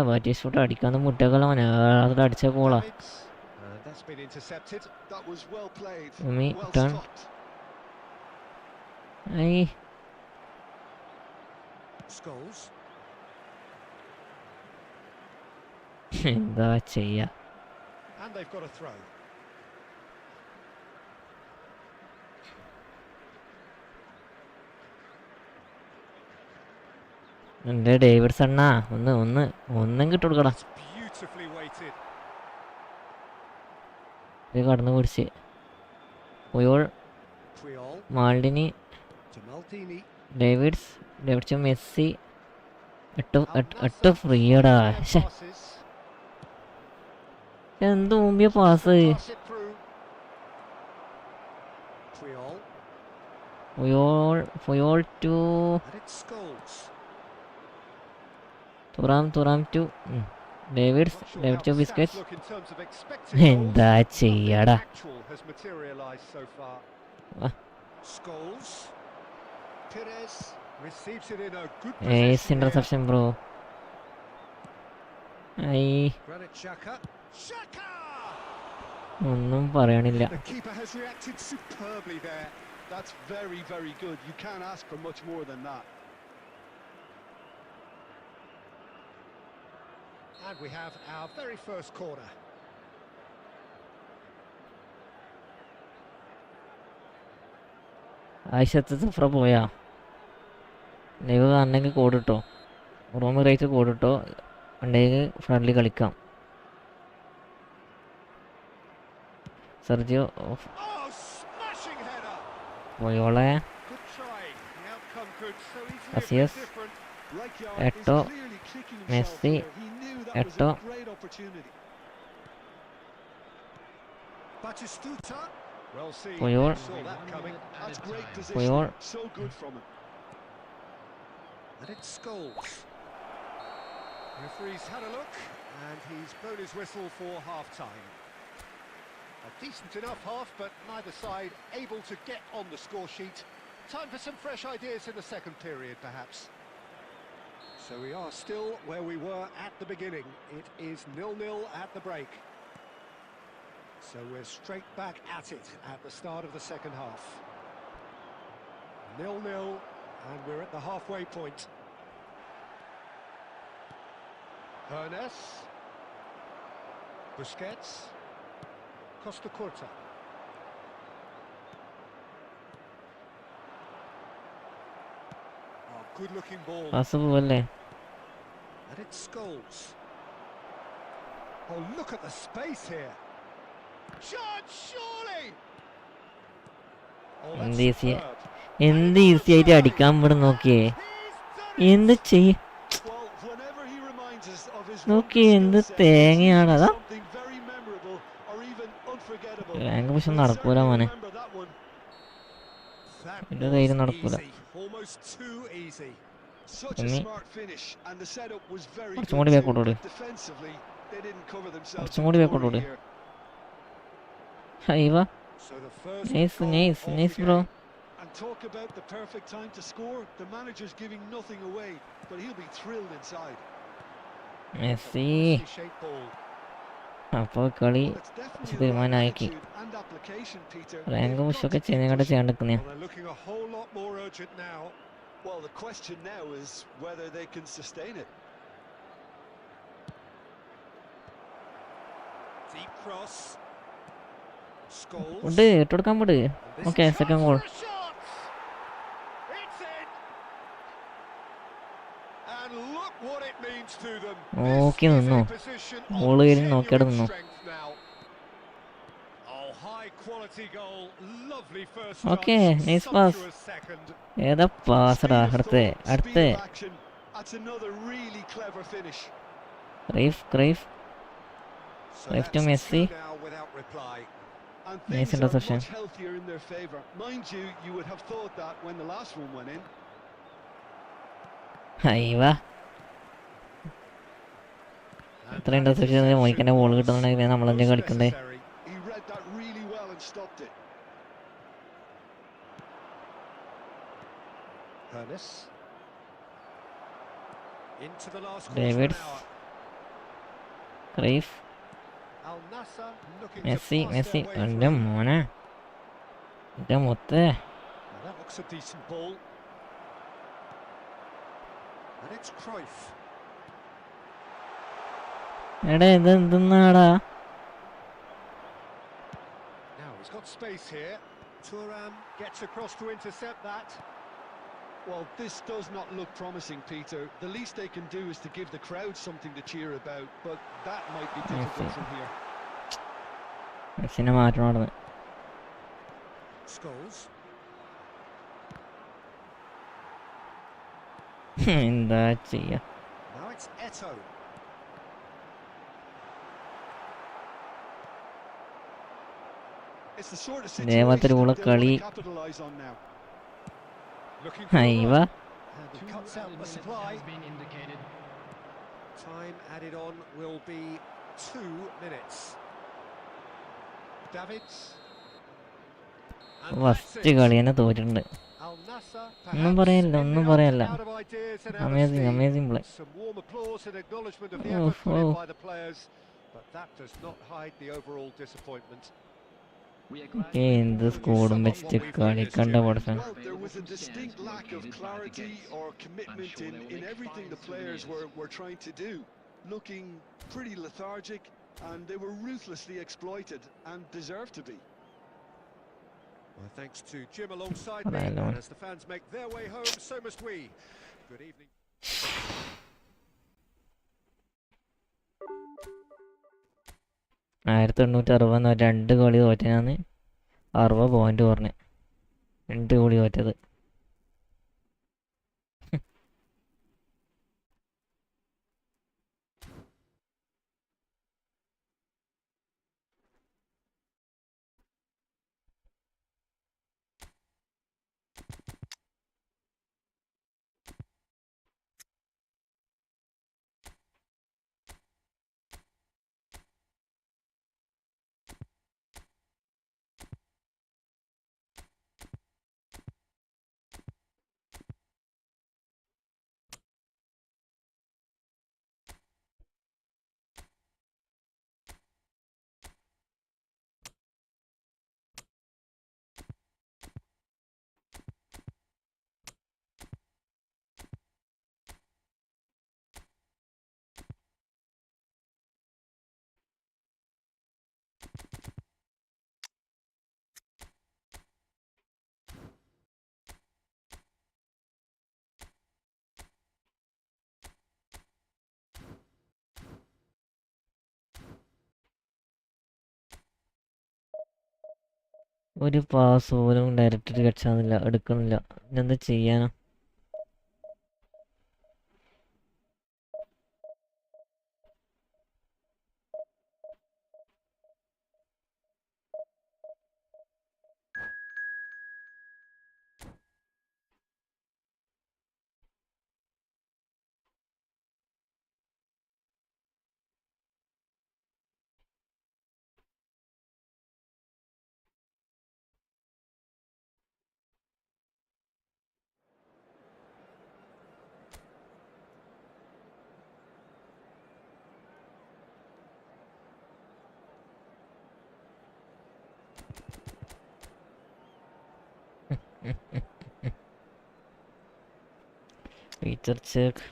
Batistuta അടിക്കാന്ന് മുട്ടകളവന് അതിൽ അടിച്ച പോളാ.
Davids. And that's been intercepted.
That was well played,
Yomi,
well
turn.
stopped.
I
Scholes.
എന്താ ചെയ്യാ?
And they've got a throw.
എൻ്റെ ഡേവിഡ്സണ്ണാ ഒന്നും കിട്ടുകൊടുക്കടാ.
It's beautifully weighted.
ഇത് കടന്നു പിടിച്ച് Puyol
Puyol
Maldini
to Maldini.
Davids Messi. എട്ട്
Al-Nassr
ഫ്രീയടാ.
their passes.
എന്ത് മുമ്പിയ pass.
Pass it through. Puyol.
Puyol to
And it's Scholes.
Thuram to Davids
Not sure how the stats
biscuit.
look in terms of expected goals.
എന്താ ചെയ്യാടാ?
Nothing actual has materialized so far.
Ah.
Scholes. Perez receives it in a good
ഏസ്
position here.
Interception bro. ഐ
Granit Xhaka. Xhaka!
ഒന്നും പറയണില്ല.
The keeper has reacted superbly there. That's very, very good. You can't ask for much more than that.
And we have our very first corner.
Ayishath സഫ്ര പോയാ? Live കാണണമെങ്കിൽ code ഇട്ടോ, room rate code ഇട്ടോ, ഉണ്ടെങ്കിൽ friendly കളിക്കാം. Sergio
Oh, smashing header!
പോയോളെ.
Good try. The outcome could so easily
Así
have
es.
been different.
Rijkaard
Eto,
is clearly kicking himself
Messi,
here. He knew that was
Eto.
a great opportunity.
Batistuta. Well seen.
Puyol.
Saw that coming.
That's great
Puyol.
positioning. So good from him.
And it's Scholes. Referee's had a look, and he's blown his whistle for half-time. A decent enough half, but neither side able to get on the score sheet. Time for some fresh ideas in the second period, perhaps. So we are still where we were at the beginning. It is 0-0 at the break. So we're straight back at it at the start of the second half. 0-0, and we're at the halfway point. Hernes. Busquets. Costa Curta. Oh, good-looking ball.
Pass പോവല്ലേ?
And it's Scholes. Oh, look at the space here. Shot, surely! Oh,
എന്ത്
that's
easy,
superb.
എന്ത് easy ആയിട്ട് അടിക്കാൻ ഇവിടെ നോക്കിയേ.
He's done it!
എന്ത് ചെയ്യ
Well, whenever he reminds us of his
നോക്കി,
wonderful
എന്ത്
skill set,
തേങ്ങയാണ്
it's
അതാ.
something very memorable or even unforgettable.
Rank പക്ഷെ
We'll
നടക്കൂല
certainly
മോനെ.
remember that one.
That
ഇതിന്റെ
was
ധൈര്യം നടക്കൂല.
easy. Almost too easy.
Such a
Inni.
smart finish, and the setup was very
കുറച്ചും
good
കൂടി
too.
ബാക്കോട്ട്.
Defensively, they didn't cover themselves
കുറച്ചും
in
കൂടി
glory
ബാക്കോട്ട്.
here.
അയ്യവ
So the first
nice
goal
nice
of
nice
the
bro.
game.
And talk about the perfect time to score. The manager's giving nothing away, but he'll be thrilled inside.
Messi.
Nicely shaped ball.
അപ്പോൾ കളി
Well, it's definitely the right
തീരുമാനമാക്കി.
attitude and application, Peter.
Rank
They've got
പുഷൊക്കെ
to
ചെയ്യുന്ന
keep
കണ്ട്
pushing.
ചെയ്യാൻ നിൽക്കുന്നേ.
Well, they're looking a whole lot more urgent now.
Well, the question now is whether they can sustain it.
Deep cross. Scholes.
ഉണ്ട് ഇട്ടുകൊടുക്കാൻ വിട്.
This
Okay,
is
second
chance
goal.
for a shot. It's in. And look what it means to them.
നോക്കി
This is
നിന്നോ.
a position of
ball കഴിഞ്ഞ് നോക്കിയാടെ
genuine
നിന്നോ.
strength now. Oh, high quality goal. Lovely first
Okay,
touch.
nice pass.
Sumptuous second.
ഏതാ പാസടാ?
Speed of
അടുത്ത്
thought,
അടുത്ത്
speed of action. That's another really clever finish.
Cruyff
So
Left to
that's
Messi.
two now without reply.
And
Nice
things are
interception.
much healthier in their favour. Mind you, you would have thought that when the last one went in.
അയ്യവ
And
എത്ര
that
interception
interception
മോയിക്കന്നെ ball
was
കിട്ടുന്നുണ്ടെങ്കിൽ നമ്മളെന്താ
most
കളിക്കണ്ടേ?
necessary.
He read that really well and stopped it.
Hernes. Into the last
David.
quarter of an hour.
Cruyff
Al-Nassr looking
Messi
to pass
Messi
their way
എൻ്റെ
through.
മോനെ എൻ്റെ മുത്തേ.
Now that looks a decent ball. And it's Cruyff.
എടാ ഇത് എന്തെന്നാടാ?
Now he's got space here. Thuram gets across to intercept that.
Well, this does not look promising, Peter. The least they can do is to give the crowd something to cheer about, but that might be difficult from here.
മെസ്സിനെ മാറ്റണം.
Scholes.
എന്താ ചെയ്യാ?
Now it's Eto.
It's the sort of
Nevathil
situation
ula
that they'll
കളി.
want to capitalize on now.
Looking for a
അയ്യവ.
run. And he
Two
cuts out the
minutes
supply.
has been indicated.
Time added on will be 2 minutes. Davids. And that's
first
it.
കളി തന്നെ തോറ്റിട്ടുണ്ട്.
Al Nassr,
ഒന്നും
perhaps
പറയാനില്ല,
ending
ഒന്നും
up
പറയാനില്ല.
out of ideas and out of
Amazing,
steam.
amazing play.
Some warm applause and acknowledgement of the
Oh,
effort put in
oh.
by the players, but that does not hide the overall disappointment.
We are glad
എന്ത് സ്കോഡും വെച്ചിട്ട് കളിക്കണ്ട പടച്ചോൻ.
Well, there was a distinct lack of clarity or commitment in everything the players were trying to do. Looking pretty lethargic, and they were ruthlessly exploited and deserved to be.
Well, thanks to Jim alongside me,
Malayalam.
and as the fans make their way home, so must we. Good evening.
1860 2 കളി തോറ്റനാന്ന് 60 point പറഞ്ഞ് 2 കളി തോറ്റത്. ഒരു pass പോലും direct കച്ചാന്നില്ല, എടുക്കണില്ല. എന്താ ചെയ്യാനാ? Feature check.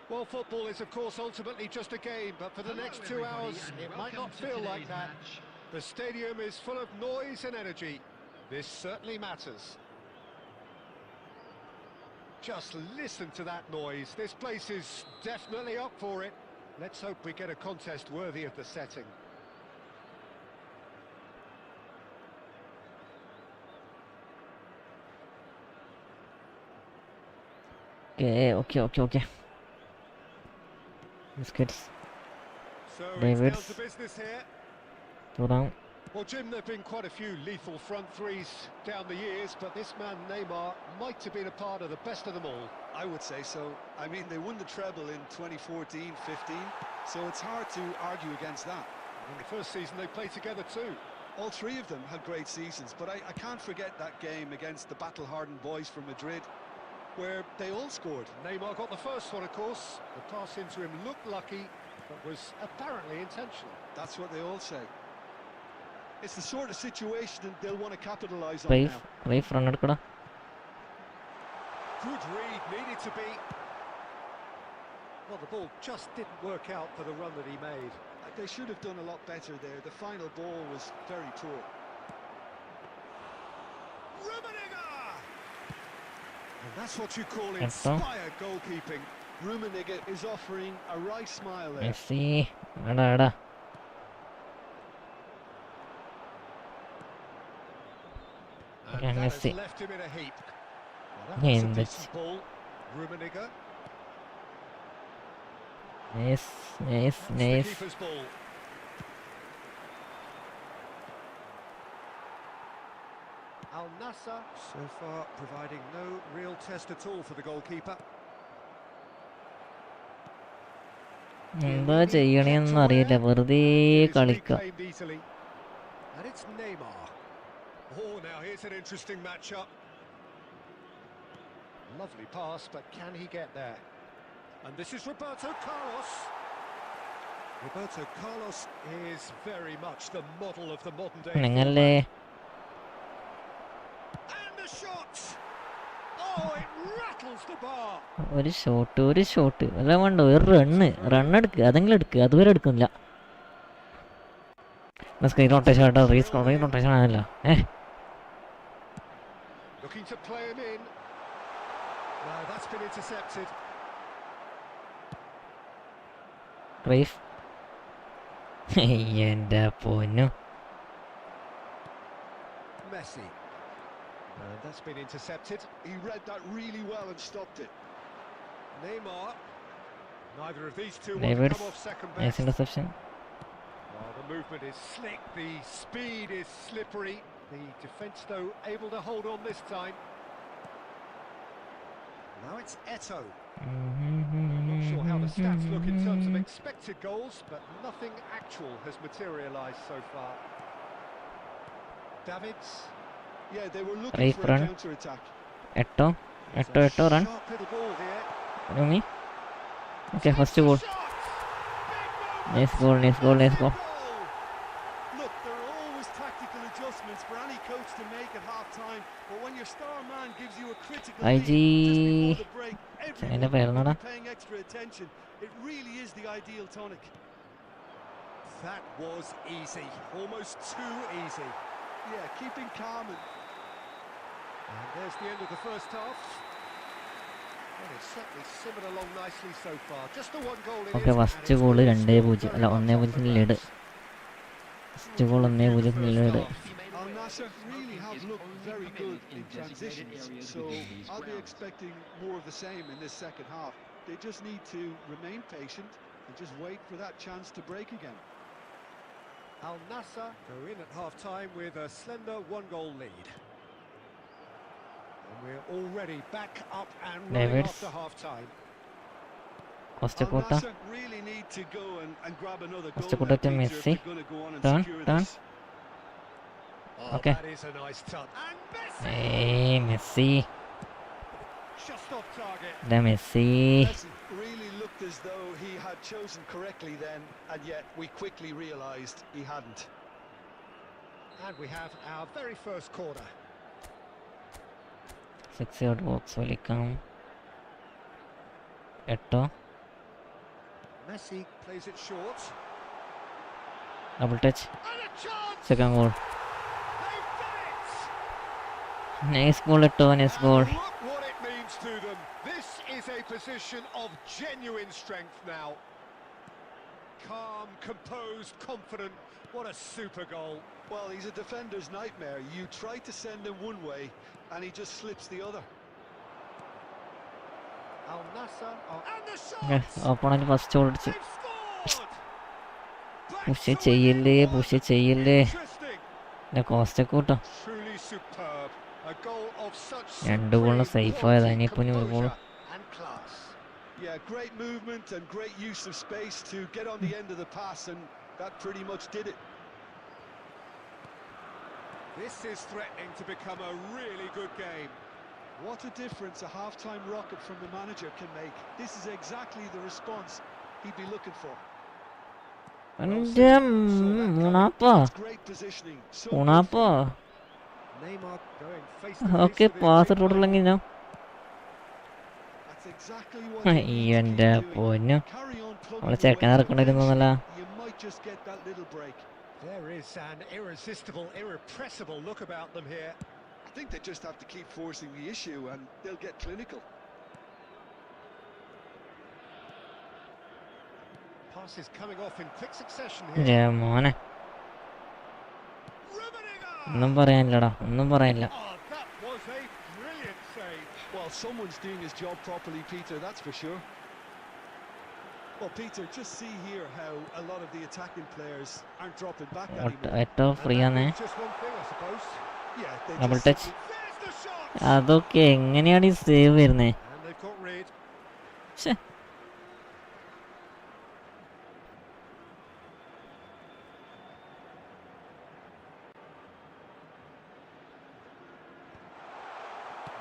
Well, football is, of course, ultimately just a game, but for the next 2 hours, it might not feel like that. The stadium is full of noise and energy. This certainly matters. Just listen to that noise. This place is definitely up for it. Let's hope we get a contest worthy of the setting.
Okay. Biscuits.
So it's
Davids.
down to business here.
Thuram.
Well, Jim, there have been quite a few lethal front threes down the years, but this man, Neymar, might have been a part of the best of them all.
I would say so. I mean, they won the treble in 2014-15, so it's hard to argue against that.
In the first season, they played together too.
All three of them had great seasons, but I can't forget that game against the battle-hardened boys from Madrid, where they all scored.
Neymar got the first one, of course. The pass into him looked lucky, but was apparently intentional.
That's what they all say. It's the sort of situation they'll want to capitalise on
Raif,
now.
Raif run എടുക്കടാ.
Good read, needed to be. Well, the ball just didn't work out for the run that he made.
They should have done a lot better there. The final ball was very poor.
And that's what you call
That's
inspired goalkeeping.
Rummenigge is offering a wry smile there.
Messi എടാ എടാ.
And
Okay,
that
Messi.
has left him in a heap. Well, that was a
And
decent ball. Rummenigge.
Nice, nice,
That's the
nice.
keeper's ball. Al Nassr so far providing no real test at all for the goalkeeper.
എന്താ ചെയ്യണേന്ന് അറിയില്ല, വെറുതെ കളിക്കാം.
Reclaimed easily. And it's Neymar. Oh, now here's an interesting matchup. Lovely pass, but can he get there? And this is Roberto Carlos. Roberto Carlos is very much the model of the modern day.
നിങ്ങളെ
And the shot! Oh, it rattles the bar.
ഒരു shot അല്ല വേണ്ട, ഒരു റണ്ണെടുക്കുക, അതെങ്കിലും എടുക്കുക, അതുവരെ എടുക്കുന്നില്ല. Rotation ആട്ടോ, റൊട്ടേഷൻ ആണല്ല.
Looking to play him in. No, that's been intercepted.
റൈഫ് എൻ്റെ പൊന്നു.
Messi. And that's been intercepted.
He read that really well and stopped it.
Neymar. Neither of these two want to
David,
come off second
nice
best.
Interception.
Well, the movement is slick, the speed is slippery. The defence, though, able to hold on this time. Now it's Eto'o. Not sure how the stats look in terms of expected goals, but nothing actual has materialised so far. Davids.
Yeah, they were looking
Right
for a
front.
counter-attack.
എട്ടോ run.
Sharp little ball here.
Rumi. Okay, first goal.
Shot!
Nice goal.
Goal! Look, there are always tactical adjustments for any coach to make at half-time, but when your star man gives you a critical lead
IG.
just before the break,
അതിന്റെ
everyone will
പേരെന്നാടാ?
be paying extra attention. It really is the ideal tonic.
That was easy, almost too easy.
Yeah, keeping calm and
And there's the end of the first half. Well, it's certainly simmered along nicely so far. Just the one goal it
okay,
is,
first
and it's
goal
been
2-0 അല്ല
very much
1-0 lead. First goal 1-0 lead.
Al Nassr really have looked very good in transitions, so I'll be expecting more of the same in this second half. They just need to remain patient and just wait for that chance to break again.
Al Nassr go in at half-time with a slender one-goal lead. And we're already back up and running
Davids.
after half-time.
First
Al
കൂട്ട
Nassr really need to go and grab another goal.
First
now,
quarter to
Peter, if
Messi.
they're going to go on and
Turn,
secure
turn.
this.
Oh,
Okay.
that is a nice touch. And Messi!
Messi.
Just off target.
Messi.
Messi really looked as though he had chosen correctly then, and yet we quickly realised he hadn't.
And we have our very first corner.
6 out box വലിക്കാം. Eto'o
Messi plays it short.
Double touch.
And a chance!
Second goal.
They've done it!
Nice goal Eto'o, nice
And
goal.
look what it means to them. This is a position of genuine strength now. Calm, composed, confident. What a super goal.
Well, he's a defender's nightmare. You try to send him one way, and he just slips the other.
Al Nassr. And the
opponent first goal അടിച്ച്.
They've scored!
Push ചെയ്യല്ലേ.
Interesting.
കോസ്റ്റൊക്കെ കൂട്ടോ
Truly superb. A goal of such
രണ്ട് ഗോളിന്
supreme
safe ആയതാ
quality,
ഇനിയിപ്പോൾ ഇനി ഒരു goal
composure and class.
Yeah, great movement and great use of space to get on the end of the pass, and that pretty much did it.
This is threatening to become a really good game.
What a difference a half-time rocket from the manager can make. This is exactly the response he'd be looking for.
എൻ്റെ മൂണാപ്പാ
That's great positioning. So good
മൂണാപ്പാ
from
Neymar going face to face
okay
with his
pass
big
ഇട്ടുകൊടുല്ലെങ്കിൽ ഞാൻ
That's exactly what you need to keep
എൻ്റെ
doing.
പൊന്നു
Carry on plugging
നമ്മളെ
away
ചെക്കൻ
till
ഇറക്കണ്ടിരുന്നല്ല
eventually you might just get that little break.
There is an irresistible, irrepressible look about them here.
I think they just have to keep forcing the issue and they'll get clinical.
Passes coming off in quick succession here.
Jaya മോനെ ഒന്നും പറയാനില്ലടാ ഒന്നും പറയാനില്ല
Oh, that was a brilliant save.
Well, someone's doing his job properly, Peter, that's for sure. Well, Peter, just see here how a lot of the attacking players aren't dropping back anymore.
ഏറ്റവും free
And
ആണേ
that was just one thing, I suppose.
Yeah, they
double
just
touch
simply-
There's the shot.
അതൊക്കെ എങ്ങനെയാണ് ഈ save വരുന്നേ
And they've got rid.
ശ്ശെ.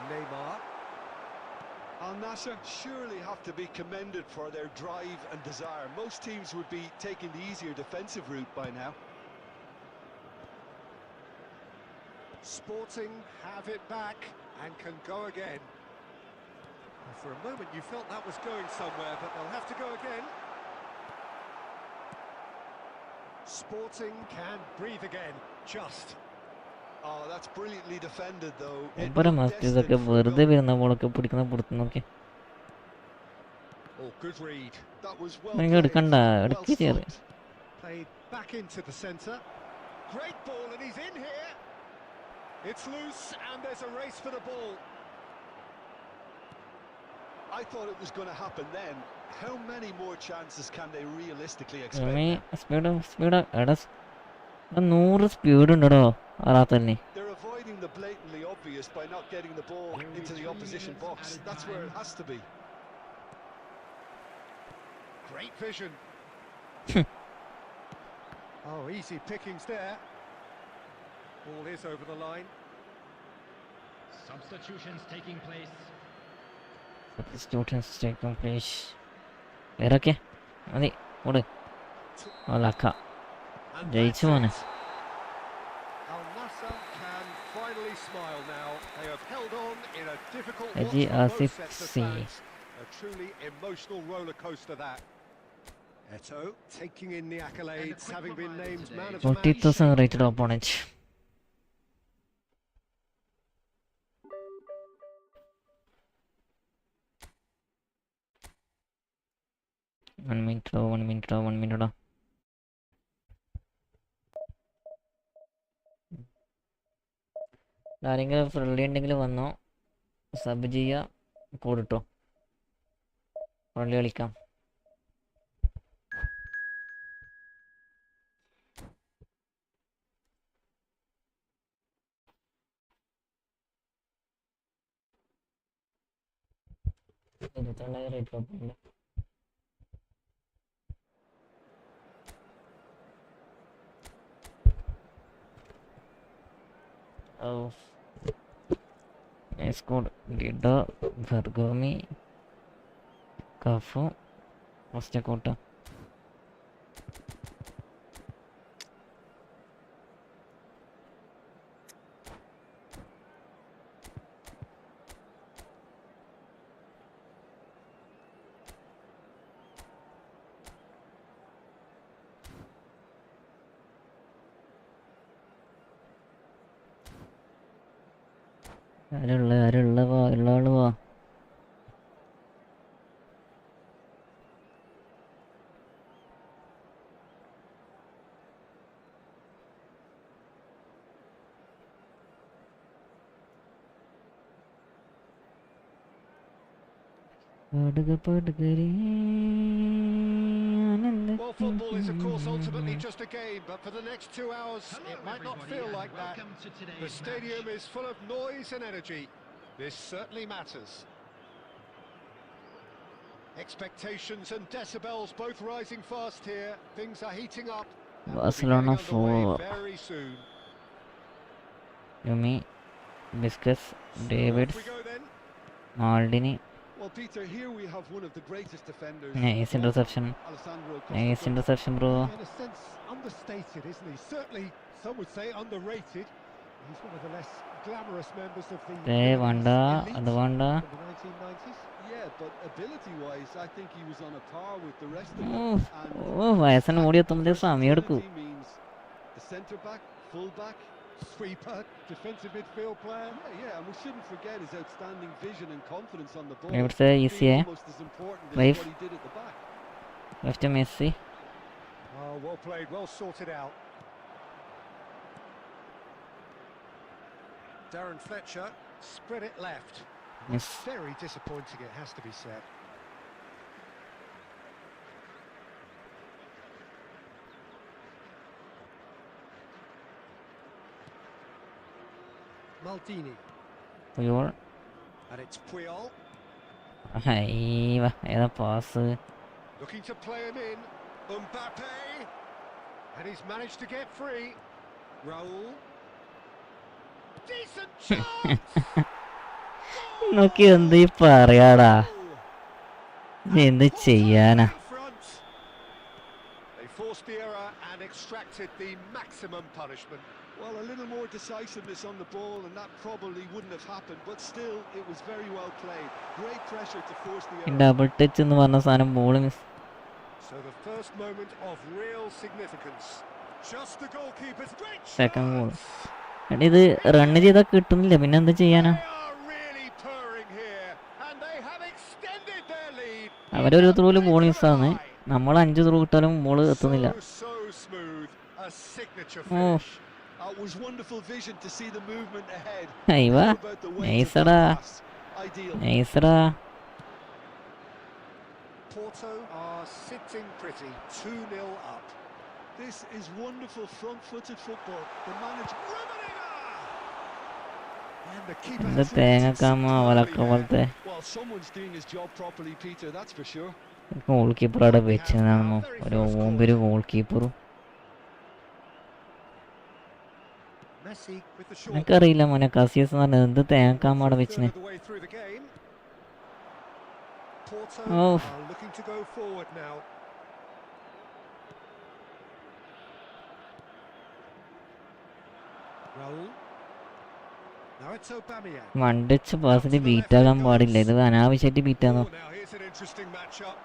Neymar.
Al Nassr surely have to be commended for their drive and desire. Most teams would be taking the easier defensive route by now.
Sporting have it back and can go again. For a moment you felt that was going somewhere, but they'll have to go again. Sporting can breathe again, just.
Oh, that's brilliantly defended though. It
ഒപ്പരം
looked
must ഇതൊക്കെ
destined for a
വെറുതെ
goal.
വരുന്ന ബോളൊക്കെ പിടിക്കുന്ന പുറത്ത് നോക്കി
Oh, good read.
That was well
നിങ്ങൾ
played,
എടുക്കണ്ട
well
എടുക്ക് ചേറ്
stumped.
Played back into the centre. Great ball, and he's in here. It's loose, and there's a race for the ball.
I thought it was going to happen then. How many more chances can they realistically expect?
Speed എടാ 100 speed ഉണ്ടോ അറാത്തന്നെ
They're avoiding the blatantly obvious by not getting the ball into the opposition box. That's where it has to be.
Great vision. Oh, easy pickings there. Ball is over the line.
Substitutions taking place.
Substitutions taking place. വേറൊക്കെ മതി ഓട് ഓലാക്ക
And
ജയിച്ചു
that's
മോനെ
it. Al Nassr can finally smile now. They have held on in a difficult watch
Haji
for both
Asif
sets of
C.
fans. A truly emotional roller coaster that. Eto'o taking in the accolades, having been named man of the match.
40,000 rated opponent. One minute. ആരെങ്കിലും friendly ഉണ്ടെങ്കിൽ വന്നോ sub ചെയ്യുക കൂടിട്ടോ friendly കളിക്കാം Oh, squad leader Vergomi Kafu Ostakota. ആരുള്ള പാടുക
Well, football is, of course, ultimately just a game, but for the next 2 hours,
Hello,
it might not
everybody,
feel
and
like that.
welcome to today's
The stadium
match.
is full of noise and energy. This certainly matters. Expectations and decibels both rising fast here. Things are heating up. And we'll be
Barcelona
getting underway
4.
very soon.
Yumi, Biscus,
So
Davids,
off we go then.
Maldini.
Well, Peter, here we have one of the greatest defenders.
Nice
of all
interception.
time, Alessandro
Nice
Costa.
interception, bro.
In a sense, understated, isn't he? Certainly, some would say underrated. He's one of the less glamorous members of the Milanese
Vanda,
elite
അത് വേണ്ട.
from the 1990s.
Yeah, but ability-wise, I think he was on a par with the rest of them.
Oof.
And
Oh, വയസ്സന് ഓടി എത്തുമ്പോഴേ സമയം എടുക്കും.
versatility means the centre back, full back,
Sweeper, defensive midfield player.
yeah, and we shouldn't forget his outstanding vision and confidence on the ball.
ഇവിടുത്തെ
being
ഈസിയെ
almost as important as
Wave.
what he did at the back.
Left Messi.
Oh, well played, well sorted out. Darren Fletcher spread it left.
Yes.
Very disappointing, it has to be said. Maldini,
Puyol.
and it's Puyol
അയ്യ ഏതാ pass.
looking to play him in. Mbappe, and he's managed to get free. Raul, decent chance.
നോക്കി എന്ത് ഈ പറയാടാ, എന്ത് ചെയ്യാനാ.
In front. They forced the error and extracted the maximum punishment.
Well, a little more decisiveness on the ball, and that probably wouldn't have happened. But still, it was very well played. Great pressure to force the error.
Double touch എന്ന് പറഞ്ഞ സാധനം ball miss.
So the first moment of real significance. Just the goalkeeper's great
Second goal.
chance.
എടാ ഇത് run ചെയ്താൽ കിട്ടുന്നില്ല, പിന്നെ എന്ത് ചെയ്യാനാ.
They are really purring here, and they have extended their lead.
അവരൊരു ത്രൂല് ബോൾ മിസ്സാന്ന്, നമ്മൾ 5 ത്രൂ ഇട്ടാലും ബോൾ എത്തുന്നില്ല.
So smooth, a signature
Oh.
finish.
It was wonderful vision to see the movement ahead.
അയ്യ
How about the weight of
Nice
that
എടാ.
pass? Ideal.
നൈസറാ.
Porto are sitting pretty, 2-0 up.
This is wonderful front-footed football. The manager.
And the keeper
ഇത്
has
തേങ്ങക്കാമ വലക്ക
superbly
പോലത്തെ
Well, someone's doing his job properly, Peter, that's for sure.
Goal keeper അവിടെ വെച്ചതാണെന്നോ, ഒരു ഓമ്പൊരു goal കീപ്പറും.
Messi with the short
എനിക്കറിയില്ല മോനെ, Casillas എന്ന് പറഞ്ഞത് എന്ത് തേങ്ങക്കാമ അവിടെ
third
വെച്ചിന്.
of the way through the game. Porto
Oh.
are looking to go forward now. Raul. Now it's Aubameyang.
വണ്ടിച്ച് പാസിന് ബീറ്റാകാൻ പാടില്ല, ഇത് അനാവശ്യമായിട്ട് ബീറ്റാന്നോ.
Oh, now here's an interesting matchup.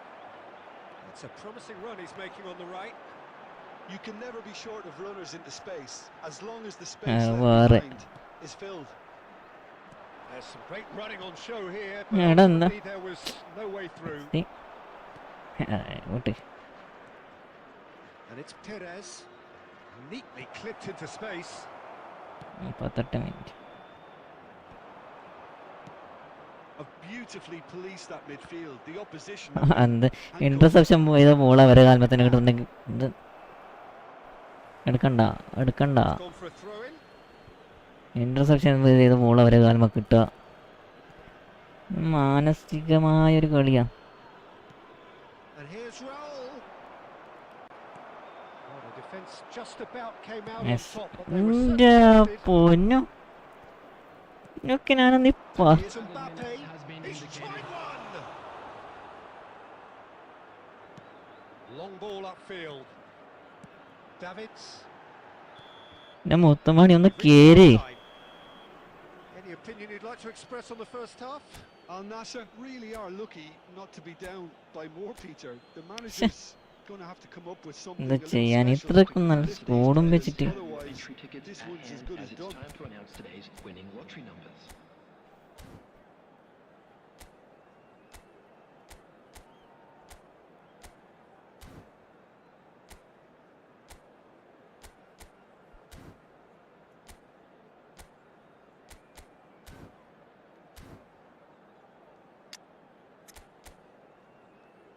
It's a promising run he's making on the right.
You can never be short of runners into space, as long as the space
വേറെ.
left behind is filled.
There's some great running on show here,
Yeah,
but
I don't know.
ultimately there was no way through.
ഓട്ടെ.
And it's Perez, neatly clipped into space.
38 minute.
Have beautifully policed that midfield. The opposition.
എന്ത് interception ചെയ്ത ball അവരെ കാൽമത്തിന് കിട്ടുന്നുണ്ടെങ്കിൽ ഇത് എടുക്കണ്ട.
Gone for a throw-in.
Interception ചെയ്ത ball അവരെ കാൽമ കിട്ടുക മാനസികമായൊരു കളിയാ.
And here's Raul. Oh, the defence just about came out
Yes.
on top, but they were
എൻ്റെ
certainly tested.
പൊന്നു ഒക്കെ ഞാനൊന്ന്
Here's Mbappe.
Has been
He's
indicated.
tried one. Long ball upfield. Davids.
എൻ്റെ മുത്തമാണി ഒന്ന് കേറി.
Any opinion you'd like to express on the first half?
Al Nassr really are lucky not to be down by more, Peter. The manager's going to have to come up with something
എന്താ
a little
ചെയ്യാൻ,
special
ഇത്രക്കും
to
നല്ല
lift these
സ്കോഡും
players.
വെച്ചിട്ട്.
Otherwise,
Entry tickets
this
at
one's as
hand,
good
as
as
it's
done.
time to announce today's winning lottery numbers.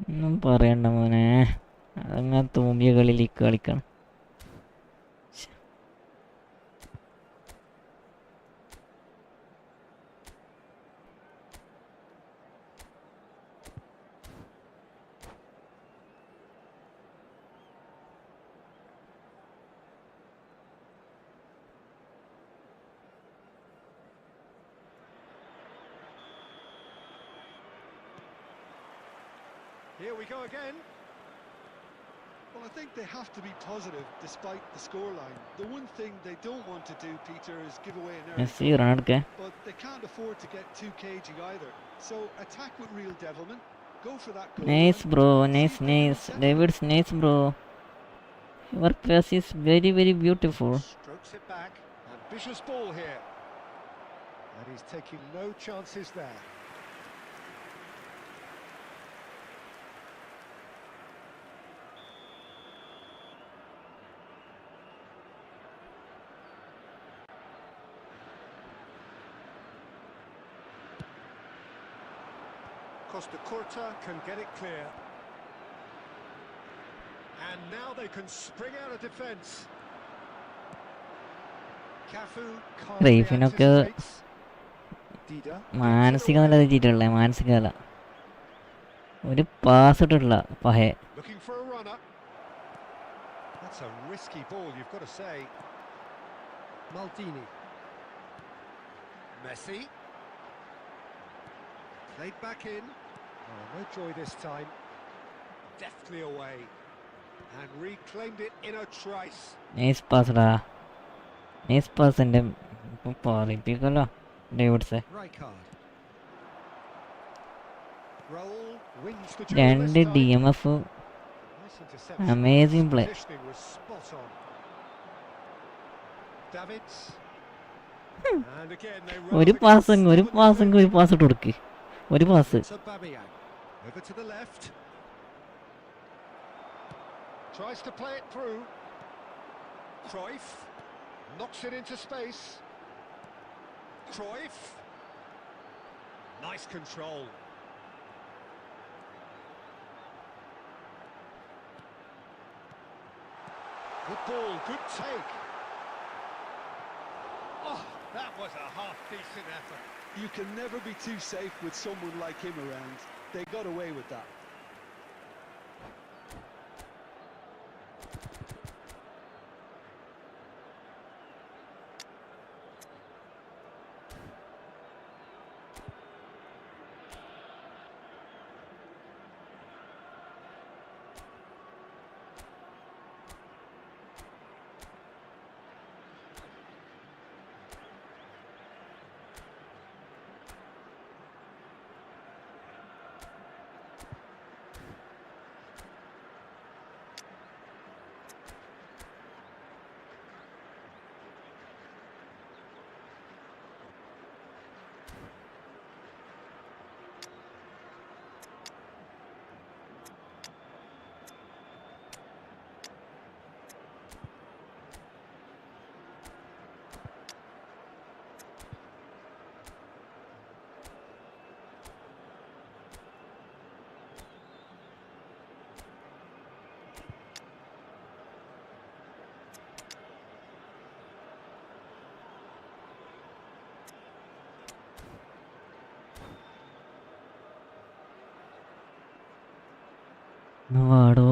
ഒന്നും പറയണ്ട മോനെ, അങ്ങനെ തൂമ്പിയ കളിയിലേക്ക് കളിക്കണം.
Here we go again.
Well, I think they have to be positive despite the scoreline. The one thing they don't want to do, Peter, is give away an early
Messi
goal,
run എടുക്കേ.
but they can't afford to get too cagey either. So attack with real devilment, go for that goal.
Nice
and
bro,
see
nice,
if they can
nice.
settle it.
David's nice bro. Your pass is very, very beautiful.
Strokes it back. Ambitious ball here. And he's taking no chances there. Costa Curta can get it clear. And now they can spring out of defence. Cafu calmly
റീഫിനൊക്കെ
anticipates. Dida
മാനസിക നില തെറ്റിയിട്ടുള്ള മാനസികത. ഒരു pass ഇട്ടിട്ടില്ല പഹേ.
looking for a runner. That's a risky ball, you've got to say. Maldini. Messi. Played back in. Oh, no joy this time. Deftly away. And reclaimed it in a trice.
Nice പാസ്ഡാ. Nice pass എൻ്റെ പറയിപ്പിക്കല്ലോ ഡേവിഡ്സെ.
Rijkaard. Raul wins the duel
രണ്ട്
this time.
DMF.
Nice interception.
Amazing
His
play.
positioning was spot on. Davids. And again they
ഒരു
rose
pass
against
ഒരു
stubborn
pass
defence.
ഒരു pass ഇട്ട് കൊടുക്ക്. ഒരു pass.
To Aubameyang. Over to the left. Tries to play it through. Cruyff knocks it into space. Cruyff. Nice control. Good ball, good take. Oh, that was a half-decent effort.
You can never be too safe with someone like him around. They got away with that.
വാടോ.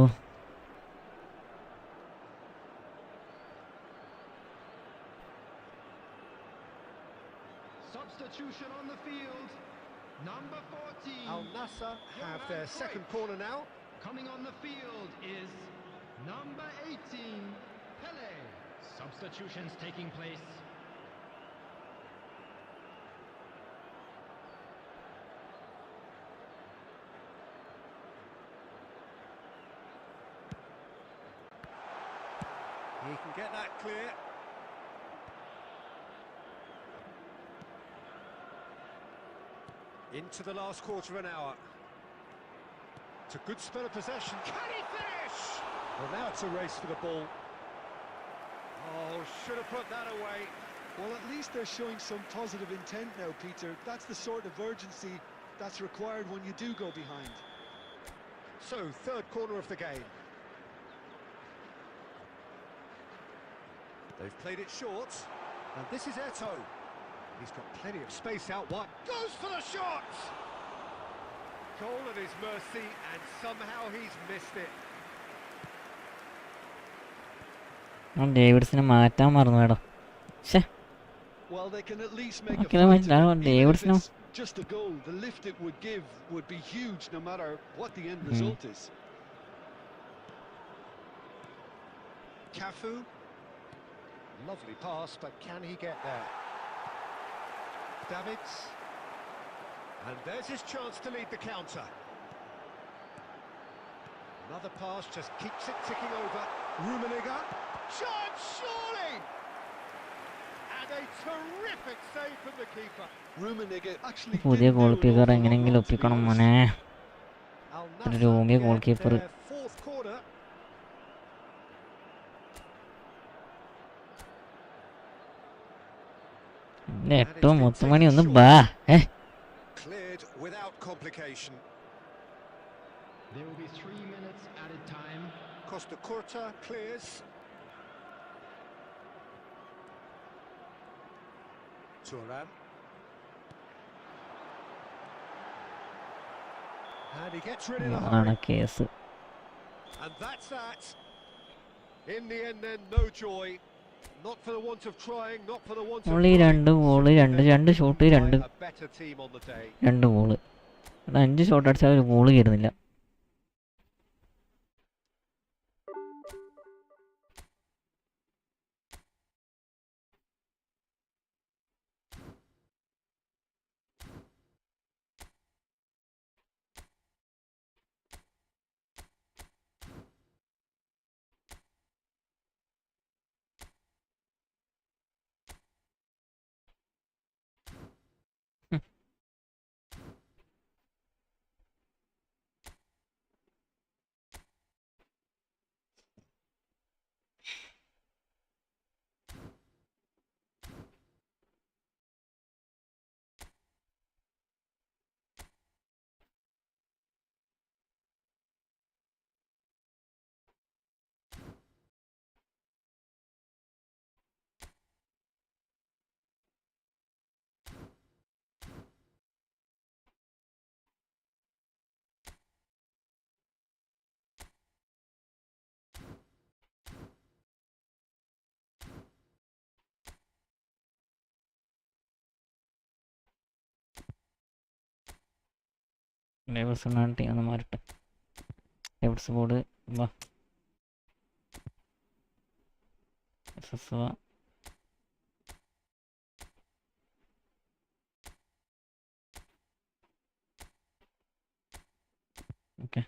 Substitution on the field. Number 14.
Al Nassr have their second corner now.
Coming on the field is number 18, Pele. Substitutions taking place.
He can get that clear. Into the last quarter of an hour. It's a good spell of possession. Can he finish? Well, now it's a race for the ball. Oh, should have put that away.
Well, at least they're showing some positive intent now, Peter. That's the sort of urgency that's required when you do go behind.
So, third corner of the game. They've played it short, and this is Eto. He's got plenty of space out wide. Goes for the shot! Goal at his mercy, and somehow he's missed it.
ഡേവിഡ്സിനെ മാറ്റാൻ മറന്നു കേട്ടോ. പക്ഷേ
Well, they can at least make a
Okay,
fight
man,
of it. Even if
Davids now.
it's just a goal, the lift it would give would be huge no matter what the end result is.
Cafu. Lovely pass, but can he get there? Davids. And there's his chance to lead the counter. Another pass just keeps it ticking over. Rummenigge. Chance, surely! And a terrific save from the keeper.
Rummenigge actually
പുതിയ
didn't
goal
do an
keeper
awful lot
എങ്ങനെയെങ്കിലും
wrong, to be
ഒപ്പിക്കണം
honest.
മോനെ.
Al
ഒരു
Nassr
Romeo goal
get
keeper.
their fourth corner.
എട്ടോ മുത്തുമണി ഒന്ന് ബാ.
Cleared without complication.
There will be 3 minutes added time.
Costa Curta clears. Turan. And he gets rid in a
ആണ്
hurry.
Case.
And that's that. In the end then, no joy. Not for the want of trying, not for the want of
only രണ്ട് goal, രണ്ട് shot,
by
രണ്ട്
a better team on the day.
Goal. 5 shot അടിച്ചാൽ ഒരു goal കയറുന്നില്ല. David's team ഒന്ന് മാറട്ടെ. David's board വാ. വാ. Okay.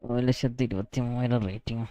1,23,000 rating.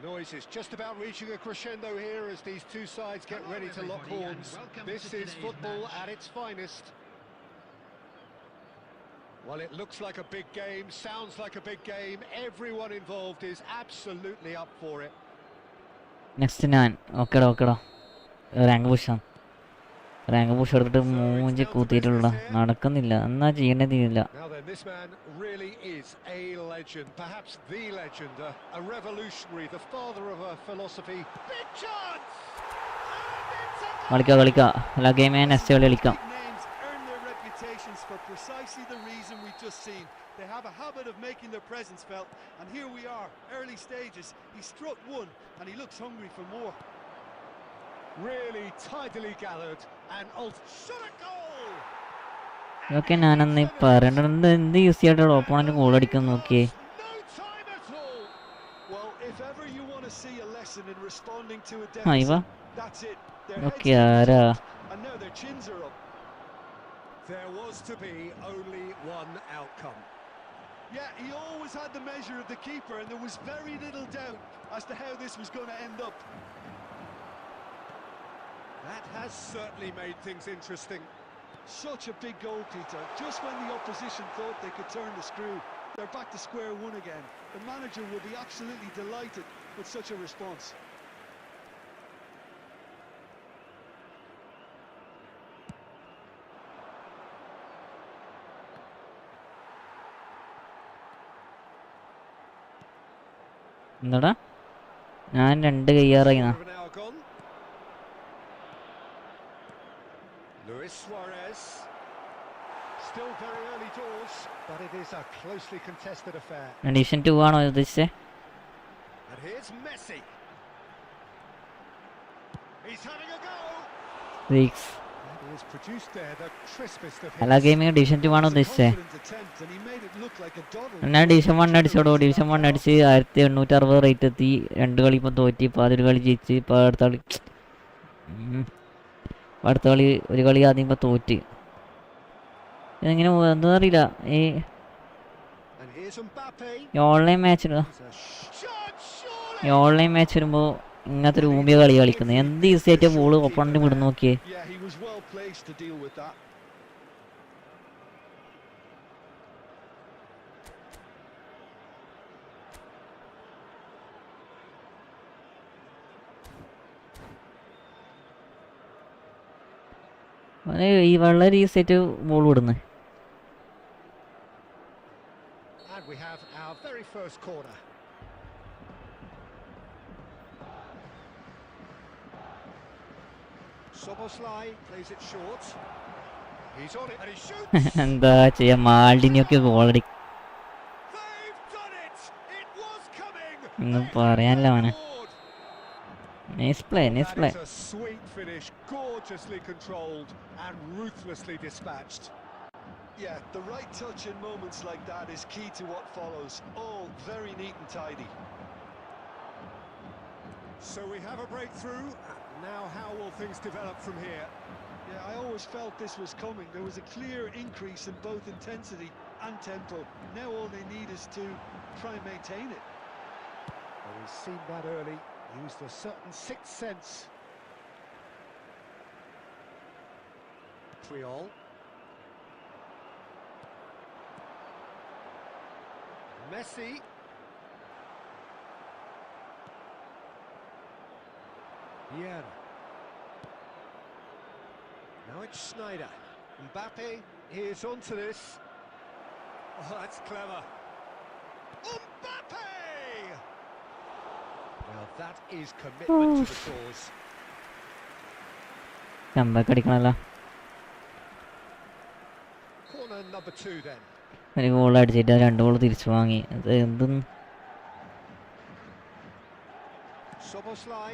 The noise is just about reaching a crescendo here as these two sides get ready to lock horns. This is football at its finest. Well, it looks like a big game, sounds like a big game. Everyone involved is absolutely up for it.
Next ഞാൻ ഓക്കെടാ rank പുഷാണ്. Rank push എടുത്തിട്ട് മൂഞ്ചി കൂത്തിയിട്ടുള്ള നടക്കുന്നില്ല. എന്നാ ചെയ്യേണ്ടത് ചെയ്യില്ല.
Now then, this man really is a legend, perhaps the legend, a revolutionary, the father of a philosophy. Big chance!
കളിക്കാം എല്ലാ ഗെയിമേ നെക്സ്റ്റ് കളി കളിക്കാം.
For precisely the reason we've just seen. They have a habit of making their presence felt, and here we are, early stages. He struck one and he looks hungry for more.
Really tidily gathered and shot a goal.
ഇതൊക്കെ ഞാനന്ന് പറയണത് എന്ത് use ചെയ്തിട്ട് opponent goal അടിക്കാൻ നോക്കിയേ.
No time at all.
Well, if ever you want to see a lesson in responding to a
ഇവ
deficit, that's it. Their
okay
heads
ആരാ
and now their chins are up.
There was to be only one outcome.
Yeah, he always had the measure of the keeper, and there was very little doubt as to how this was going to end up.
That has certainly made things interesting.
Such a big goal, Peter. Just when the opposition thought they could turn the screw, they're back to square one again. The manager will be absolutely delighted with such a response.
എന്താടാ ഞാൻ 2 കയ്യാറായി.
Over an hour gone. Luis Suarez. Still very early doors, but it is a closely contested affair.
Edition 2 ആണോ ഉദ്ദേശിച്ചേ?
And here's Messi. He's having a go.
6
And he has produced there the crispest of
എല്ലാ
hits.
Gaming division 2 ആണോ ഉദ്ദേശിച്ചേ?
Confident attempt, and he made it look like a dawdle.
ഞാൻ division 1 അടിച്ചോടോ. Division 1 അടിച്ച് 1860 rate എത്തി. 2 കളി ഇപ്പം തോറ്റി. ഇപ്പോൾ അതൊരു കളി ജയിച്ച്. ഇപ്പോൾ അടുത്ത കളി ഒരു കളി ആദ്യം ഇപ്പോൾ തോറ്റ്. ഇതെങ്ങനെ എന്താ അറിയില്ല.
And here's Mbappe.
ഈ online match
It's a shot, surely.
ഈ ഓൺലൈൻ മാച്ച് വരുമ്പോൾ ഇങ്ങനത്തെ ഒരു ഊമ്പിയ കളി കളിക്കുന്നത് എന്ത് ഈസി ആയിട്ട് ബോൾ ഒപ്പണിന് വിടുന്നു നോക്കിയേ.
Yeah, he was well placed to deal with that.
ഈ വളരെ ഈസി ആയിട്ട് ബോൾ വിടുന്നു.
And we have our very first corner. Soboslai plays it short. He's on it and he shoots.
എന്താ ചെയ്യാ മാൾഡിനിയൊക്കെ ഗോളടി
They've done it. It was coming.
ഒന്നും പറയാനില്ല മോനെ. Nice play.
That is a sweet finish, gorgeously controlled and ruthlessly dispatched.
Yeah, the right touch in moments like that is key to what follows. All very neat and tidy.
So we have a breakthrough. Now how will things develop from here?
Yeah, I always felt this was coming. There was a clear increase in both intensity and tempo. Now all they need is to try and maintain it.
Well, we've seen that early. Used a certain sixth sense. Puyol. Messi. Vieira. Now it's Sneijder. Mbappe is onto this. Oh, that's clever. Mbappe! Well, that is commitment to the cause.
Comeback അടിക്കണല്ലോ.
Corner number 2 then.
ഒരു goal അടിച്ചിട്ട് 2 goal തിരിച്ചു വാങ്ങി. അത് എന്തും
Soboslai.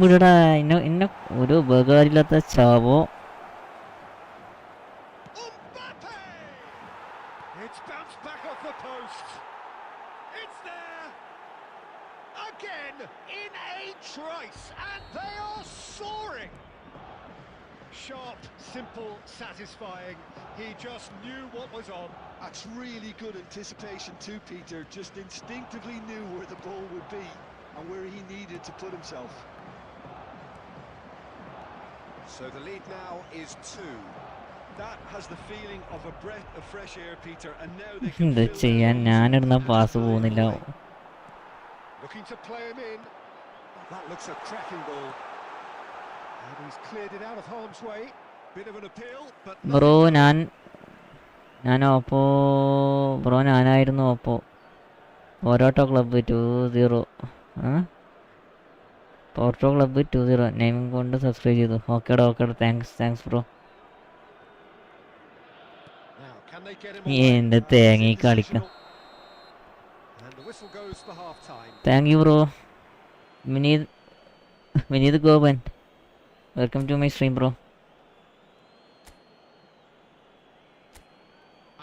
വിടടാ. ഇന്നെ ഒരു ഉപകാരമില്ലാത്ത ചാവോ.
Mbappe! It's bounced back off the post. It's there. Again in a trice, and they are soaring. Sharp, simple, satisfying. He just knew what was on.
That's really good anticipation too, Peter. Just instinctively knew where the ball would be. and where he needed to put himself.
So the lead now is 2.
That has the feeling of a breath of fresh air, Peter, and now they can
എന്താ
fill their
ചെയ്യാൻ,
lungs
ഞാനിടുന്ന
and
pass
just
പോകുന്നില്ല.
dive away.
Looking to play him in. That looks a cracking ball. And he's cleared it out of harm's way. Bit of an appeal, but
bro ഞാനായിരുന്നു ഓപ്പോ. ഓരോട്ടോ club 2-0. Porto club 2-0 naming കൊണ്ട് subscribe ചെയ്തു. ഓക്കേടാ thanks bro.
now can they get him
എൻ്റെ
away?
തേങ്ങ കളിക്കാം.
And the whistle goes for half time.
Thank you bro. Vineeth Gopan, welcome to my stream bro.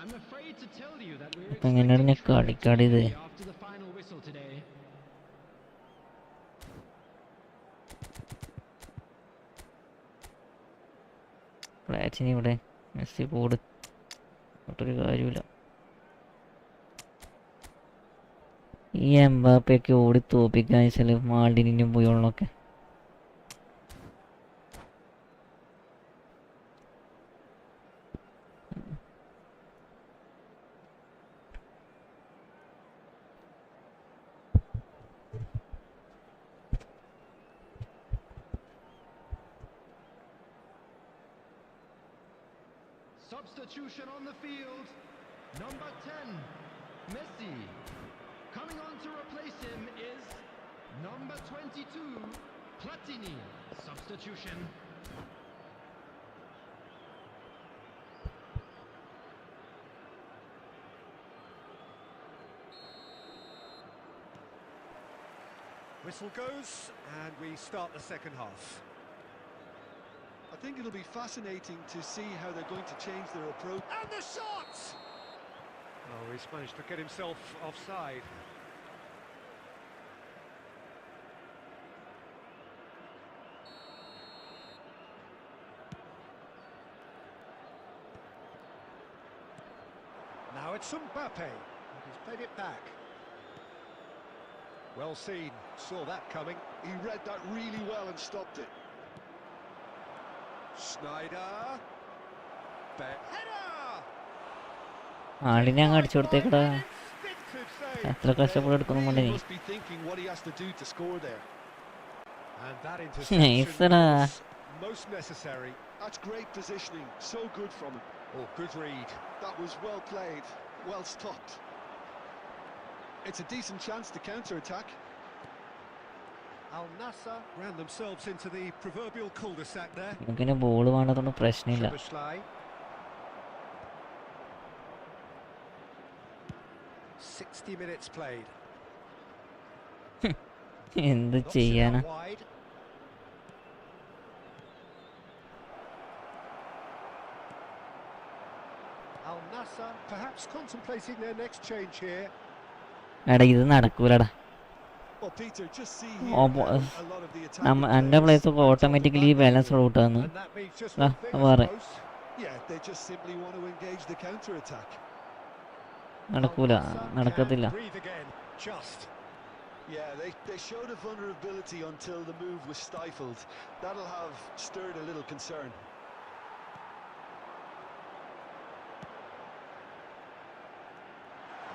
I'm afraid to tell you that we're
അപ്പം എങ്ങനെയാണ് ഞാൻ കളിക്കാടിയത്?
after the final whistle today.
ഫ്ലാറ്റിന് ഇവിടെ Messi ഒട്ടൊരു കാര്യമില്ല. ഈ എംബാപ്പയൊക്കെ ഓടി തോപ്പിക്കാന്ന് വെച്ചാൽ മാൾഡിനും പോയോളൊക്കെ.
Substitution on the field. Number 10, Messi. Coming on to replace him is number 22, Platini. Substitution.
Whistle goes, and we start the second half.
I think it'll be fascinating to see how they're going to change their approach.
And the shot! Oh, he's managed to get himself offside. Now it's Mbappe. He's played it back. Well seen, saw that coming.
He read that really well and stopped it.
Schneider. Header!
ആളിനെ അങ്ങ് അടിച്ചു കൊടുത്തേക്കടാ.
Instinctive save.
എത്ര കഷ്ടപ്പെട്ട് എടുക്കുന്നുണ്ടേ
He
നീ.
must be thinking what he has to do to score there.
And that interception
Nice-ടാ.
was most necessary.
That's great positioning, so good from him.
Oh, good read.
That was well played, well stopped. It's a decent chance to counter-attack.
Al Nassr ran themselves into the proverbial cul-de-sac there.
നമുക്കിന്നെ ball വേണ്ടതുകൊണ്ട് പ്രശ്നമില്ല.
Szoboszlai. 60 minutes played.
എന്ത്
Knocks it
ചെയ്യാനാ?
out wide. Al Nassr perhaps contemplating their next change here.
എടാ ഇത് നടക്കൂലടാ.
Well, Peter, just see here
Oh,
how
boy.
a lot of the attacking
എൻ്റെ
players
പ്ലേസൊക്കെ
out on the
automatically
back
balance
line.
Out ആണ്.
And that means just
Ah,
one thing, I
വേറെ.
suppose.
Yeah, they just simply want to engage the counter-attack.
നടക്കൂല,
Al Nassr
നടക്കത്തില്ല.
can breathe again. Just.
Yeah, they showed a vulnerability until the move was stifled. That'll have stirred a little concern.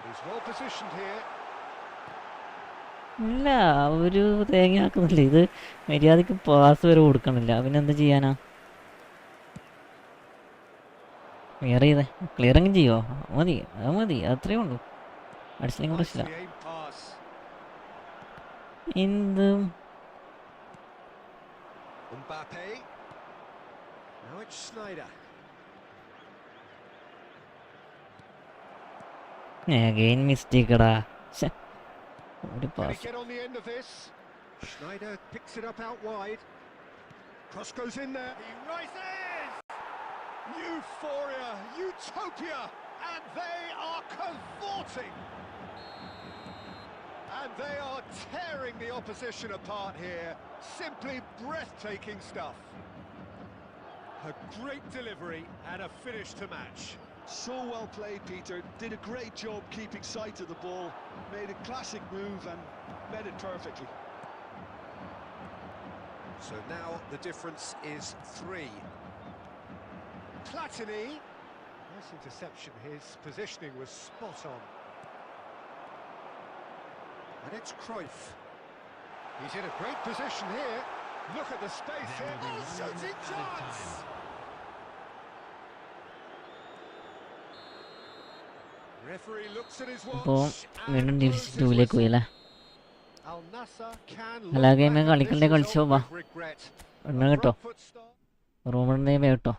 He's well positioned here.
ഇല്ല, ഒരു തേങ്ങയാക്കുന്നില്ല. ഇത് മര്യാദക്ക് pass വരെ കൊടുക്കണില്ല. പിന്നെ എന്ത് ചെയ്യാനാ? ക്ലിയറിങ് ചെയ്യോ? മതി അത്രേ ഉള്ളൂ. അടിച്ചില്ലെങ്കിൽ പ്രശ്നമില്ല.
Nicely aimed pass.
എന്ത്
Mbappe. Now it's Schneider.
Again മിസ്റ്റേക്കടാ. ഒരു
Can he
pass.
get on the end of this? Schneider picks it up out wide. Cross goes in there. He rises! Euphoria, utopia, and they are cavorting. And they are tearing the opposition apart here. Simply breathtaking stuff. A great delivery and a finish to match.
So well played, Peter. Did a great job keeping sight of the ball. Made a classic move and met it perfectly.
So now the difference is 3. Platini. Nice interception. His positioning was spot on. And it's Cruyff. He's in a great position here. Look at the space here. Oh, shooting chance! Referee looks at his
അപ്പോൾ
watch
വീണ്ടും
and
division
blows his
2ലേക്ക് പോയി
whistle.
അല്ലേ?
Al Nassr can
എല്ലാ
look
ഗെയിമും
back at
കളിക്കണ്ടേ
this
കളിച്ചോ
result
വാ.
with regret.
എണ്ണ
A
കേട്ടോ,
front foot start.
റൂമിൽ കേട്ടോ.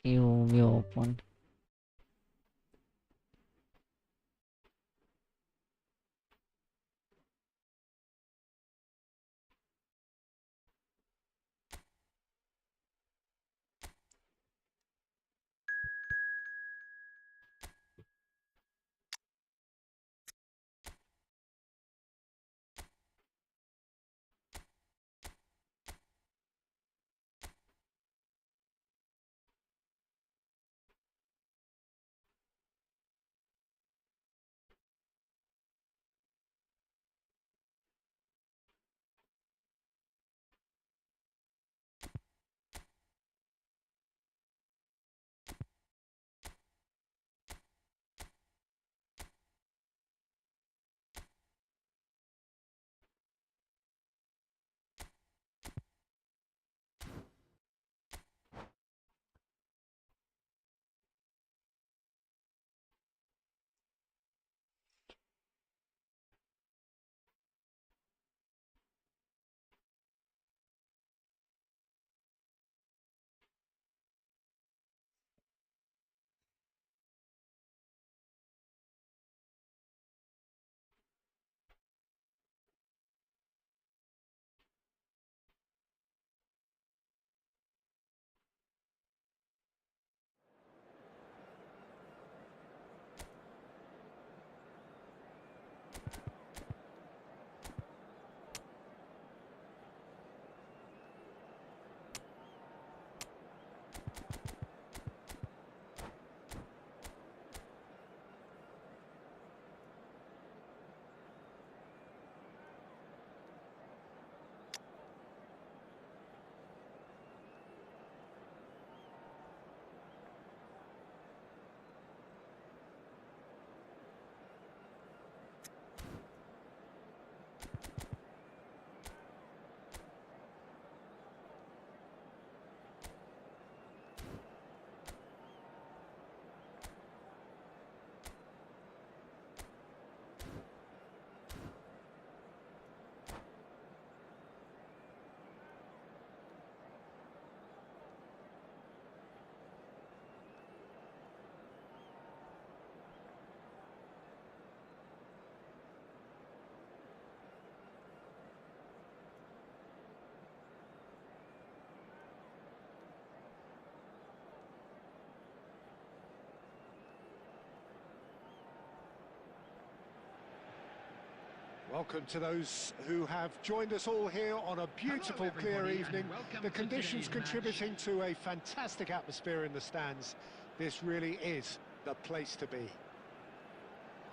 You open.
Welcome to those who have joined us all here on a beautiful, clear
everybody, and
evening.
welcome
The
to
conditions
today's
contributing to a fantastic atmosphere in the stands. This really is the place to be.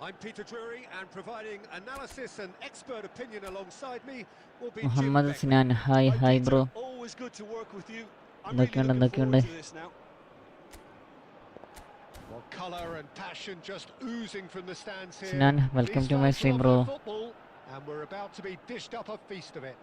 I'm Peter Drury, and providing analysis and expert opinion alongside me will be Jim
Muhammad
Beck.
Sinan, hi
Hi,
hi
Peter.
Bro.
Always good to work with you. I'm really
എന്തൊക്കെയുണ്ട്
looking
എന്തൊക്കെയുണ്ട്?
forward to this now.
Well, colour and passion just oozing from the stands here.
Sinan, welcome
These
to my
fans
stream,
love
bro.
their football, and we're about to be dished up a feast of it.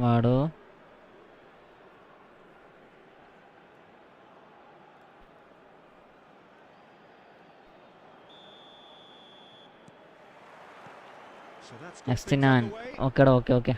വാടോ.
So that's got things
എസ്റ്റിനാൻ,
underway.
ഓക്കേടാ, okay.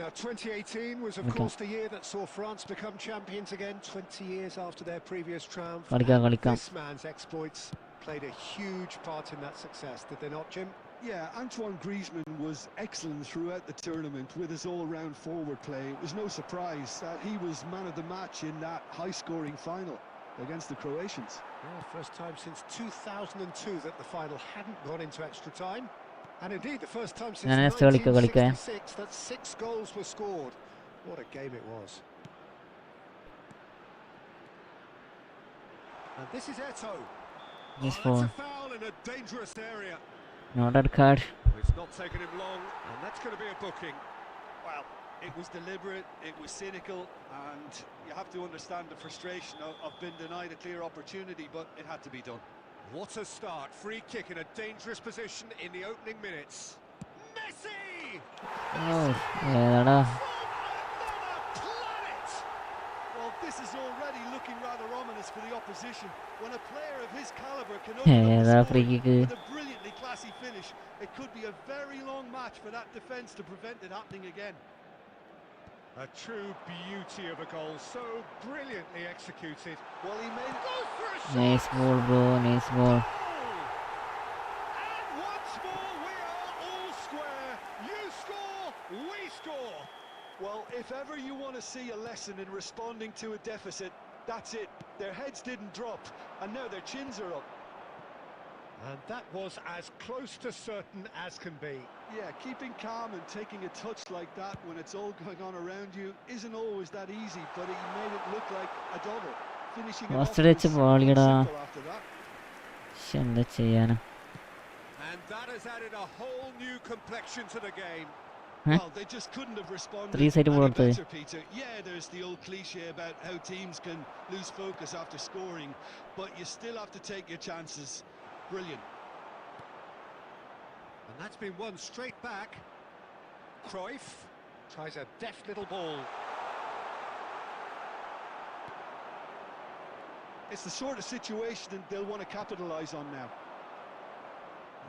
Now, 2018 was, of
Okay.
course, the year that saw France become champions again, 20 years after their previous triumph.
കളിക്കാം
And
കളിക്കാം
this man's exploits played a huge part in that success, did they not, Jim?
Yeah, Antoine Griezmann was excellent throughout the tournament with his all-round forward play. It was no surprise that he was man of the match in that high-scoring final against the Croatians.
Yeah, first time since 2002 that the final hadn't gone into extra time. And indeed, the first time since
ഞാൻ next കളിക്കാം
1966 that 6 goals were scored. What a game it was. And this is Eto'o.
This
That's
foul.
a foul in a dangerous area.
No red card.
It's not taken him long, and that's going to be a booking.
Well, it was deliberate, it was cynical, and you have to understand the frustration of being denied a clear opportunity, but it had to be done.
What a start. Free kick in a dangerous position in the opening minutes. Messi!
Oh, ഏതാടാ
Planet!
Well, this is already looking rather ominous for the opposition. When a player of his caliber can
Yeah,
open up the
that free
scoring
kick.
with a brilliantly classy finish, it could be a very long match for that defence to prevent it happening again.
A true beauty of a goal, so brilliantly executed.
Well, he made it.
Goes for a shot!
Nice ball bro, nice ball.
And once more we are all square. You score, we score.
Well, if ever you want to see a lesson in responding to a deficit, that's it. Their heads didn't drop, and now their chins are up.
And that was as close to certain as can be.
Yeah, keeping calm and taking a touch like that when it's all going on around you isn't always that easy, but he made it look like a double. Finishing it off
First അടിച്ച
was
ബോളിടാ
simple after that.
പക്ഷെ എന്താ ചെയ്യാനാ
And that has added a whole new complexion to the game.
Huh?
Well, they just couldn't have responded
3-side
any
ball എടുത്തത്.
better, Peter. Yeah, there's the old cliche about how teams can lose focus after scoring, but you still have to take your chances. Brilliant.
And that's been won straight back. Cruyff tries a deft little ball.
It's the sort of situation they'll want to capitalise on now.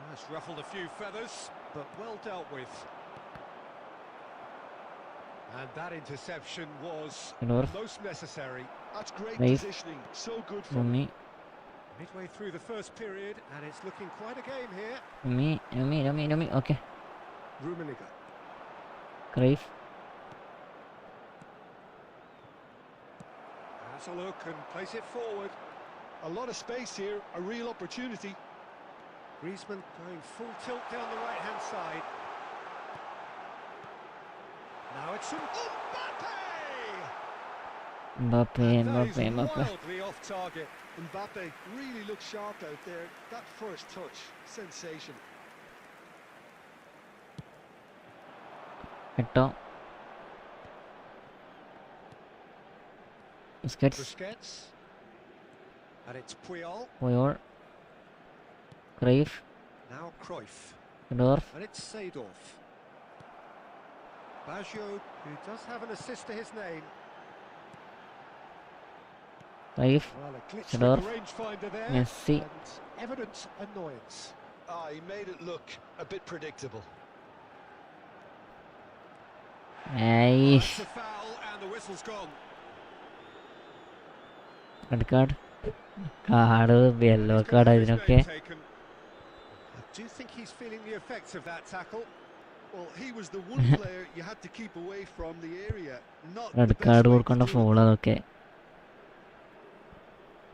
That's ruffled a few feathers, but well dealt with. And that interception was
North.
most necessary.
That's great
Nice.
positioning. So good for him.
ഉമ്മി
Midway through the first period, and it's looking quite a game here.
ഉമ്മി okay
Rummenigge.
Cruyff
Has a look and plays it forward.
A lot of space here, a real opportunity.
Griezmann going full tilt down the right-hand side. Now it's Mbappe!
Mbappe
And that is
Mbappe
wildly off target.
Mbappe really looked sharp out there. That first touch, sensational.
Eto'o Busquets
Busquets. And it's Puyol.
Puyol Cruyff
Now Cruyff.
ഡോർഫ്
And it's Seedorf. Baggio, who does have an assist to his name.
Cruyff
Well, a glitch
Seedorf.
with the rangefinder there.
Messi.
And evident annoyance.
He made it look a bit predictable.
ഐഷ്
That's a foul and the whistle's gone.
Red card card yellow
He's
card
got his
ഇതിനൊക്കെ
name taken. Do you think he's feeling the effects of that tackle?
Well, he was the one player you had to keep away from the area. Not the
red
best
card
way to
കൊടുക്കേണ്ട
do it.
Foul അതൊക്കെ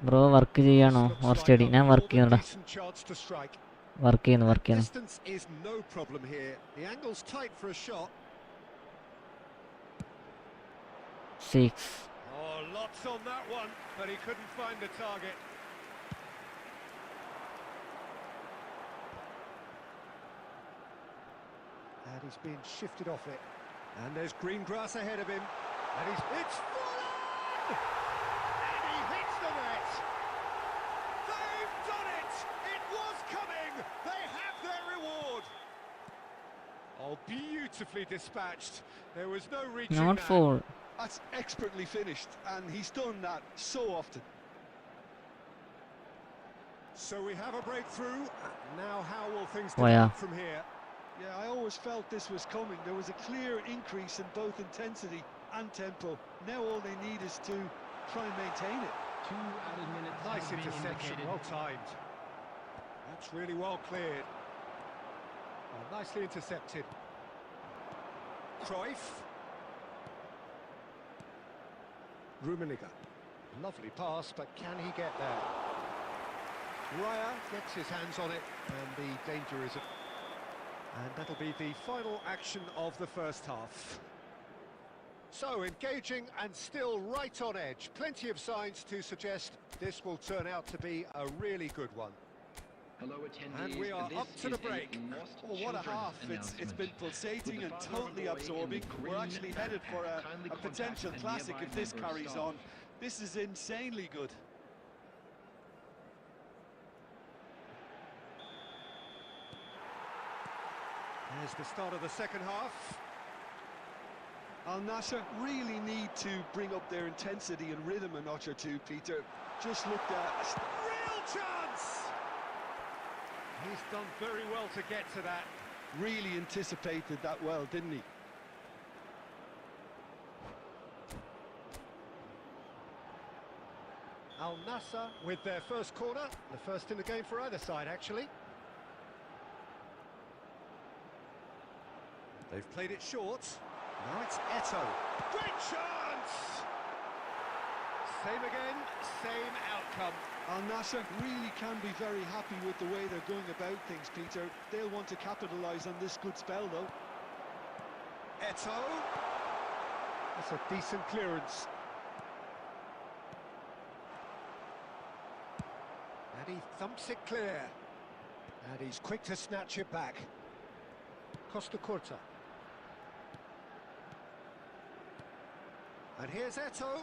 bro work ചെയ്യാണോ
Looks
or
like
study ഞാൻ
more
work
than
ചെയ്യുന്നുടാ
decent chance to strike.
Work ചെയ്യുന്നു
Distance is no problem here. The angle's tight for a shot.
6
Oh, lots on that one, but he couldn't find the target. And he's been shifted off it. And there's green grass ahead of him. And it's full on! And he hits the net! They've done it! It was coming! They have their reward! Oh, beautifully dispatched. There was no reaching
not
that.
Foul
That's expertly finished, and he's done that so often.
So we have a breakthrough. Now how will things
Oh, yeah.
develop from here?
Yeah, I always felt this was coming. There was a clear increase in both intensity and tempo. Now all they need is to try and maintain it.
2 added minutes
Nice
have been
interception,
indicated.
well timed. That's really well cleared. Oh, nicely intercepted. Cruyff. Rummenigge. Lovely pass, but can he get there? Raya gets his hands on it, and the danger is... And that'll be the final action of the first half. So, engaging and still right on edge. Plenty of signs to suggest this will turn out to be a really good one.
Hello attendees,
And we are
this
up to the
is a
break.
lost
Oh, what a
children
half. It's
announcement.
been pulsating
With
and
the father of a
totally
boy in
absorbing.
the
We're
green
actually headed for
backpack,
a
kindly
potential
contact a
classic
nearby
if this
member of
carries
staff.
on. This is insanely good.
There's the start of the second half.
Al Nassr really need to bring up their intensity and rhythm a notch or two, Peter. Just looked at
Real chance! He's done very well to get to that.
really anticipated that well, didn't he?
Al Nassr with their first corner, the first in the game for either side, actually. They've played it short. Now it's Eto'o. Great chance! Same again, same outcome.
Al Nassr really can be very happy with the way they're going about things, Peter. They'll want to capitalise on this good spell, though.
Eto'o. That's a decent clearance. And he thumps it clear. And he's quick to snatch it back. Costa Curta. And here's Eto'o.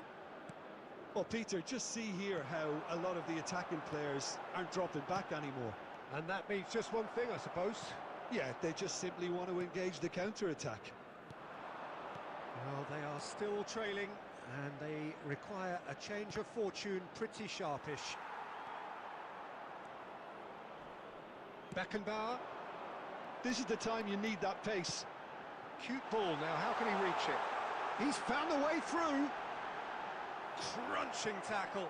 Well, Peter, just see here how a lot of the attacking players aren't dropping back anymore.
And that means just one thing, I suppose.
Yeah, they just simply want to engage the counter-attack.
Well, they are still trailing, and they require a change of fortune pretty sharpish. Beckenbauer.
This is the time you need that pace.
Cute ball now, how can he reach it? He's found a way through. Crunching tackle.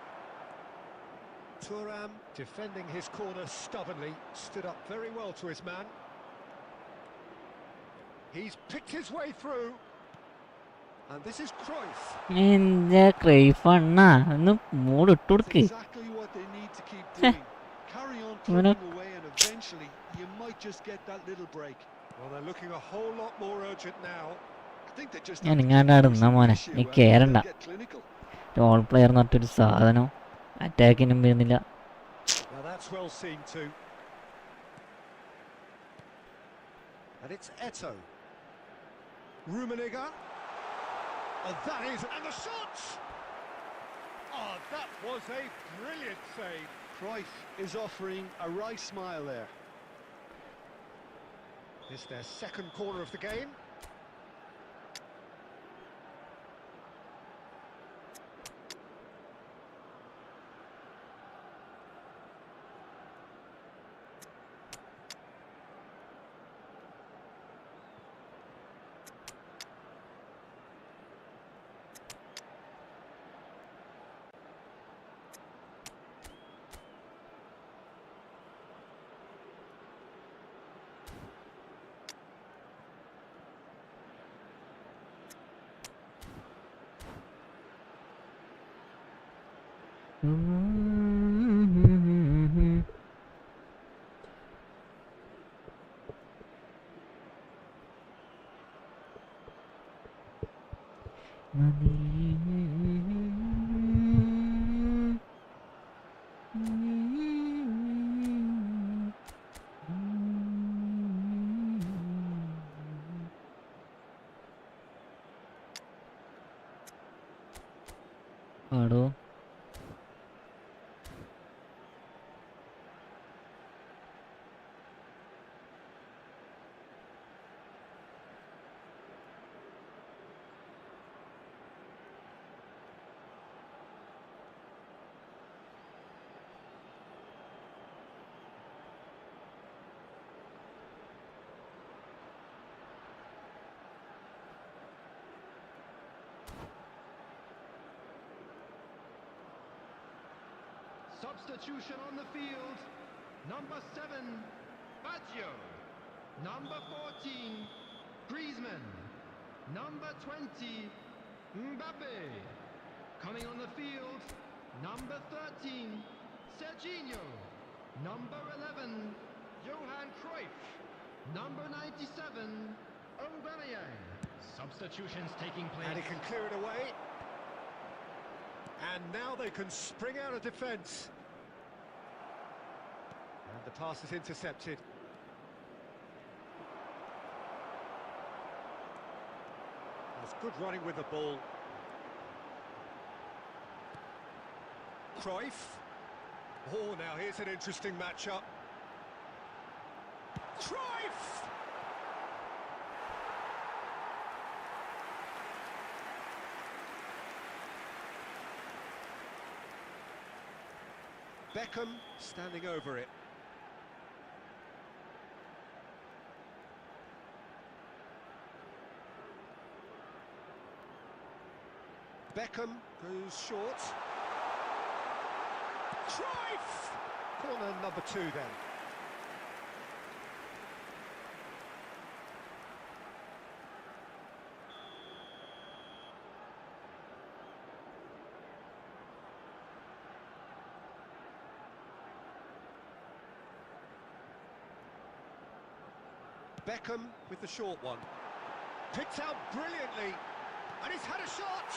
Thuram, defending his corner stubbornly, stood up very well to his man. He's picked his way through. And this is Cruyff.
എന്താ ക്രൈഫണ്ണ ഒന്ന് മൂടിട്ട്
That's
കൊടുക്ക്.
exactly what they need to keep doing. Carry on plugging away and eventually you might just get that little break.
Well, they're looking a whole lot more urgent now.
I think they just
ഞാൻ
have to
ഇങ്ങാണ്ടാണ്
distinguish
നിന്നാ
the
മോനെ,
issue
നീ
and
കേറണ്ട.
get clinical.
Role player എന്ന് പറഞ്ഞിട്ടൊരു സാധനം അറ്റാക്കിനും വരുന്നില്ല.
Now that's well seen too. And it's Eto'o. Rummenigge. And that is... And the shot! Oh, that was a brilliant save.
Cruyff is offering a wry smile there.
It's their second corner of the game.
ആടോ
Substitution on the field. Number 7, Baggio. Number 14, Griezmann. Number 20, Mbappe. Coming on the field, number 13, Serginho. Number 11, Johan Cruyff. Number 97, Aubameyang. Substitutions taking place.
And he can clear it away. And now they can spring out of defence. And the pass is intercepted. That's good running with the ball. Cruyff. Oh, now here's an interesting matchup. Cruyff! Beckham standing over it. Beckham goes short. Cruyff! Corner number 2 then. Beckham with the short one. Picked out brilliantly. And he's had a shot!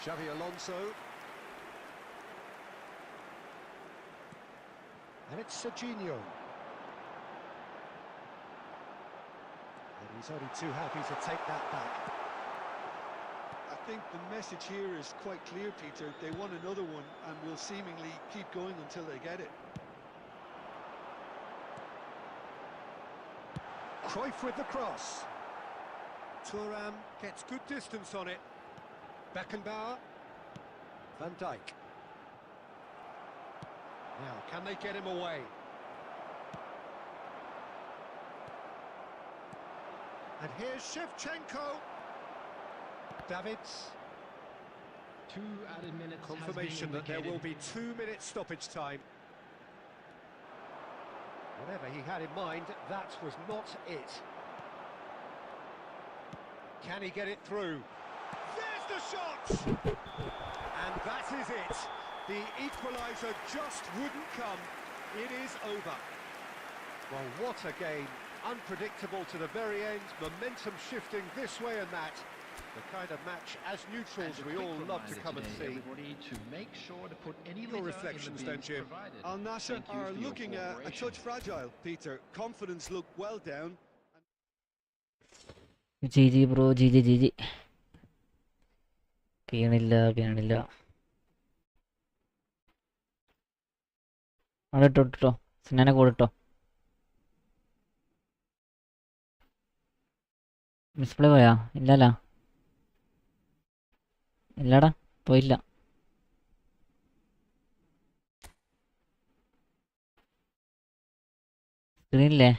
Xavi Alonso. And it's Serginho. And he's only too happy to take that back.
I think the message here is quite clear, Peter. They want another one and will seemingly keep going until they get it.
Cruyff with the cross. Thuram gets good distance on it. Beckenbauer. Van Dijk. Now, can they get him away? And here's Shevchenko. Davids.
2 added minutes.
Confirmation that there will be 2 minutes stoppage time. Whatever he had in mind, that was not it. Can he get it through? There's the shot! And that is it. The equaliser just wouldn't come. It is over. Well, what a game. Unpredictable to the very end. Momentum shifting this way and that. The kind of match, as neutrals, we all love to come and see.
To make sure to put any
Your reflections then, Jim?
Al Nassr are looking a touch fragile, Peter. Confidence looked well down.
GG bro, GG. വീണില്ല അവിടെ ഇട്ടോ സിനാനെ കൂടെ ഇട്ടോ. Display പോയാ? ഇല്ലല്ലോ. ഇല്ലടാ, പോയില്ല. സ്ക്രീനില്ലേ?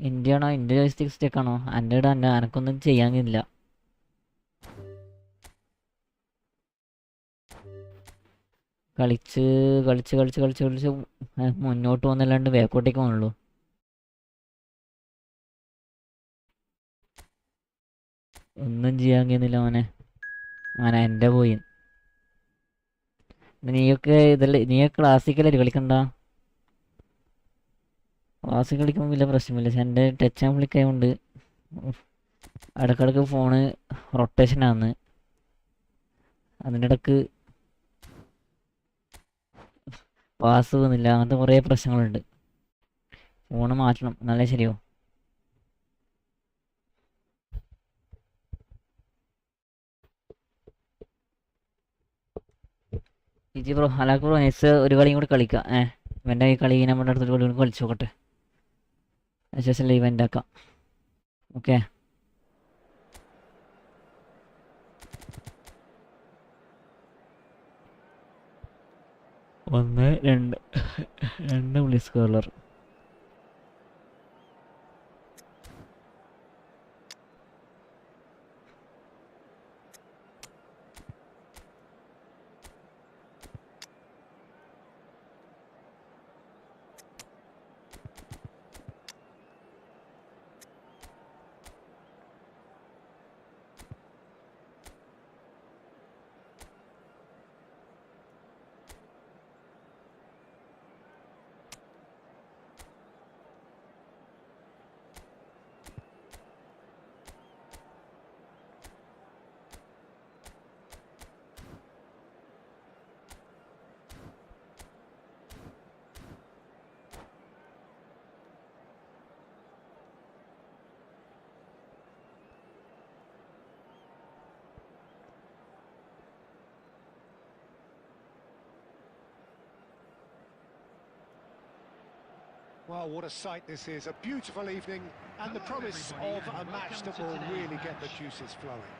India ആണോ? ഇന്ത്യ ജോയിസ്റ്റിക് സ്റ്റേക്ക് ആണോ? എൻ്റെ ഇടാ, എനക്കൊന്നും ചെയ്യാൻ കഴിയില്ല. കളിച്ച് മുന്നോട്ട് പോകുന്നല്ലാണ്ട് ബാക്കോട്ടേക്ക് പോകുന്നുള്ളൂ. ഒന്നും ചെയ്യാൻ കഴിയുന്നില്ല മോനെ എൻ്റെ പോയി. നീയൊക്കെ നീയൊക്കെ ക്ലാസിക്കലല്ലേ കളിക്കണ്ട? ക്ലാസ്സിൽ കളിക്കുമ്പോൾ വലിയ പ്രശ്നമില്ല. പക്ഷെ എൻ്റെ ടച്ച് ആൻഡ് ഫ്ലിക്ക് ആയതുകൊണ്ട് ഇടയ്ക്കിടയ്ക്ക് ഫോണ് റൊട്ടേഷനാന്ന്. അതിൻ്റെ ഇടയ്ക്ക് പാസ് പോകുന്നില്ല. അങ്ങനത്തെ കുറേ പ്രശ്നങ്ങളുണ്ട്. ഫോണ് മാറ്റണം, എന്നാലേ ശരിയോ. ജിജി ബ്രോ, ഹലാക്ക് ബ്രോ, നെക്സ്റ്റ് ഒരു കളിയും കൂടി കളിക്കാം. ഇവൻ്റെ ഈ കളി നമ്മുടെ അടുത്തൊരു കളി കൂടി കളിച്ചു നോക്കട്ടെ. ശേഷം ഇവൻ്റ് ആക്കാം. ഓക്കെ, 1, 2 2 വിളി scholar.
Well, what a sight this is. A beautiful evening and the promise of a match that will really get the juices flowing.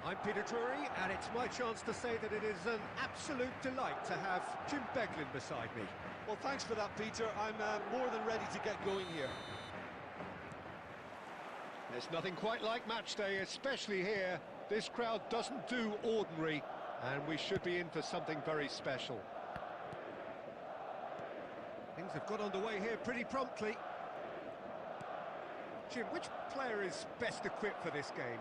I'm Peter Drury, and it's my chance to say that it is an absolute delight to have Jim Beglin beside me.
Well, thanks for that, Peter. I'm more than ready to get going here.
There's nothing quite like match day, especially here. This crowd doesn't do ordinary, and we should be in for something very special. Things have got underway here pretty promptly. Jim, which player is best equipped for this game?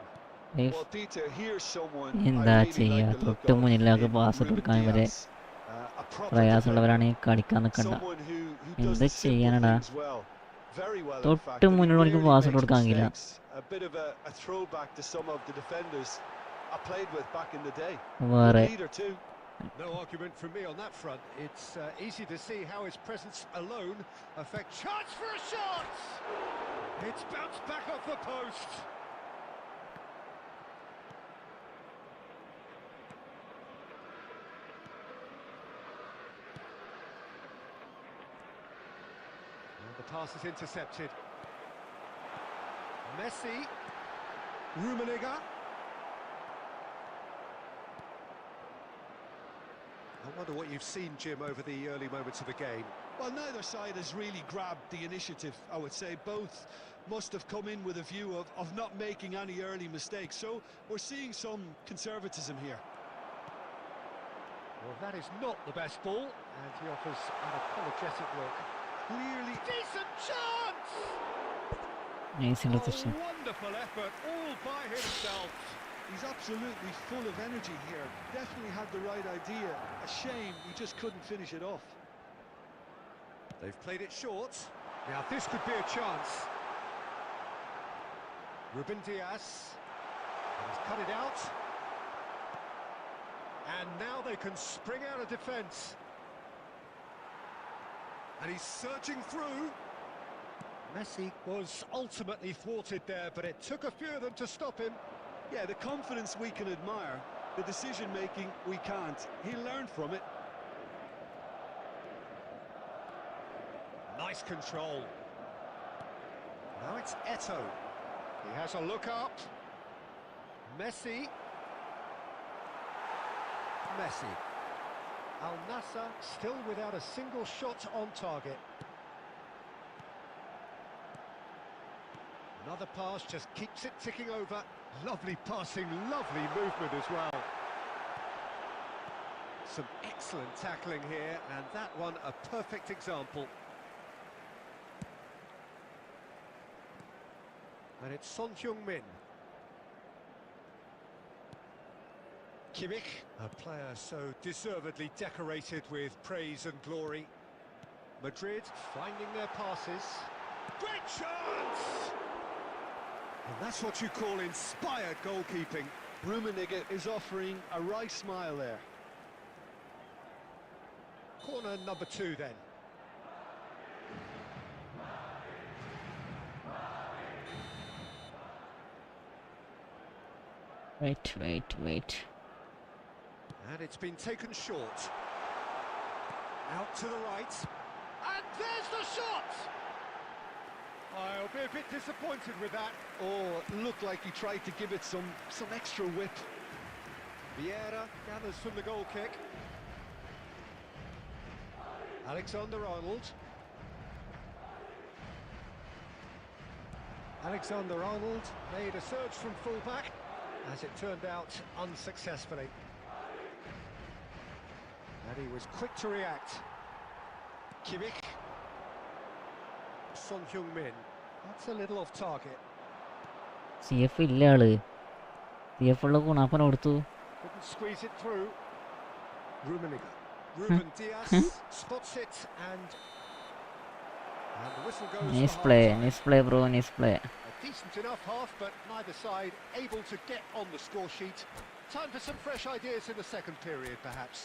Well, Peter, here's someone
എന്താ
I really
ചെയ്യുക?
like the look
തൊട്ട്
of
മുന്നിലേക്ക്
in
pass
Ruben
കൊടുക്കാൻ വരെ
Dias. A proper
പ്രയാസമുള്ളവരാണെങ്കിൽ കളിക്കാൻ
defender,
നിൽക്കണ്ട.
someone who
എന്ത്
does the simple
ചെയ്യാനടാ?
things well. Very well, in
തൊട്ട്
fact, and he
മുന്നിലേക്ക്
rarely
pass
makes
കൊടുക്കാനില്ല.
mistakes. A bit of a throwback to some of the defenders I played with back in the day.
വേറെ
Good leader too.
No argument from me on that front. It's easy to see how his presence alone affects... Chance for a shot! It's bounced back off the post. And the pass is intercepted. Messi. Rummenigge. I wonder what you've seen, Jim, over the early moments of the game.
Well, neither side has really grabbed the initiative, I would say. Both must have come in with a view of not making any early mistakes. So we're seeing some conservatism here.
Well, that is not the best ball, and he offers an apologetic look. Clearly decent chance!
Nice
Oh,
interception.
wonderful effort, all by himself.
He's absolutely full of energy here. Definitely had the right idea. A shame he just couldn't finish it off.
They've played it short. Now this could be a chance. Ruben Dias. He's cut it out. And now they can spring out of defence. And he's surging through. Messi was ultimately thwarted there, but it took a few of them to stop him.
Yeah, the confidence we can admire, the decision-making we can't. He'll learn from it.
Nice control. Now it's Eto. He has a look up. Messi. Messi. Al Nassr still without a single shot on target. Another pass just keeps it ticking over. Lovely passing, lovely movement as well. Some excellent tackling here, and that one a perfect example. And it's Son Heung-min. Kimmich, a player so deservedly decorated with praise and glory. Madrid finding their passes. Great chance! And that's what you call inspired goalkeeping.
Rummenigge is offering a wry smile there.
Corner number 2 then.
Wait.
And it's been taken short. Out to the right. And there's the shot! I'll be a bit disappointed with that.
Oh, it looked like he tried to give it some extra whip.
Vieira gathers from the goal kick. Alexander-Arnold. Alexander-Arnold made a surge from fullback, as it turned out unsuccessfully. And he was quick to react. Kimmich. Son Heung-min. That's a little off target.
CF ഇല്ല ആള് CF ഉള്ള ഗുണാപ്പന കൊടുത്തു.
Couldn't squeeze it through. Rummenigge. Ruben Diaz spots it and the whistle goes
Nice
for
play,
half-time.
nice play bro, nice play.
A decent enough half, but neither side able to get on the score sheet. Time for some fresh ideas in the second period, perhaps.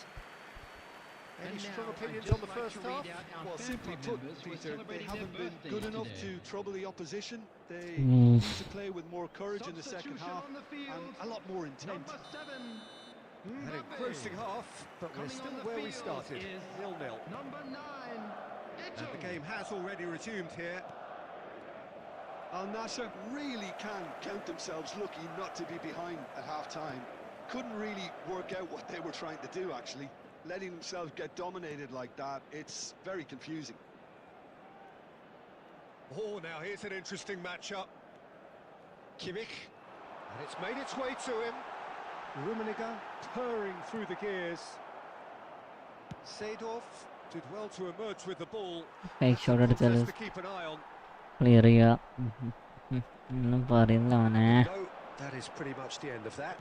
Any strong opinions on the first half?
Well, simply put, Peter, they haven't been good enough to trouble the opposition. They
Mm.
need to play with more courage in the second half and a lot more intent.
Number 7,
An engrossing half, but we're still where we started, 0-0.
number 9,
And the game has already resumed here.
Al Nassr really can count themselves lucky not to be behind at half-time. Couldn't really work out what they were trying to do, actually. Letting themselves get dominated like that, it's very confusing.
Oh, now here's an interesting matchup. Kimmich, and it's made its way to him. Rummenigge purring through the gears. Seedorf did well to emerge with the ball.
Fake shot എടുത്തത്
Just to keep an eye on.
Clear ചെയ്യുക. ഒന്നും പറയുന്നില്ല അവനെ.
No, that is pretty much the end of that.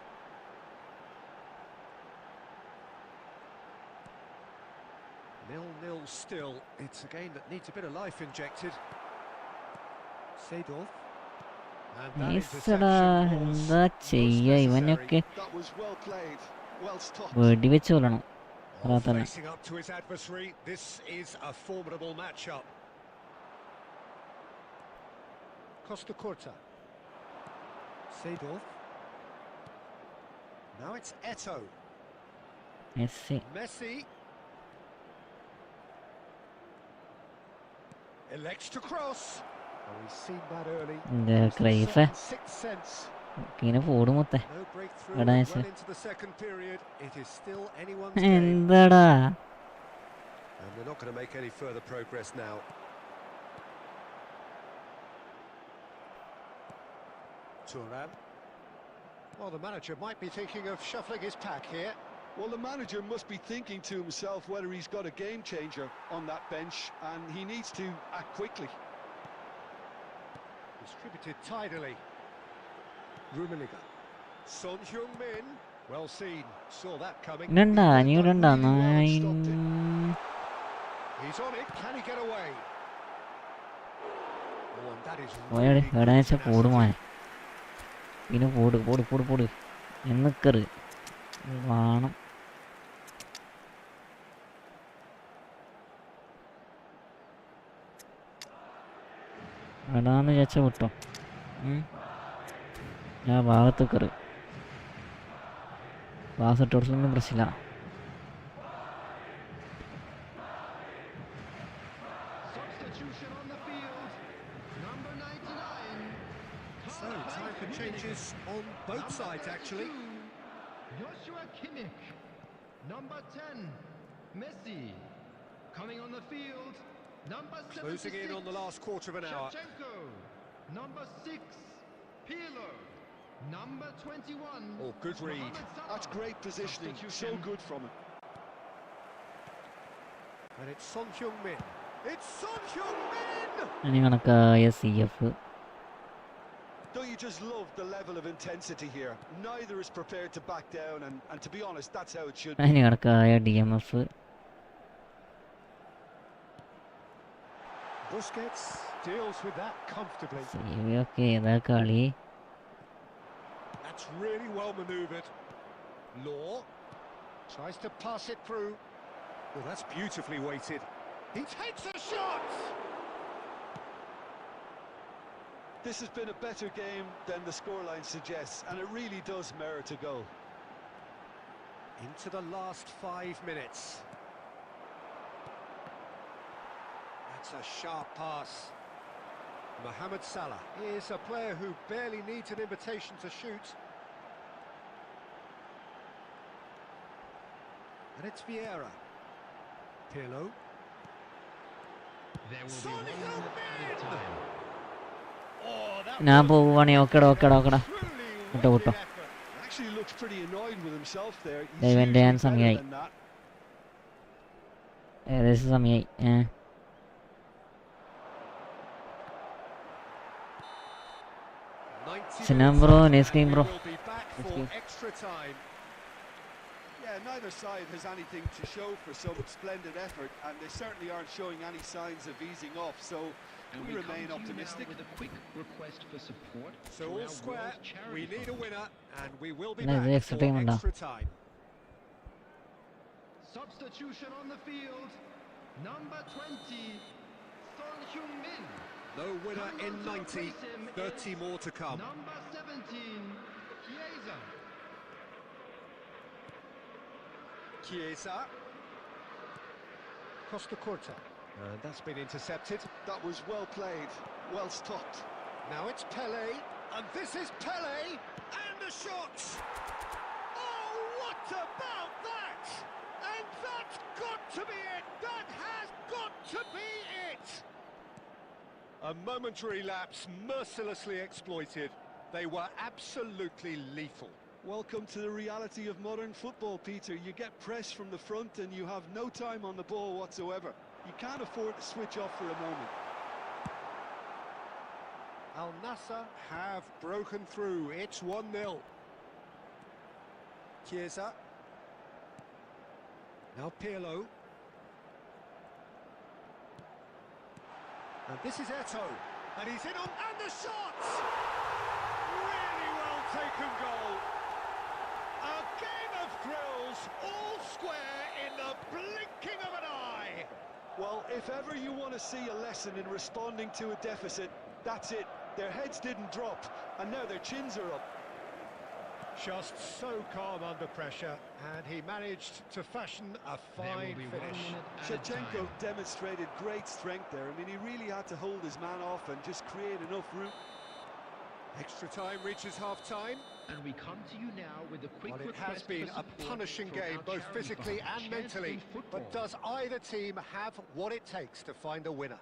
Nil-nil still. It's a game that needs a bit of life injected. Seedorf. And that
നൈസടാ,
interception was
എന്താ
most
ചെയ്യ
necessary.
ഇവനൊക്കെ
That was well played, well stopped.
വെടിവെച്ച് കൊല്ലണം.
Oh,
അതാ തന്നെ.
facing up to his adversary, this is a formidable matchup. Costa Curta. Seedorf. Now it's Eto'o.
Messi.
Messi. Elects to cross. Oh, we've seen that early.
എന്താ
Used a
ക്രൈഫേ
certain sixth sense.
ഇങ്ങനെ പോട് മൊത്തേ.
No breakthrough
Good
well
answer.
into the second period. It is still anyone's game.
എന്താടാ
And they're not going to make any further progress now. Thuram. Well, the manager might be thinking of shuffling his pack here.
Well, the manager must be thinking to himself whether he's got a game changer on that bench, and he needs to act quickly.
Distributed tidily. Rummenigge. Son Heung-min. Well seen. Saw that coming.
ഇടണ്ടാ നീ ഇടണ്ടാ
He's on it. Can he get away? Oh, and that is
പോയാടി
really
എടാ
good
വെച്ചാ പോട്
tenacity.
മോനെ പിന്നെ പോട് പോട് പോട് പോട് എന്നക്കറ് വേണം എടാന്ന് വിചാരിച്ച വിട്ടോ ഞാൻ ഭാഗത്ത് കയറി പാസ് ഇട്ട് കൊടുത്തൊന്നും പ്രശ്നമില്ല.
substitution on the field, number 99.
So, time for changes on both sides, actually.
Joshua Kimmich, number 10, Messi. Coming on the field, number 76.
Closing in on the last quarter of an hour.
Shevchenko, number 6, Pirlo, number 21.
Oh, good read.
Mohamed Salah.
That's great positioning, so
Substitution.
good from him.
And it's Son Heung-min. It's Son Heung-min!
ഇനി കണക്കായ CF
Don't you just love the level of intensity here? Neither is prepared to back down, and to be honest, that's how it should be.
ഇനി കണക്കായ DMF
Busquets deals with that comfortably.
CV ഒക്കെ ഏതാ കളി
That's really well manoeuvred. Law tries to pass it through. Well, that's beautifully weighted. He takes a shot!
This has been a better game than the scoreline suggests, and it really does merit a goal.
Into the last 5 minutes. That's a sharp pass. Mohamed Salah is a player who barely needs an invitation to shoot. And it's Vieira. Pirlo.
There will be 1 minute added time.
Oh, that
ഞാൻ
was
പോവുകയാണെങ്കിൽ ഓക്കെടാ ഓക്കെടാ
a
ഓക്കെടാ
truly
വിട്ടോ
wicked
വിട്ടോ
effort.
Actually looks pretty annoyed with himself there. He's
ദൈവൻ്റെ
usually
ഞാൻ
better
സമയമായി
than that.
ഏകദേശം സമയമായി
90
Sinan
minutes
bro,
on,
nice
and
game,
we
bro.
will be back
Nice
for
game.
extra time.
Yeah, neither side has anything to show for some splendid effort, and they certainly aren't showing any signs of easing off, so
And
we
we
remain
come to you
optimistic.
now with a quick request for support
So
to
all
our
square,
World Charity
we need a
Fund.
winner, and we will be
No,
back
the extra
for
time ഉണ്ടോ?
extra time.
Substitution on the field. Number 20, Son Heung-min.
No winner in 90, 30 more to come.
Number 17, Chiesa.
Chiesa. Costa Curta. And that's been intercepted.
That was well played, well stopped.
Now it's Pele, and this is Pele, and the shot! Oh, what about that? And that's got to be it! That has got to be it! A momentary lapse, mercilessly exploited. They were absolutely lethal.
Welcome to the reality of modern football, Peter. You get press from the front and you have no time on the ball whatsoever. You can't afford to switch off for a moment.
Al Nassr have broken through. It's 1-0. Chiesa. Now Pirlo. And this is Eto'o. And he's in on... And the shot! Really well taken goal. A game of thrills, all square in the blinking of an eye.
Well, if ever you want to see a lesson in responding to a deficit, that's it. Their heads didn't drop, and now their chins are up.
Just so calm under pressure, and he managed to fashion a
There will
fine
be 1
finish.
minute added
Shevchenko
time.
demonstrated great strength there. I mean, he really had to hold his man off and just create enough room.
Extra time reaches half-time.
And we come to you now with a quick
Well, it has
request
been
for
a
support
punishing
from
game,
our
both
charity
physically
fund,
and
Chance
mentally.
in Football.
But does either team have what it takes to find a winner?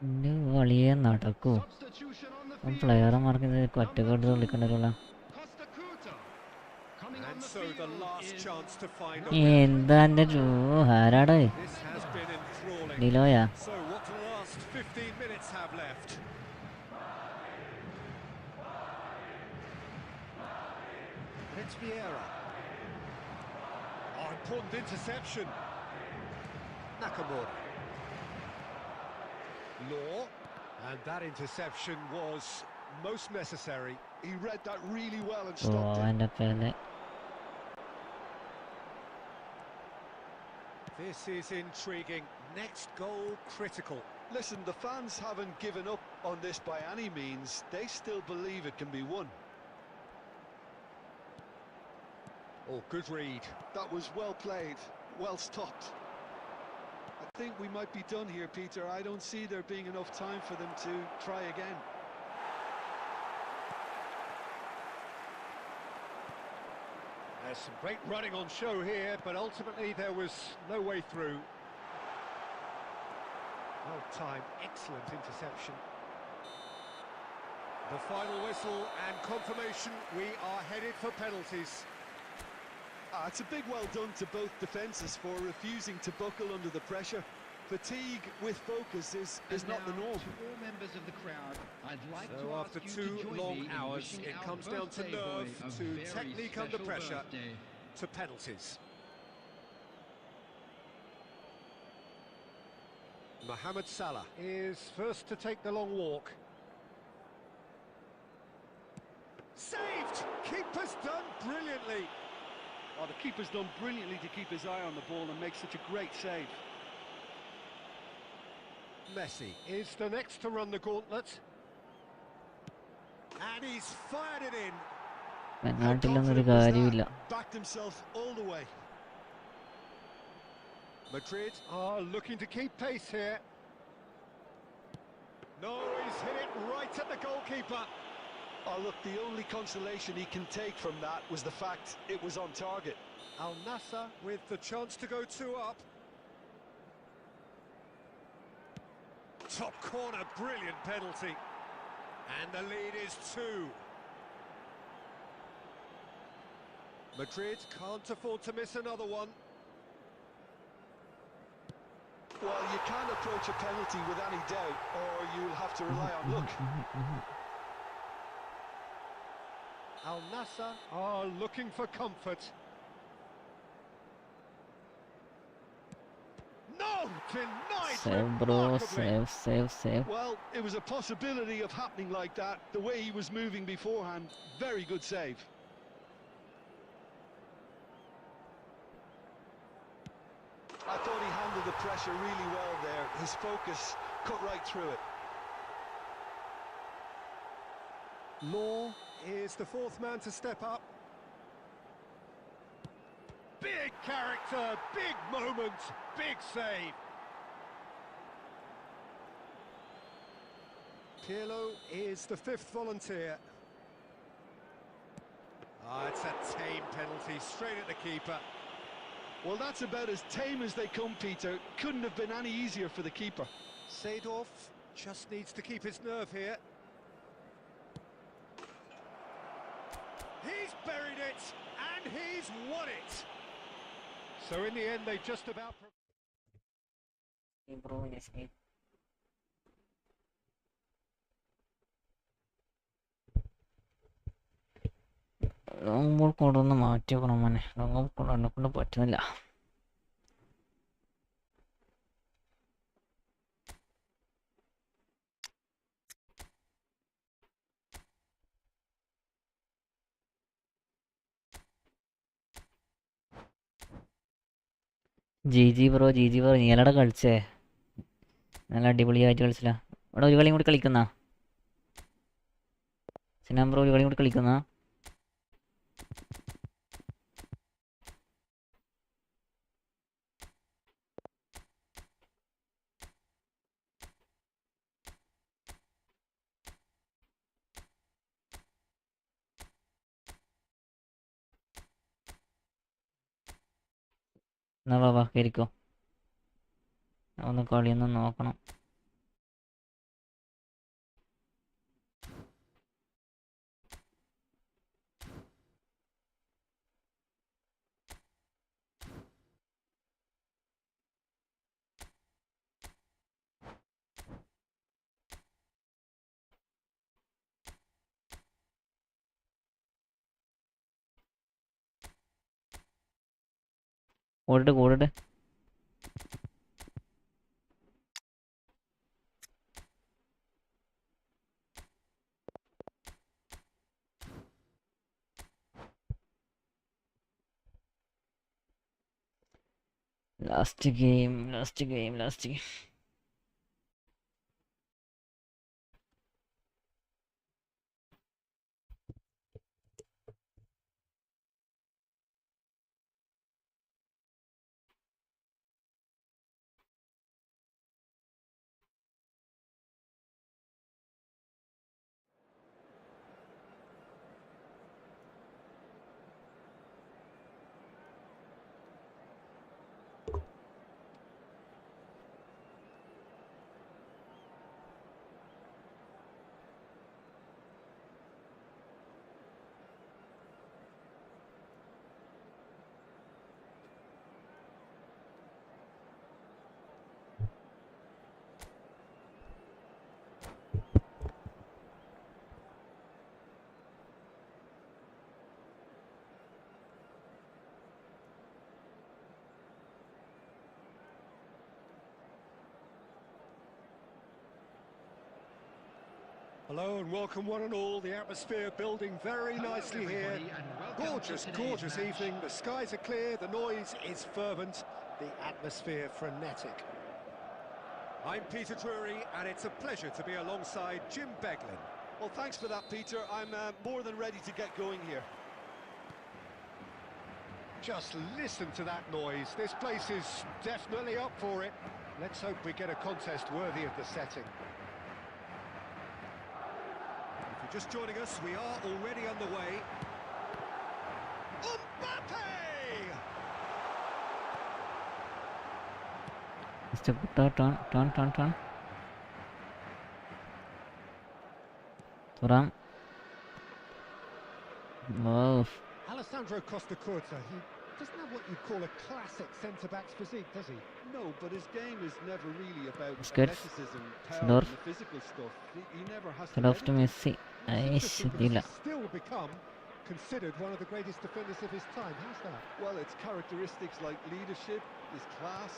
ഇത് കളിയെ നടക്കൂ
Substitution on the field.
പ്ലെയർമാർക്ക് ഇത് ഒറ്റക്കെട്ട് വിളിക്കണ്ടല്ലോ
Costa Curta. Coming on
And
the
so the
field
last
is
chance to find a winner.
എന്താ എന്റെ ആരാടേ
This has been enthralling.
ഡിലോയാ
So what do the last 15 minutes have left? It's Vieira. Oh, important interception. Nakamura. Law. And that interception was most necessary.
He read that really well and
oh
stopped it.
അവന്റെ പേര്
This is intriguing. Next goal critical.
Listen, the fans haven't given up on this by any means. They still believe it can be won.
Oh, good read.
That was well played, well stopped. I think we might be done here, Peter. I don't see there being enough time for them to try again.
There's some great running on show here, but ultimately there was no way through. Well timed, excellent interception. The final whistle and confirmation, we are headed for penalties.
It's a big well done to both defences for refusing to buckle under the pressure. Fatigue with focus is
And
not the
now,
norm.
to all members of the crowd, I'd like
So
to
after
ask you
2
to join
long
me in
hours,
wishing
it
our
comes down to
birthday
nerve,
boy a
to
very
technique under
special
pressure,
birthday.
to penalties. Mohamed Salah is first to take the long walk. Saved! Keeper's done brilliantly.
Oh, the keeper's done brilliantly to keep his eye on the ball and make such a great save.
Messi is the next to run the gauntlet. And he's fired it in.
പെനാൾട്ടിലൊന്നും ഒരു
Confident was
കാര്യമില്ല
that. Backed himself all the way.
Madrid are looking to keep pace here. No, he's hit it right at the goalkeeper.
Oh, look, the only consolation he can take from that was the fact it was on target.
Al Nassr with the chance to go 2 up. Top corner, brilliant penalty. And the lead is 2. Madrid can't afford to miss another one.
Well, you can't approach a penalty with any doubt, or you'll have to rely on luck.
Al Nassr are looking for comfort. No! Denied!
Save, bro.
remarkably.
Save.
Well, it was a possibility of happening like that. The way he was moving beforehand, very good save. I thought he handled the pressure really well there. His focus cut right through it.
Law is the 4th man to step up. Big character, big moment, big save. Pirlo is the 5th volunteer. It's a tame penalty, straight at the keeper.
Well, that's about as tame as they come, Peter. Couldn't have been any easier for the keeper.
Seedorf just needs to keep his nerve here. He's buried it, and he's won it. So in the end, they just about...
Bro, yes, mate. Long ball കൊണ്ടൊന്ന് മാറ്റി വെക്കണം മോനെ. Long ball കൊണ്ട് എന്നെക്കൊണ്ട് പറ്റുന്നില്ല. G bro നീ എല്ലാടെ കളിച്ചേ? നല്ല അടിപൊളിയായിട്ട് കളിച്ചില്ല. ഇവിടെ ഒരു കളിയും കൂടി കളിക്കുന്ന സിനാം ബ്രോ, ഒരു കളിയും കൂടി കളിക്കുന്ന. എന്നാ വാ കയറിക്കോ, ഒന്ന് കളിയൊന്ന് നോക്കണം. ഓടിട്ട് last game.
Hello and welcome one and all. The atmosphere building very nicely here. Gorgeous evening. The skies are clear, the noise is fervent, the atmosphere frenetic. I'm Peter Drury and it's a pleasure to be alongside Jim Beglin.
Well, thanks for that, Peter. I'm more than ready to get going here.
Just listen to that noise. This place is definitely up for it. Let's hope we get a contest worthy of the setting. If you're just joining us, we are already underway. Mbappe!
Just a good turn. Turam. Wow.
Alessandro Costa Curta, he doesn't have what you'd call a classic centre-back's physique, does he?
No, but his game is never really about
Busquets.
athleticism, power,
Seedorf.
and the physical stuff. He never has to
Seedorf
let
to
it be.
Messi.
It's
Aish,
interesting because
ഇതില്ല.
he's still become considered one of the greatest defenders of his time. How's that?
Well, it's characteristics like leadership, his class,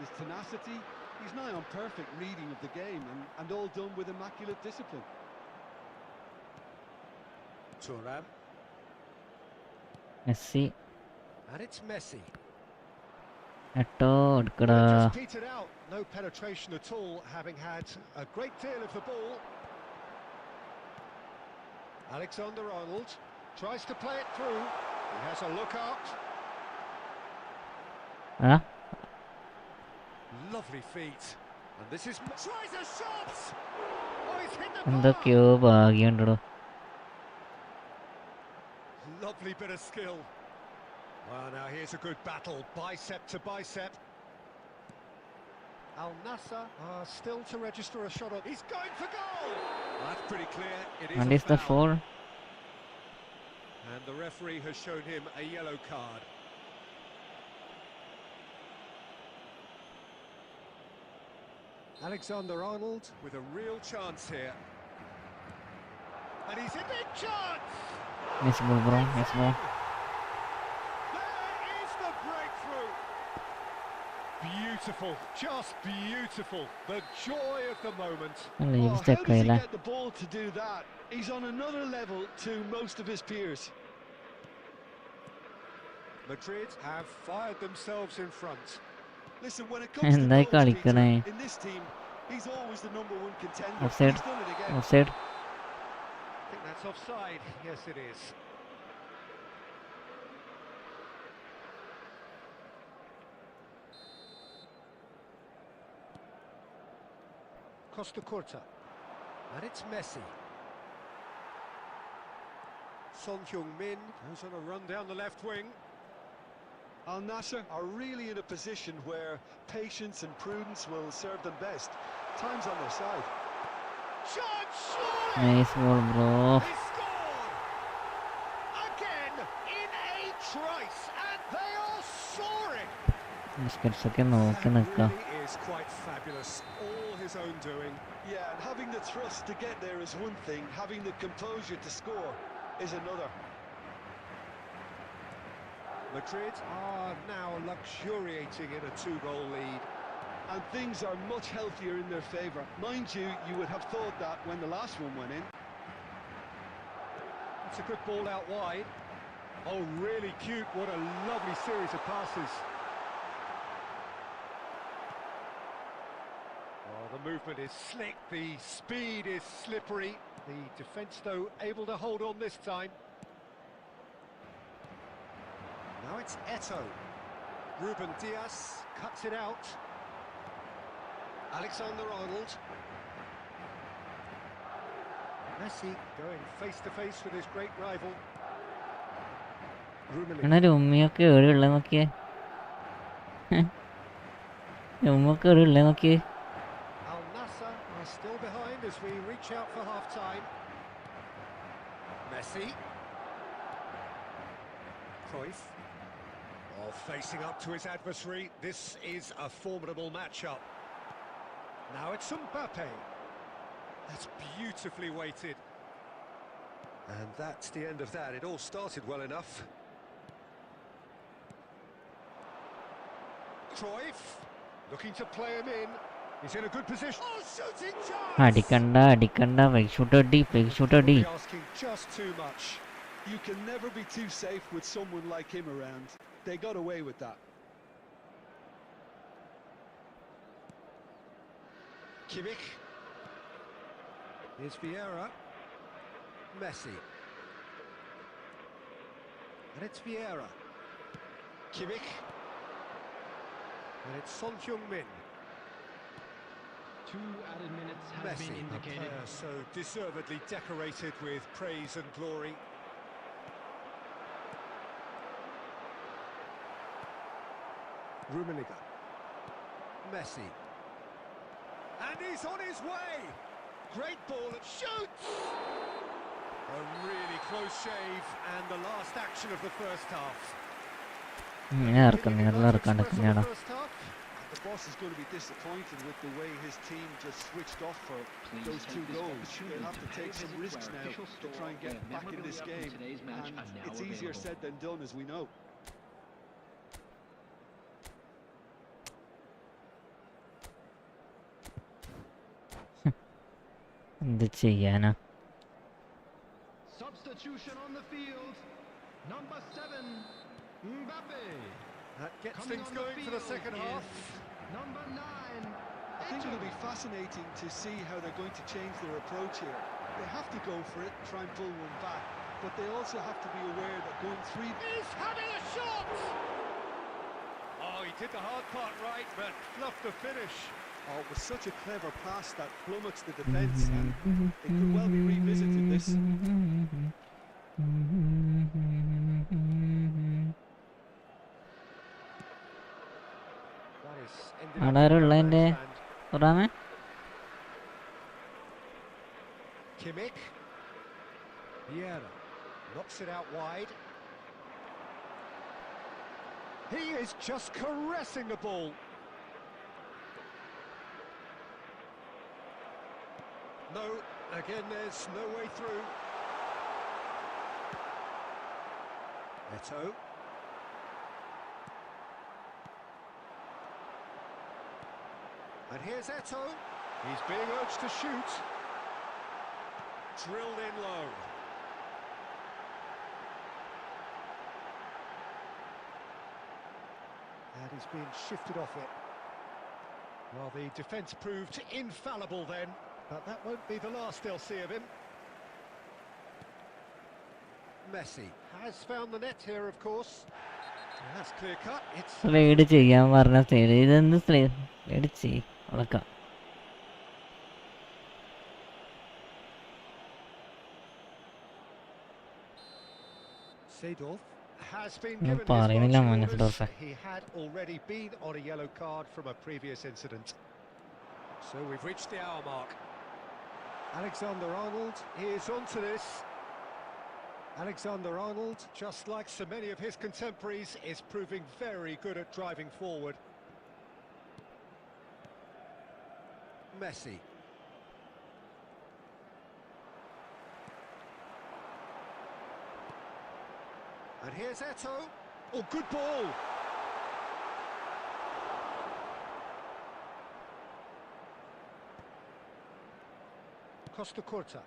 his tenacity. He's nigh on perfect reading of the game and all done with immaculate discipline.
Thuram.
Messi.
And it's Messi.
എട്ടോ
Well,
എടുക്കടാ.
it just petered out. No penetration at all, having had a great deal of the ball. Alexander-Arnold tries to play it through. He has a look out.
ആ
Lovely feet. And this is... Tries a shot! Oh, he's hit the bar!
എന്തൊക്കെയോ ഭാഗ്യമുണ്ടോ.
Lovely bit of skill. Well, now here's a good battle, bicep to bicep. Al Nassr are still to register a shot on. He's going for goal! Well, that's pretty clear. It is
And
a
is that
foul.
foul?
And the referee has shown him a yellow card. Alexander-Arnold with a real chance here. And he's a big chance!
Nice ball, bro. Nice ball.
There is the breakthrough! Beautiful, just beautiful. The joy of the moment.
അല്ല ഈ
Oh, how does he
സ്റ്റക്കായില്ലേ.
get the ball to do that? He's on another level to most of his peers.
Madrid have fired themselves in front.
Listen, when it comes to
എന്തായി
goals, Peter,
കളിക്കണേ.
in this team, he's always the number one contender.
Offside.
He's done it again.
Offside.
I think that's offside. Yes, it is. Costa Curta. And it's Messi. Son Heung-min goes on a run down the left wing.
Al Nassr are really in a position where patience and prudence will serve them best. Time's on their side.
Shot, surely!
Nice ball, bro.
He scored! Again, in a trice, and they are soaring!
Biscuits ഒക്കെ നോക്കി
That
നിൽക്കാം.
really is quite fabulous. All his own doing.
Yeah, and having the thrust to get there is one thing, having the composure to score is another.
Madrid are now luxuriating in a two-goal lead.
And things are much healthier in their favour. Mind you, you would have thought that when the last one went in.
It's a good ball out wide. Oh, really cute. What a lovely series of passes. Oh, the movement is slick. The speed is slippery. The defence, though, able to hold on this time. Now it's Eto. Ruben Diaz cuts it out. Alexander-Arnold. Messi going face-to-face with his great rival.
എന്നാ രുമ്മിയൊക്കെ എവിടെയുള്ള നോക്കിയേ. രുമ്മൊക്കെ എവിടെയുള്ള നോക്കിയേ.
Al Nassr are still behind as we reach out for half-time. Messi. Cruyff. Oh, facing up to his adversary. This is a formidable matchup. Now it's Mbappe. That's beautifully weighted. And that's the end of that. It all started well enough. Cruyff looking to play him in. He's in a good position. Oh, shooting chance!
അടിക്കണ്ട fake shooter D.
Asking just too much.
You can never be too safe with someone like him around. They got away with that.
Kimmich. Here's Vieira. Messi. And it's Vieira. Kimmich. And it's Son Heung-min.
2 added minutes have
Messi,
been
a
indicated.
player so deservedly decorated with praise and glory. Rummenigge. Messi. And he's on his way. Great ball and shoots. A really close shave and the last action of the first half.
The boss is going to be disappointed with the way his team just switched off for those 2 goals. They'll have to take some risks now to try and get back in this game, and it's easier said than done, as we know.
എന്ത് ചെയ്യാനാ?
Substitution on the field. Number 7, Mbappe.
That gets
Coming
things
on the
going for the
field
second half.
Number 9.
I think it'll be fascinating to see how they're going to change their approach here. They have to go for it, try and pull one back, but they also have to be aware that going 3...
He's having a shot! Oh, he did the hard part right, but fluffed the finish.
Oh, it was such a clever pass that flummoxed the defence, and it could well be revisited, this.
That is ended up
ആടാരുള്ളതിൻ്റെ
in no man's land.
പറയാമേ?
Kimmich. Vieira knocks it out wide. He is just caressing the ball. No, again there's no way through. Eto. And here's Eto. He's being urged to shoot. Drilled in low. And he's being shifted off it. Well, the defence proved infallible then, but that won't be the last they'll see of him. Messi has found the net here, of course. And that's clear cut. It's
slide ചെയ്യാൻ പറഞ്ഞ slide ഇതെന്ത് slide ചെയ്യും ഉളക്കാം.
Seedorf has been
No,
given
പറയുന്നില്ല
his
മോനെ
marching
Seedorf.
orders. He had already been on a yellow card from a previous incident. So we've reached the hour mark. Alexander-Arnold is onto this. Alexander-Arnold, just like so many of his contemporaries, is proving very good at driving forward. Messi. And here's Eto. Oh, good ball. Costa Curta.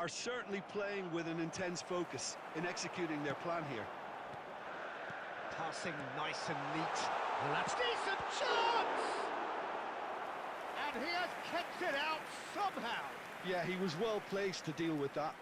Are certainly playing with an intense focus in executing their plan here.
Passing nice and neat. And that's decent chance! And he has kept it out somehow.
Yeah, he was well placed to deal with that.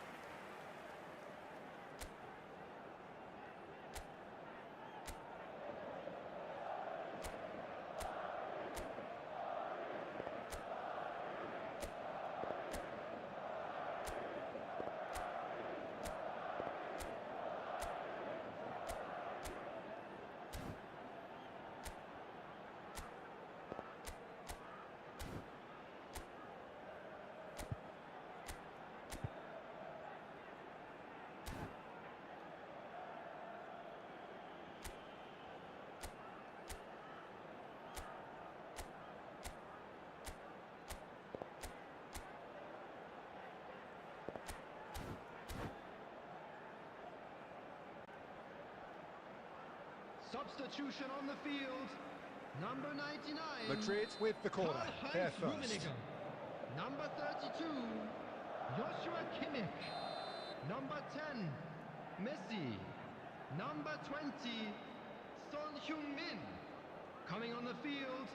Substitution on the field. Number 99.
Madrid with the corner. There
Karl-Heinz
first.
Rummenigge. Number 32. Joshua Kimmich. Number 10. Messi. Number 20. Son Heung-min. Coming on the field.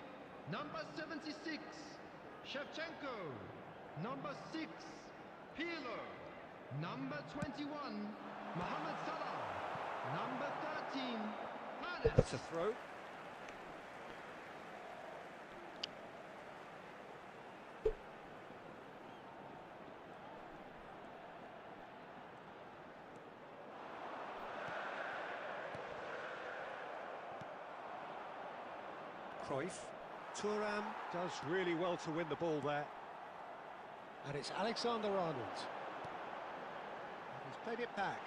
Number 76. Shevchenko. Number 6. Pirlo. Number 21. Mohamed Salah. Number 13.
That's a throw. Cruyff. Thuram does really well to win the ball there. And it's Alexander-Arnold. He's played it back.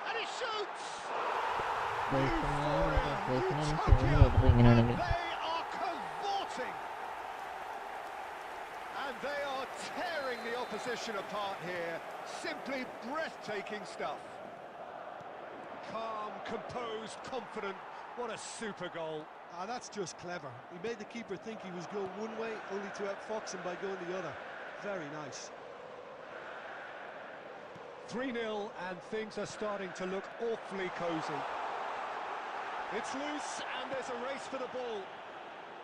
And he shoots!
ഇങ്ങനെയാണെങ്കിൽ
They are cavorting! And they are tearing the opposition apart here. Simply breathtaking stuff. Calm, composed, confident. What a super goal.
That's just clever. He made the keeper think he was going one way, only to outfox him by going the other. Very nice.
3-0 and things are starting to look awfully cosy. It's loose and there's a race for the ball.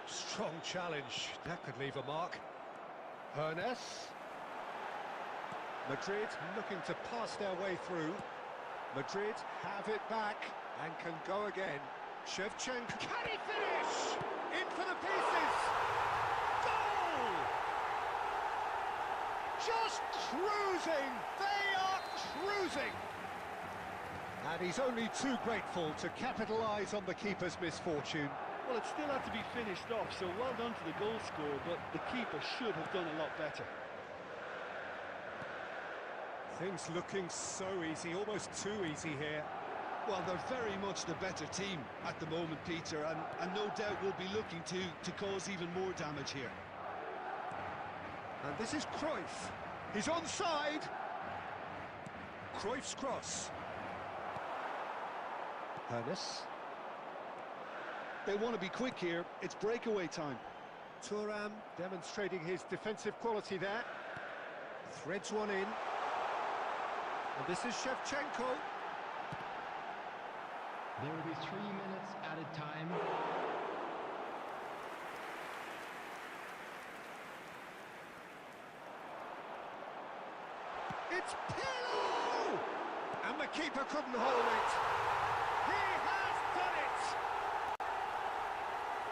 Strong challenge. That could leave a mark. Hernes. Madrid looking to pass their way through. Madrid have it back and can go again. Shevchenko, can he finish? In for the pieces! Goal! Just cruising! They are cruising! And he's only too grateful to capitalise on the keeper's misfortune.
Well, it still had to be finished off, so well done to the goal scorer, but the keeper should have done a lot better.
Things looking so easy, almost too easy here.
Well, they're very much the better team at the moment, Peter, and no doubt will be looking to cause even more damage here.
And this is Cruyff. He's onside. Cruyff's cross. Hernes.
They want to be quick here. It's breakaway time.
Thuram demonstrating his defensive quality there. Threads one in. And this is Shevchenko.
There will be 3 minutes added time.
It's Pirlo! And the keeper couldn't hold it. He has done it!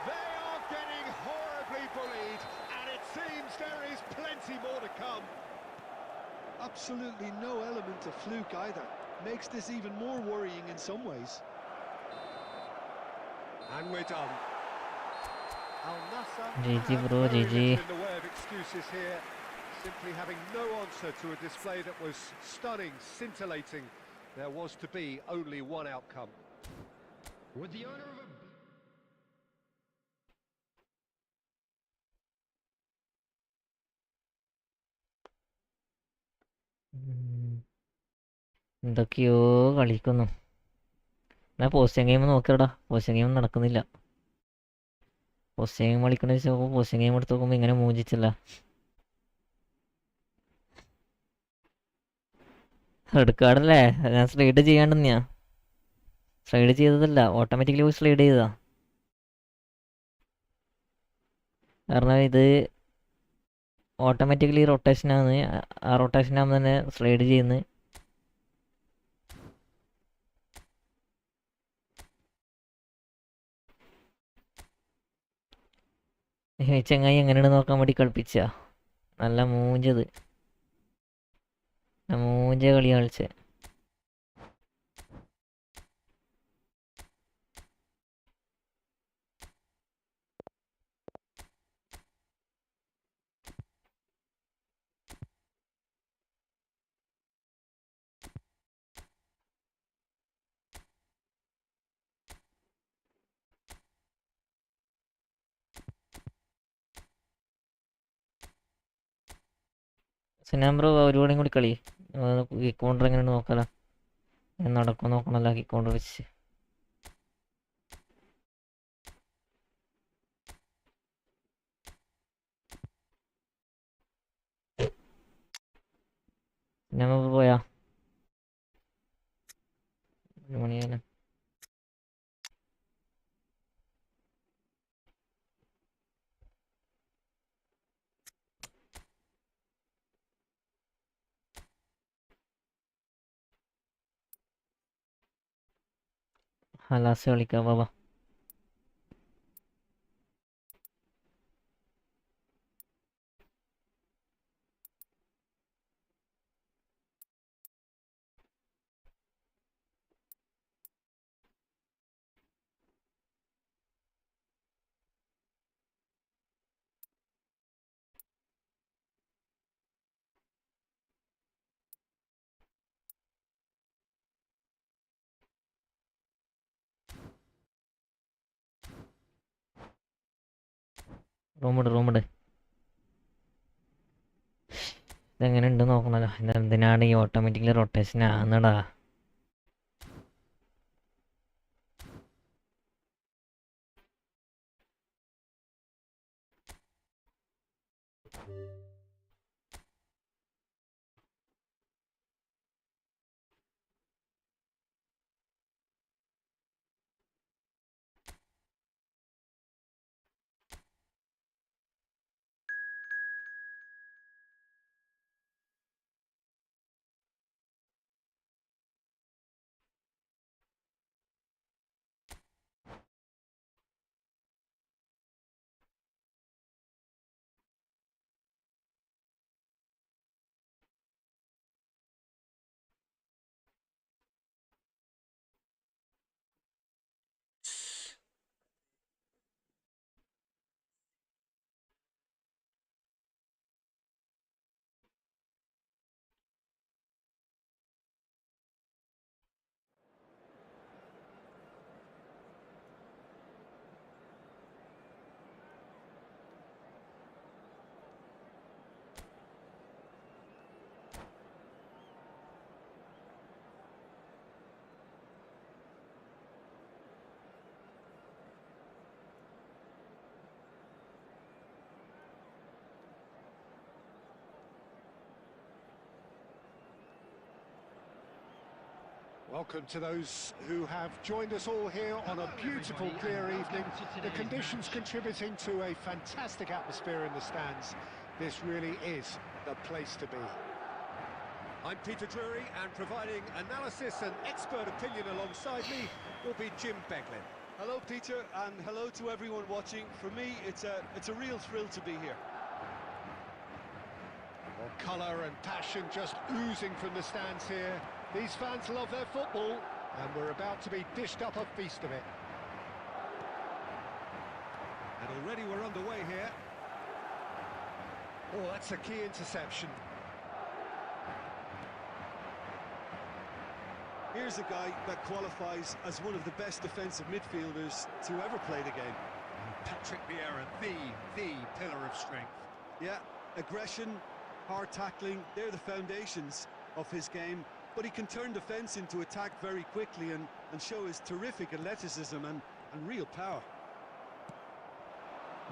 They are getting horribly bullied, and it seems there is plenty more to come.
Absolutely no element of fluke either. Makes this even more worrying in some ways.
And we're done. Al Nassr
GG
have
bro,
very
GG.
little in the way of excuses here, simply having no answer to a display that was stunning, scintillating. There was to be only one outcome.
With the owner of a...
എന്തൊക്കെയോ കളിക്കുന്നു. ഞാൻ posting game നോക്കിയടാ, posting game നടക്കുന്നില്ല. Posting game കളിക്കണമെന്ന് വെച്ച് നോക്കുമ്പോൾ posting game എടുത്ത് നോക്കുമ്പോൾ ഇങ്ങനെ മൂഞ്ചിച്ചില്ല. Red കാർഡല്ലേ, ഞാൻ സ്ലൈഡ് ചെയ്യാണ്ടെന്നെയാ. സ്ലൈഡ് ചെയ്തതല്ല, ഓട്ടോമാറ്റിക്കലി പോയി സ്ലൈഡ് ചെയ്തതാ. കാരണം ഇത് ഓട്ടോമാറ്റിക്കലി റൊട്ടേഷനാണ്, ആ റൊട്ടേഷനാകുമ്പോൾ തന്നെ സ്ലൈഡ് ചെയ്യുന്നത്. ചങ്ങായി എങ്ങനെയാണ് നോക്കാൻ വേണ്ടി കളിപ്പിച്ച. നല്ല മൂഞ്ചത്, മൂഞ്ച കളി കളിച്ചേ. സിനാംബ്രോ ഒരുപാടും കൂടി കളി കിക്ക് കൗണ്ടർ എങ്ങനെയാണ് നോക്കാലോ, നടക്കും നോക്കണല്ലോ കിക്ക് കൗണ്ടർ വെച്ച്. സിനാംബ്രോ പോയാ 1 മണിയാലേ. ലാസ്റ്റ് കളിക്കാം ബാബാ. റൂമിട്. ഇതെങ്ങനെ ഉണ്ട് നോക്കണല്ലോ. എന്തിനാണ് ഈ ഓട്ടോമാറ്റിക്കലി റൊട്ടേഷൻ ആകുന്നടാ.
Welcome to those who have joined us all here on a beautiful, clear evening. The conditions contributing to a fantastic atmosphere in the stands. This really is the place to be. I'm Peter Drury, and providing analysis and expert opinion alongside me will be Jim Beglin.
Hello, Peter, and hello to everyone watching. For me, it's a real thrill to be here.
Well, colour and passion just oozing from the stands here. These fans love their football, and we're about to be dished up a feast of it. And already we're underway here. Oh, that's a key interception.
Here's a guy that qualifies as one of the best defensive midfielders to ever play the game.
Patrick Vieira, the pillar of strength.
Yeah, aggression, hard tackling, they're the foundations of his game. But he can turn defence into attack very quickly and show his terrific athleticism and real power.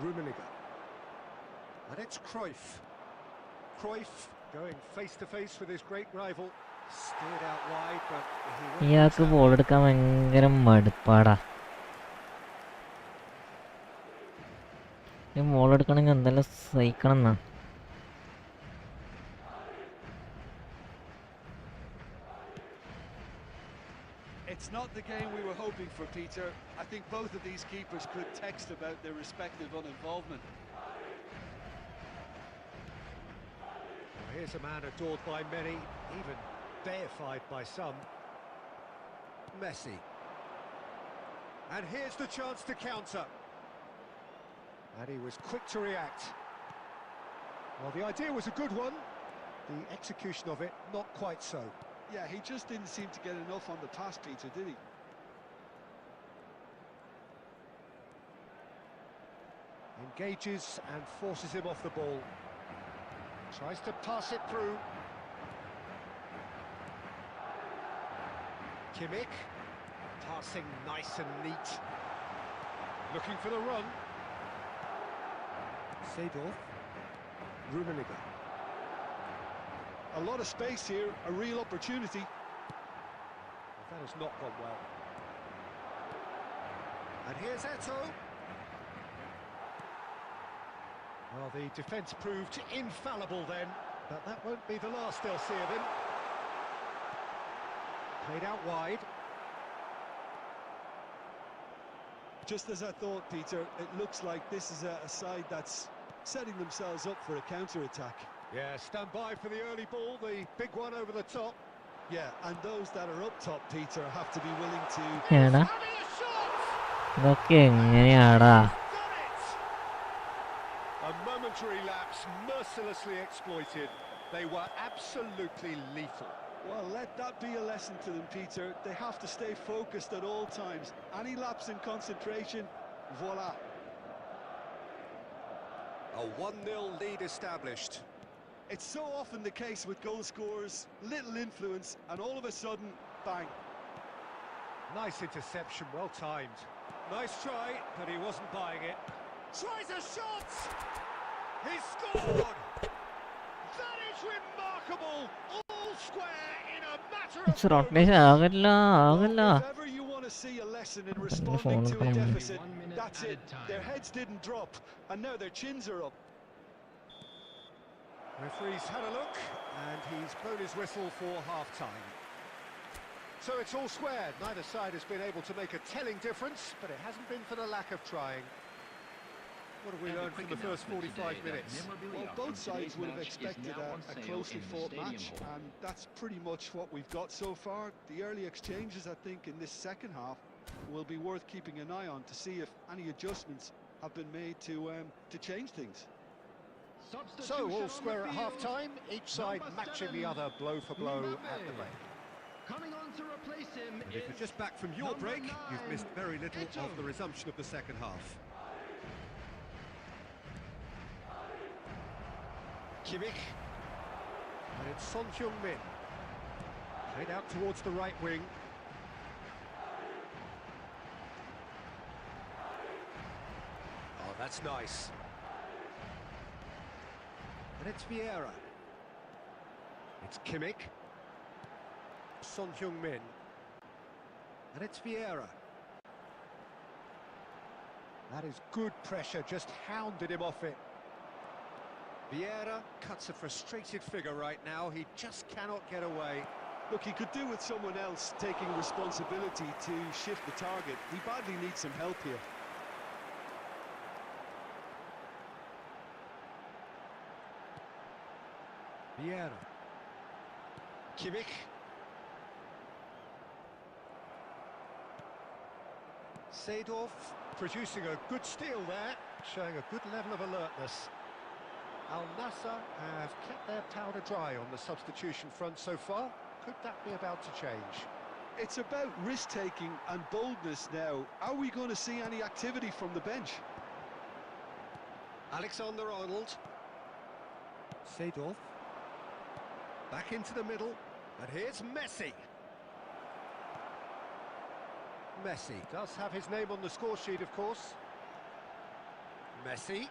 Rummenigge. And it's Cruyff. Cruyff going face-to-face with his great rival. Steered out wide, but
ഇയാൾക്ക് ball എടുക്കാൻ ഭയങ്കര മടുപ്പാടാ. ഈ ball എടുക്കണമെങ്കിൽ എന്തെല്ലാം സഹിക്കണം എന്നാ.
It's not the game we were hoping for, Peter. I think both of these keepers could text about their respective uninvolvement.
Well, here's a man adored by many, even deified by some. Messi. And here's the chance to counter. And he was quick to react. Well, the idea was a good one. The execution of it, not quite so.
Yeah, he just didn't seem to get enough on the pass, Peter, did he?
Engages and forces him off the ball. Tries to pass it through. Kimmich. Passing nice and neat. Looking for the run. Seedorf. Rummenigge.
A lot of space here, a real opportunity.
Well, that has not gone well. And here's Eto'o. Well, the defence proved infallible then, but that won't be the last they'll see of him. Played out wide.
Just as I thought, Peter, it looks like this is a side that's setting themselves up for a counter-attack.
Yeah, stand by for the early ball, the big one over the top.
Yeah, and those that are up top, Peter, have to be willing to...
ഏടാ ഇതൊക്കെ എങ്ങനെയാടാ?
A momentary lapse, mercilessly exploited. They were absolutely lethal.
Well, let that be a lesson to them, Peter. They have to stay focused at all times. Any lapse in concentration, voila.
A 1-0 lead established.
It's so often the case with goal scorers, little influence, and all of a sudden, bang.
Nice interception, well timed. Nice try, but he wasn't buying it. Tries a shot! He scored! That is remarkable! All square in a matter of
rotation ആകില്ല ആകില്ല.
If ever you want to see a lesson in responding to a deficit, that's it. Their heads didn't drop, and now their chins are up.
Referee's had a look, and he's blown his whistle for half-time. So it's all squared. Neither side has been able to make a telling difference, but it hasn't been for the lack of trying. What have we learned from the first 45 minutes?
Well, both sides would have expected a closely fought match, and that's pretty much what we've got so far. The early exchanges, I think, in this second half will be worth keeping an eye on to see if any adjustments have been made to change things.
So all square at half-time, each side matching the other blow for blow at the break.
Coming on to replace him
And if you're just back from your break, you've missed very little of the resumption of the second half. Kimmich. And it's Son Heung-min. Played out towards the right wing. Oh, that's nice. And it's Vieira. It's Kimmich. Son Heung-min. And it's Vieira. That is good pressure, just hounded him off it. Vieira cuts a frustrated figure right now, he just cannot get away.
Look, he could do with someone else taking responsibility to shift the target. He badly needs some help here.
Vieira. Kimmich. Seedorf producing a good steal there, showing a good level of alertness. Al Nassr have kept their powder dry on the substitution front so far. Could that be about to change?
It's about risk-taking and boldness now. Are we going to see any activity from the bench?
Alexander-Arnold. Seedorf. Back into the middle, and here's Messi. Messi does have his name on the score sheet, of course. Messi.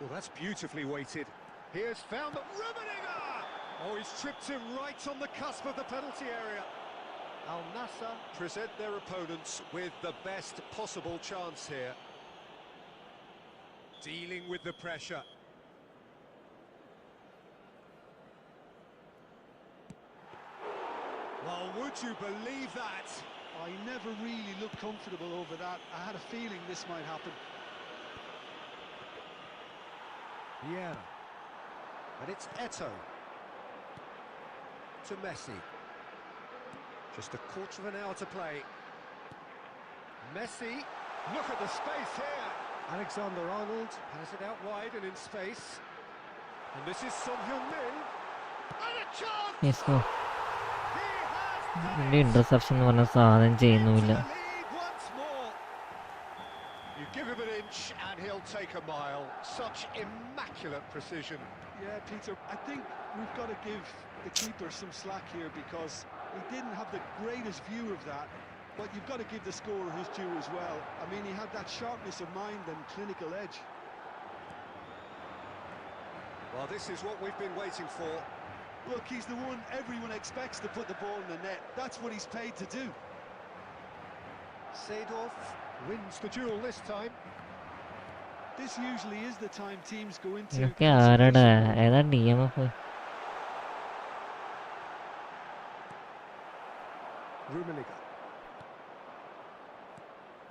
Oh, that's beautifully weighted. Here's found the Rummenigge! Oh, he's tripped him right on the cusp of the penalty area. Al Nassr present their opponents with the best possible chance here. Dealing with the pressure. Well, would you believe that?
I never really looked comfortable over that. I had a feeling this might happen.
Yeah. And it's Eto'o. To Messi. Just a quarter of an hour to play. Messi. Look at the space here. Alexander-Arnold has it out wide and in space. And this is Son Heung-min. And a chance!
Yes, no. Interception എന്ന് പറഞ്ഞ സാധനം ചെയ്യുന്നുമില്ല.
You give him an inch and he'll take a mile. Such immaculate precision.
Yeah, Peter, I think we've got to give the keeper some slack here because he didn't have the greatest view of that, but you've got to give the scorer his due as well. I mean, he had that sharpness of mind and clinical edge.
Well, this is what we've been waiting for.
Look, he's the one everyone expects to put the ball in the net. That's what he's paid to do.
Seedorf wins the duel this time.
This usually is the time teams go into...
ഇതൊക്കെ ആരടാ ഏതാ DMF?
Rummenigge.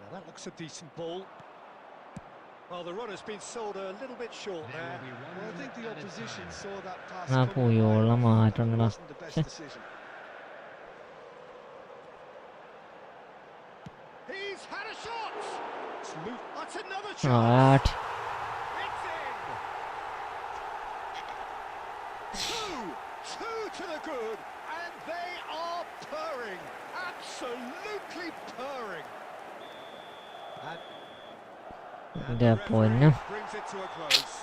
Now that looks a decent ball. Well, the run has been sold a little bit short there.
Well, I think the opposition saw that pass
ആ
coming
പോയോളം
wide.
മാറ്റണ്ടടാ.
Wasn't the best decision.
He's had a shot! That's another
Ah,
chance! It's in! Two to the good, and they are purring, absolutely purring. And
എന്റെ പൊന്നു.
brings it to a close.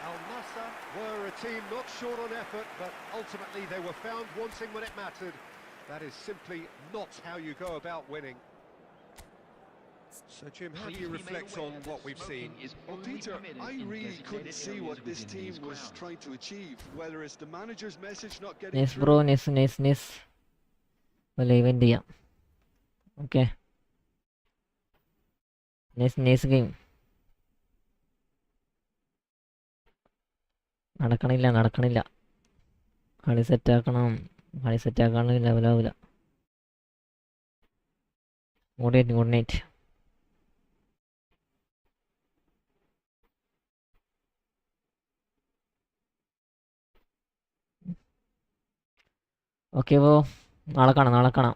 Al Nassr were a team not short on effort, but ultimately they were found wanting when it mattered. That is simply not how you go about winning. So Jim, how do you reflect on what we've seen?
Well, Peter, I really couldn't see what this team was trying to achieve, whether it's the manager's message not getting
nice
through.
Bro, nice. Live end ചെയ്യാം. Okay, nice game. നടക്കണില്ല. കളി സെറ്റാക്കണം, ലെവലാവില്ല. Good night. Okay bro, നാളെ കാണാം.